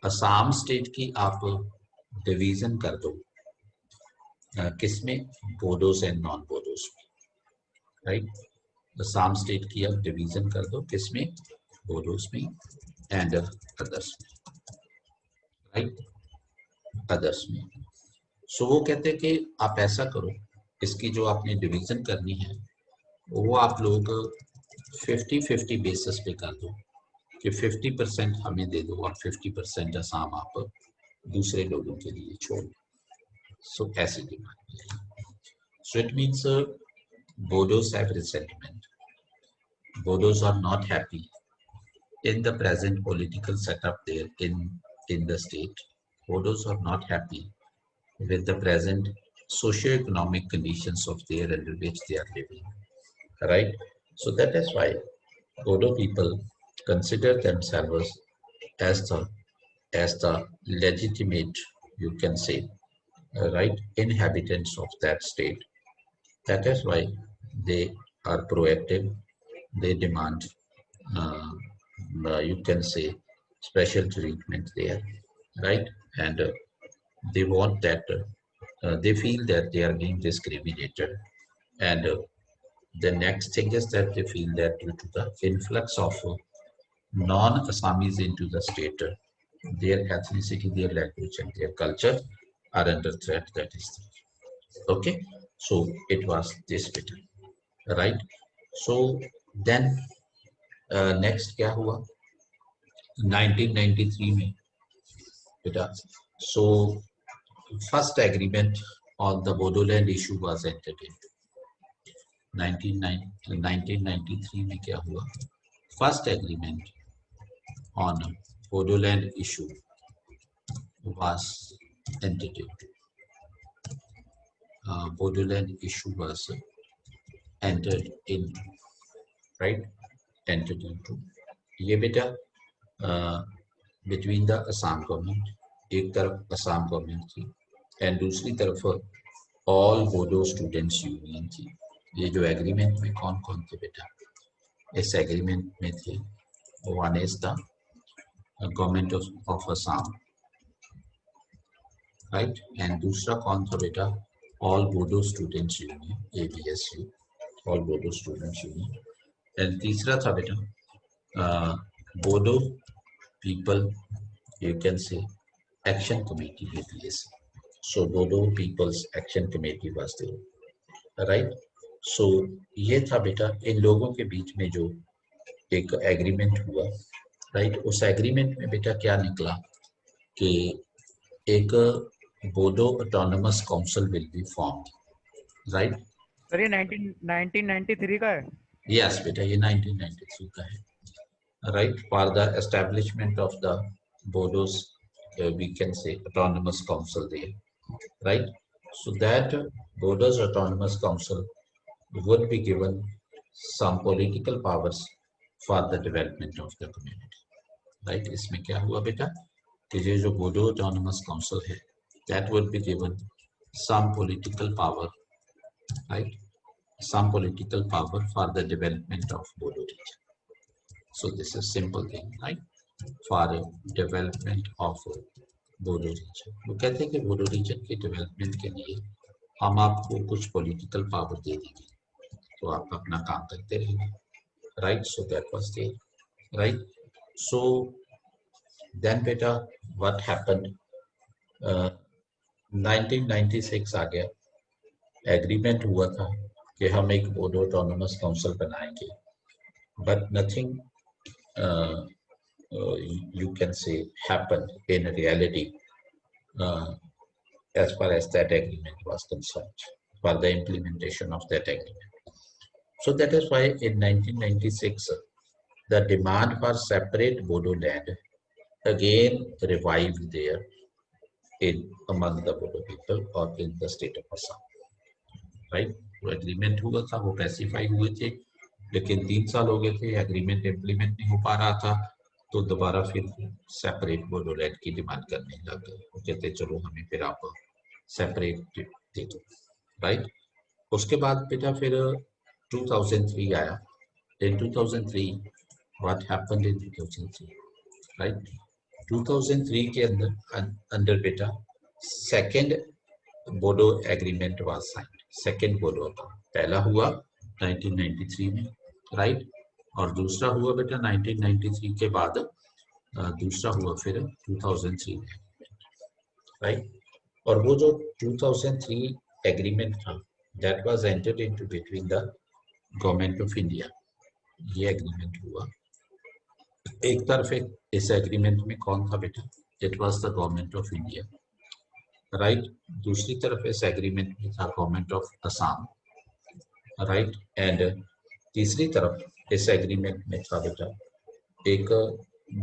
असम स्टेट की आप डिवीजन कर दो, किसमें? बोडोस एंड नॉन बोडोस में, राइट? असम स्टेट की आप डिवीजन कर दो, किसमें? बोडोस में एंड अदर्स में, राइट? अदर्स में। सो वो कहते हैं कि आप ऐसा करो, इसकी जो आपने डिवीजन करनी है वो आप लोग 50-50 बेसिस पे कर दो, कि 50% हमें दे दो और 50% असम आप दूसरे लोगों के लिए छोड़ दो। सो ऐसी demand. So it means Bodos have resentment, Bodos are not happy in the present political setup there in the state. Bodos are not happy with the present socio-economic conditions of there under which they are living, right? So that is why Bodo people consider themselves as the legitimate, you can say, right, inhabitants of that state. That is why they are proactive. They demand you can say special treatment there, right? And they want that they feel that they are being discriminated, and the next thing is that they feel that due to the influx of non-Assamese into the state, their ethnicity, their language and their culture are under threat. That is there. Okay, so it was this bit, right? So then next क्या हुआ 1993 में बेटा? So first agreement on the Bodoland issue was entered into. 1993 में क्या हुआ? First agreement on Bodoland issue was entered into, Bodoland issue was entered into, right? Entered into. ये बेटा between the Assam government, एक तरफ असम गवर्नमेंट थी एंड दूसरी तरफ ऑल बोडो स्टूडेंट्स यूनियन थी। ये जो एग्रीमेंट में कौन कौन थे बेटा, इस एग्रीमेंट में थे one is the government of Assam, right, and दूसरा कौन था बेटा, all Bodo students union, ABSU, all Bodo students union, and तीसरा था बेटा Bodo people, you can say action committee, UPSC. So Bodo People's Action Committee was there, right? So ये था बेटा इन लोगों के बीच में जो एक एग्रीमेंट हुआ, राइट? उस एग्रीमेंट में बेटा क्या निकला कि एक Bodo autonomous council will be formed, right? Sir ये 1993 का है। यस बेटा, ये 1993 का है, right, for the establishment of the Bodo's we can say autonomous council there, right? So that Bodo's autonomous council would be given some political powers for the development of the community, right? इसमें क्या हुआ बेटा कि ये जो Bodo autonomous council है, that would be given some political power, right? Some political power for the development of Bodo region. So this is simple thing, right? For development of Bodo region. वो कहते हैं कि बोडो रीजन के development के लिए हम आपको कुछ पॉलिटिकल पावर दे देंगे, तो आप अपना काम करते रहेंगे, right? So that was there, right? So then बेटा व्हाट हैपेंड, 1996 आ गया, एग्रीमेंट हुआ था कि हम एक बोडो ऑटोनोमस काउंसिल बनाएंगे, but nothing you can say happened in reality as far as that agreement was concerned, for the implementation of that agreement. So that is why in 1996 the demand for separate Bodo land again revived there in among the Bodo people or in the state of Assam, right? तो agreement हुआ था, वो pacify हुए थे, लेकिन 3 साल हो गए थे, एग्रीमेंट इम्प्लीमेंट नहीं हो पा रहा था, तो दोबारा फिर सेपरेट बोडोलैंड की डिमांड करने लग गए। वो कहते चलो हमें फिर आप सेपरेट दे दो, राइट? उसके बाद बेटा फिर 2003 आया। इन 2003 व्हाट हैपेंड इन 2003, राइट? 2003 के अंदर बेटा second Bodo agreement was signed, second Bodo का पहला हुआ 1993 में, राइट? और दूसरा हुआ बेटा 1993 के बाद दूसरा हुआ फिर 2003 में, राइट? और वो जो 2003 एग्रीमेंट था that was entered into between the government of India. ये एग्रीमेंट हुआ, एक तरफ इस एग्रीमेंट में कौन था बेटा, it was the government of India, right? दूसरी तरफ इस एग्रीमेंट में था government of Assam, right? And तीसरी तरफ इस एग्रीमेंट में था बेटा एक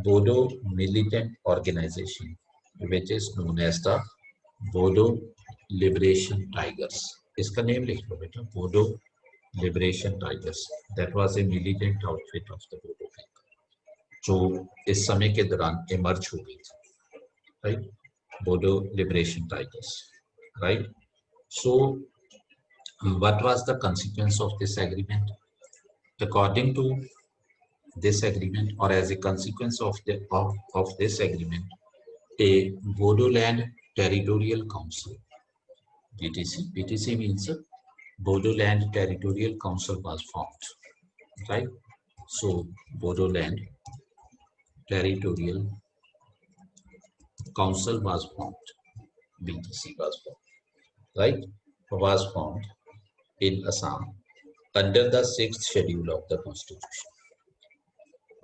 Bodo militant organization which is known as the Bodo liberation tigers. इसका नेम लिख लो बेटा, Bodo liberation tigers. That was a militant outfit of the Bodo people जो इस समय के दौरान इमर्ज हो गई थी, right? Bodo liberation tigers, right? So what was the consequence of this agreement? According to this agreement, or as a consequence of this agreement, a Bodoland Territorial Council, BTC means Bodoland Territorial Council was formed, right? So Bodoland Territorial Council was formed, BTC was formed, right? Was formed in Assam under the 6th schedule of the constitution.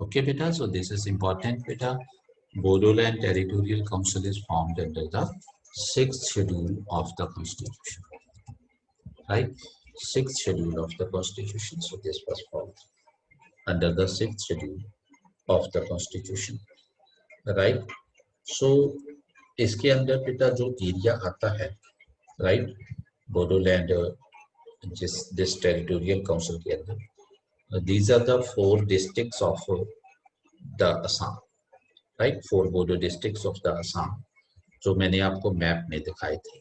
Okay beta, so this is important beta. Bodoland Territorial Council is formed under the 6th schedule of the constitution, right? 6th schedule of the constitution, so this was formed under the 6th schedule of the constitution, right? So इसके अंदर बेटा जो area आता है, right, Bodoland जिस territorial council के अंदर, these are the 4 districts of the Assam, right? 4 border districts of the Assam जो मैंने आपको मैप में दिखाए थे,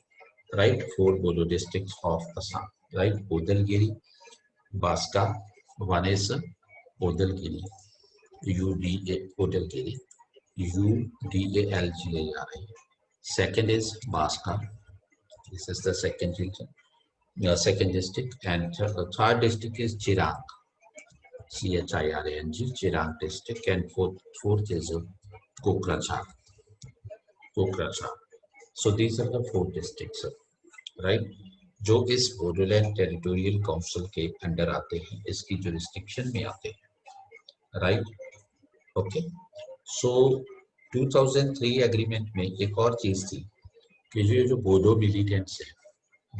right? 4 border districts of Assam, right? Odalgiri, Baska, one is Odalgiri, UDA Odalgiri, UDALGIRI. Second is Baska. This is the second region, second district, and third district is Chirang, CHIRANG, Chirang district, and fourth is Kokrachhar. So these are the 4 districts, right? जो इस Bodoland territorial council के under आते हैं, इसकी jurisdiction में आते हैं, right? Okay, सो 2003 agreement में एक और चीज थी कि जो बोडो मिलिटेंट्स है,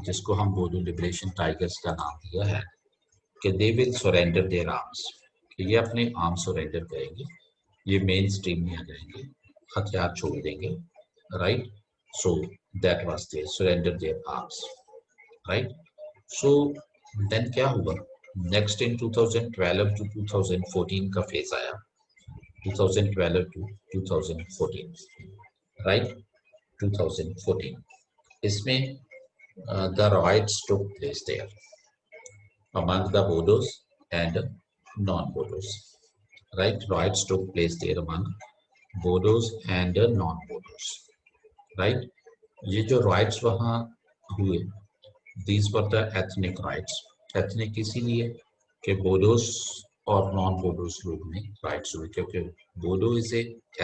जिसको हम बोडो लिबरेशन टाइगर्स का नाम दिया है, कि they will surrender their arms, कि ये अपने आर्म सरेंडर करेंगे, ये मेन स्ट्रीम में आ जाएंगे, हथियार छोड़ देंगे, right? So that was there surrender their arms, right? So then क्या हुआ नेक्स्ट इन 2012 टू 2014 का फेज आया, 2012 टू 2014, राइट? 2014 इसमें the riots took place there among the Bodos and non-Bodos, right? Riots took place there among Bodos and non-Bodos, right? ये जो riots वहाँ हुए, these were the ethnic riots. Ethnic इसीलिए कि Bodos और non-Bodos लोग में riots हुए, क्योंकि Bodo is a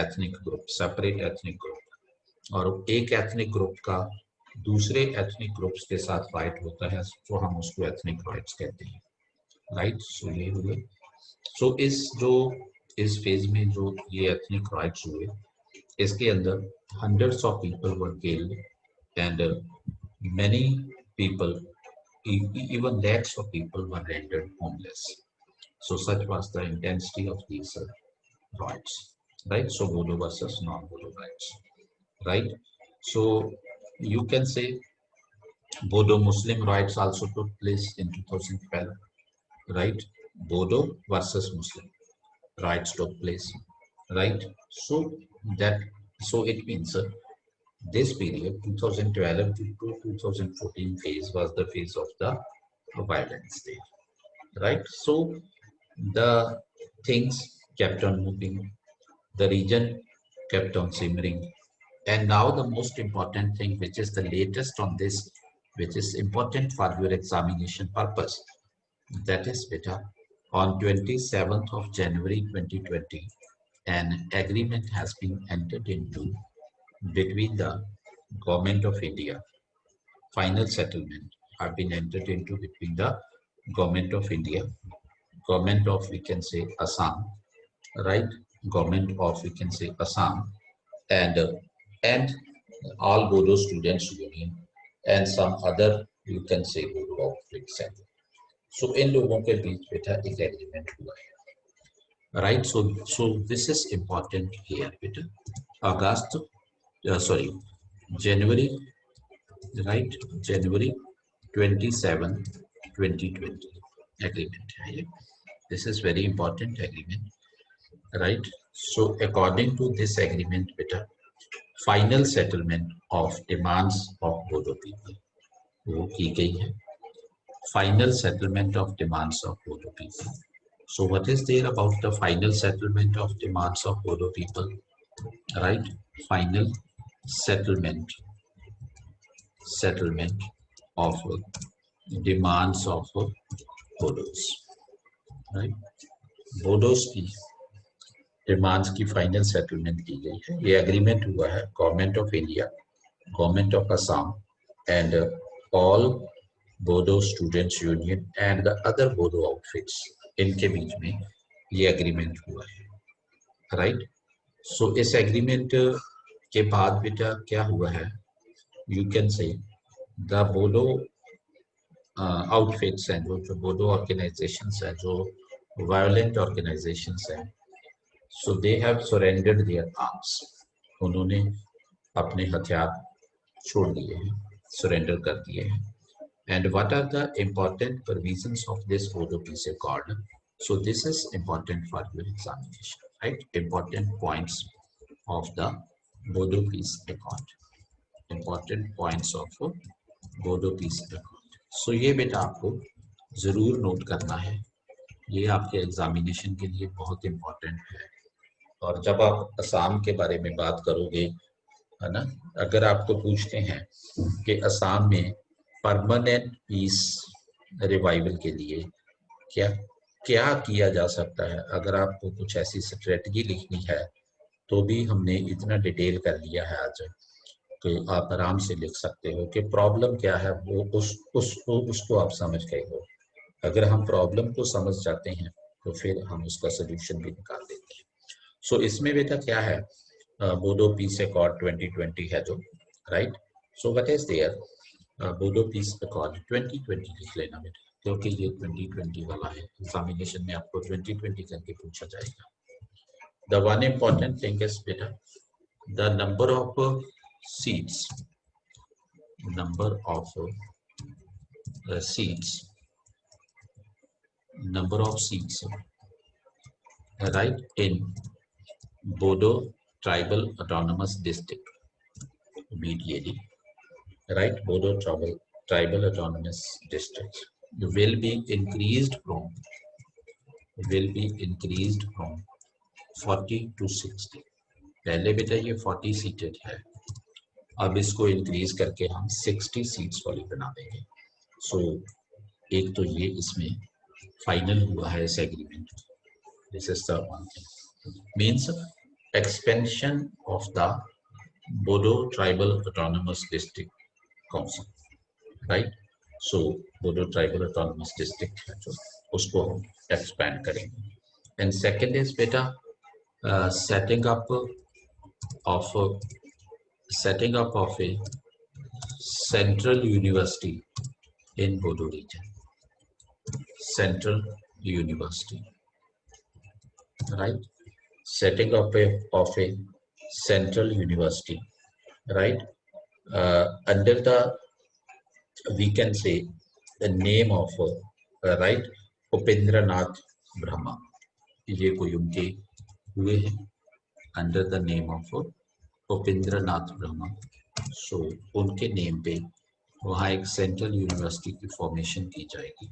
ethnic group, separate ethnic group, और एक ethnic group का दूसरे एथनिक ग्रुप्स के साथ फाइट होता है, तो हम उसको एथनिक राइट्स कहते हैं, राइट? सो ये हुए, सो इस फेज में जो ये एथनिक राइट्स हुए, इसके अंदर hundreds of people were killed and many people, even lakhs of people were rendered homeless. So such was the intensity of these rights, right? So Bodo versus non-Bodo rights, right? So you can say Bodo Muslim riots also took place in 2012, right? Bodo versus Muslim riots took place, right? So it means this period 2012 to 2014 phase was the phase of the violence there, right? So the things kept on moving, the region kept on simmering. And now the most important thing, which is the latest on this, which is important for your examination purpose, that is beta, on 27th of January 2020, an agreement has been entered into between the Government of India. Final settlement have been entered into between the Government of India, Government of, we can say, Assam, right? Government of, we can say, Assam, and all Bodo Students Union and some other, you can say, Bodo outfits. So in लोगों के बीच बेटा एक agreement हुआ है, right? So this is important here बेटा. January, right? January 27, 2020 agreement है ये. This is very important agreement, right? So according to this agreement बेटा, final settlement of demands of Bodo people वो की गई है, final settlement of demands of Bodo people. So what is there about the final settlement of demands of Bodo people, right? Final settlement of demands of Bodos, right? Bodos की demands की final settlement की गई है. ये एग्रीमेंट हुआ है government of India, government of Assam and all Bodo students union and the other Bodo outfits, इनके बीच में ये एग्रीमेंट हुआ है, राइट? सो इस एग्रीमेंट के बाद बेटा क्या हुआ है, यू कैन से द बोडो आउटफिट्स हैं, जो बोडो ऑर्गेनाइजेशंस हैं, जो वायलेंट ऑर्गेनाइजेशंस हैं, so they have surrendered their arms. उन्होंने अपने हथियार छोड़ दिए हैं, सरेंडर कर दिए हैं, And what are the important provisions of this Bodo Peace Accord? So this is important for your examination, right? Important points of the Bodo Peace Accord. Important points of Bodo Peace Accord. So ये बेटा आपको जरूर note करना है, ये आपके examination के लिए बहुत इम्पोर्टेंट है। और जब आप असम के बारे में बात करोगे, है ना, अगर आपको पूछते हैं कि असम में परमानेंट पीस रिवाइवल के लिए क्या क्या किया जा सकता है, अगर आपको कुछ ऐसी स्ट्रेटजी लिखनी है तो भी हमने इतना डिटेल कर लिया है आज कि आप आराम से लिख सकते हो कि प्रॉब्लम क्या है, वो उसको आप समझ गए हो। अगर हम प्रॉब्लम को समझ जाते हैं तो फिर हम उसका सोल्यूशन भी निकाल देते हैं। सो इसमें बेटा क्या है, बोडो पीस अकॉर्ड 2020 है जो, right. So what is there, Bodo peace accord 2020 लिख लेना बेटा, क्योंकि ये 2020 वाला है। एग्जामिनेशन में आपको 2020 करके पूछा जाएगा। The one important thing is बेटा the number of seats, number of seats, right, in Bodo Tribal Autonomous District, BTAD, right, Bodo Tribal Autonomous District will be increased from 40 to 60। पहले बेटा ये 40 सीटेड है, अब इसको इंक्रीज करके हम 60 seats वाली बना देंगे। सो एक तो ये इसमें फाइनल हुआ है इस agreement. This is the one thing, means expansion of the Bodo tribal autonomous district council, right. So Bodo tribal autonomous district है जो, उसको हम एक्सपेंड करेंगे। एंड सेकेंड इज बेटा setting up of a central university in Bodo region, central university, right, setting up of a central university, right, under the, we can say the name of right, Upendranath Brahma, ये कोई उनके हुए हैं under the name of Upendranath Brahma. सो उनके name पे वहाँ एक सेंट्रल यूनिवर्सिटी की फॉर्मेशन की जाएगी,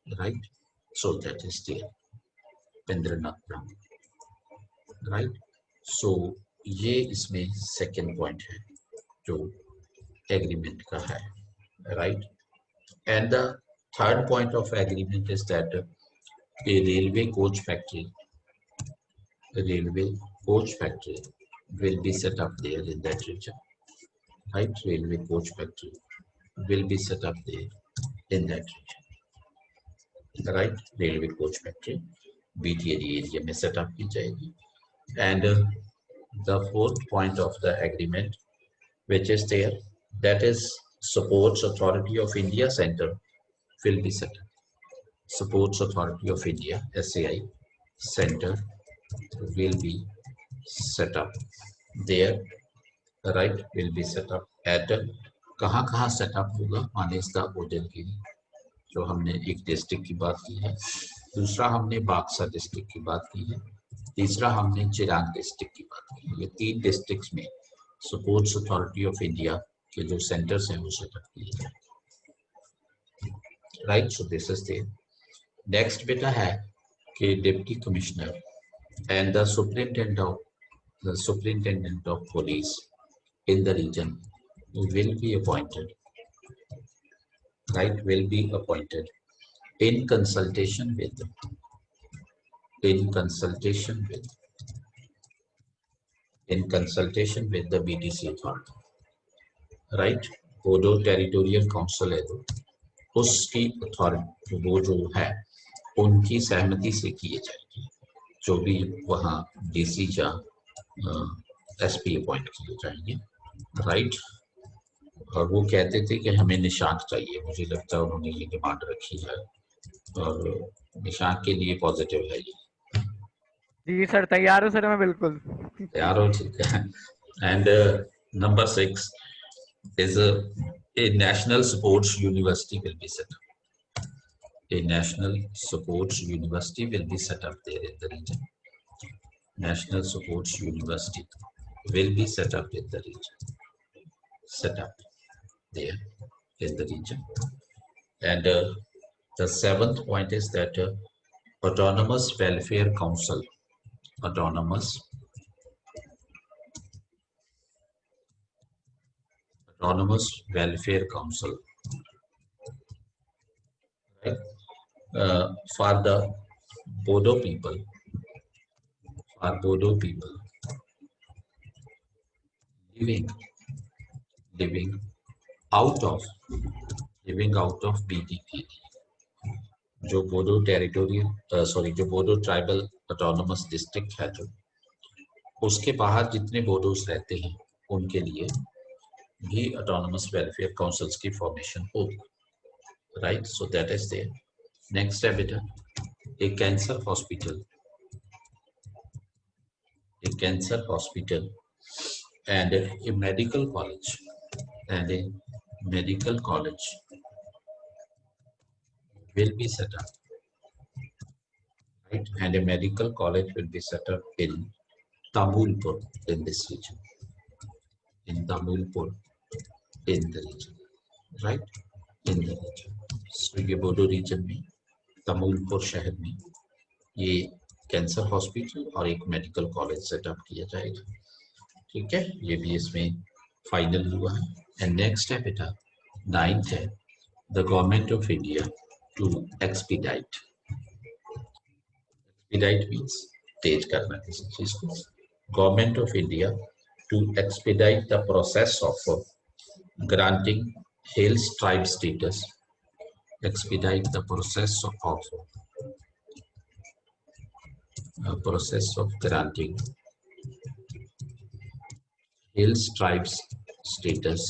right. So that is there Upendranath Brahma, right. So ये इसमें सेकंड पॉइंट है जो एग्रीमेंट का है, right. And the third point of agreement is that a railway coach factory will be set up there in that region, right, railway coach factory will be set up there in that region, right, railway coach factory BTAD area में set up की जाएगी। and the fourth point of the agreement which is there, that is supports authority of India center will be set up, Supports Authority of India SAI Center will be set up there, right, will be set up at कहाँ setup होगा, मानेस्ता ओजलगिरी, जो हमने एक district की बात की है, दूसरा हमने बाक्सा डिस्ट्रिक्ट की बात की है, तीसरा हमने चिरांग डिस्ट्रिक्ट की बात की है। ये 3 डिस्ट्रिक्ट्स में सपोर्ट्स अथॉरिटी ऑफ इंडिया के जो सेंटर्स हैं वो सेटअप किए हैं, right. So this is there. Next बेटा है कि deputy commissioner and the superintendent of police in the region will be appointed, right, will be appointed in consultation with the BTC authority, right। Bodo territorial council है तो उसकी authority वो जो है उनकी सहमति से किए जाएगी, जो भी वहाँ डीसी या एसपी अपॉइंट किए जाएंगे, राइट। और वो कहते थे कि हमें निशांत चाहिए, मुझे लगता है उन्होंने ये डिमांड रखी है और निशांत के लिए पॉजिटिव है ये। जी सर, तैयार हूँ सर, मैं बिल्कुल तैयार हो, ठीक है। And number 6 is A national sports university will be set up. A national sports university will be set up there in the region. National sports university will be set up in the region. Set up there in the region. And the seventh point is that autonomous welfare council, autonomous welfare council, right? For the Bodo people, living out of BTPD, जो Bodo territorial जो Bodo tribal autonomous district है, जो उसके बाहर जितने बोडोस रहते हैं उनके लिए भी ऑटोनोमस वेलफेयर काउंसिल्स की फॉर्मेशन होगी, right? So that is there. Next है बेटा a cancer hospital and a medical college will be set up, right? And a medical college will be set up in Tamulpur in this region, in Tamulpur in the region, right? In the region. So ये Bodo reason में तमुलपुर शहर में ये cancer hospital और एक medical college setup किया जाएगा, ठीक है? ये भी इसमें फाइनल हुआ है. एंड नेक्स्ट है बेटा 9th है the government of India to expedite means तेज करना किसी चीज को. Government of India to expedite the process of granting hills tribe status, expedite the process of granting hills tribes status,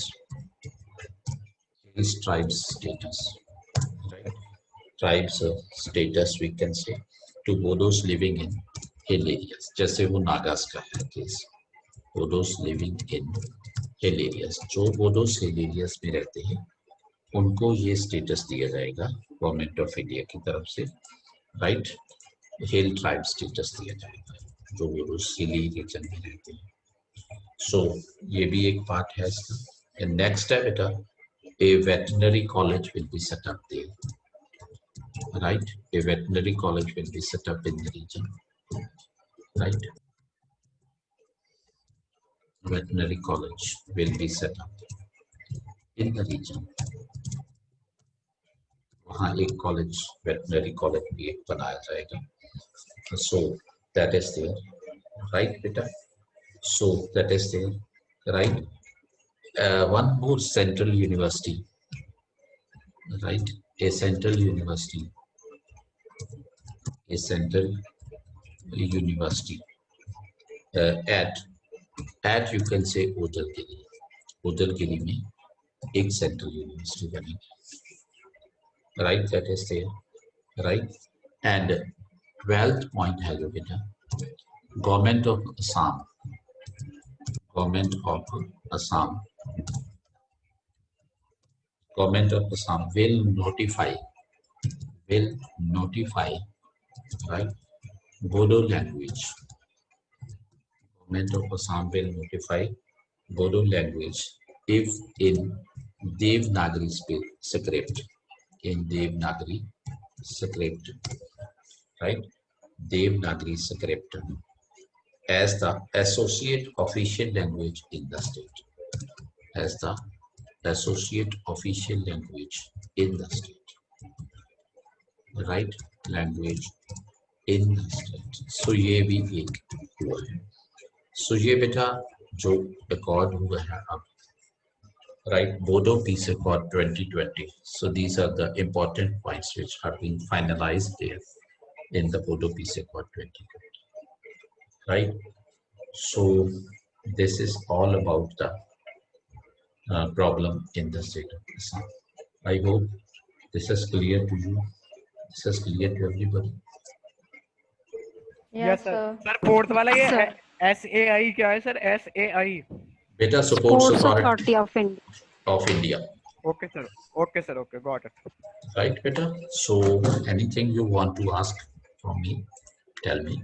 right? Tribes status we can say to Bodos living in hill areas. जैसे वो नागास का है case, Bodos living in hill areas, जो Bodos hill areas में रहते हैं उनको ये स्टेटस दिया जाएगा गवर्नमेंट ऑफ इंडिया की तरफ से, राइट? हिल ट्राइब स्टेटस दिया जाएगा जो बोडोस हिली रीजन में रहते हैं. सो ये भी एक पार्ट है इसका. एंड नेक्स्ट है बेटा a veterinary college will be set up there, right? A veterinary college will be set up in the region, right? Veterinary college will be set up in the region. वहाँ एक college veterinary college भी एक बनाया जाएगा. So that is there, right बेटा? So that is there, right? One more central university, right? A central university at you can say Udalguri में एक सेंट्रल यूनिवर्सिटी बनेगी, right? That is there, right? And 12th point है जो बेटा government of Assam will notify, right? Bodo language. Government of Assam will notify Bodo language if in Devanagari script, right? Devanagari script as the associate official language in the state, right? Language in the state. So ये भी एक हुआ है. So ये बेटा जो accord हुआ है अब, right? Bodo Peace Accord 2020. So these are the important points which have been finalized there in the Bodo Peace Accord 2020, right? So this is all about the problem in the state of Assam. I hope this is clear to you. This is clear to everybody. Yes, sir. Sir fourth वाला ये SAI क्या है sir? SAI Beta Sports Authority of India. of India. Okay, sir. Okay, sir. Okay, got it. Right, beta? So anything you want to ask from me, tell me.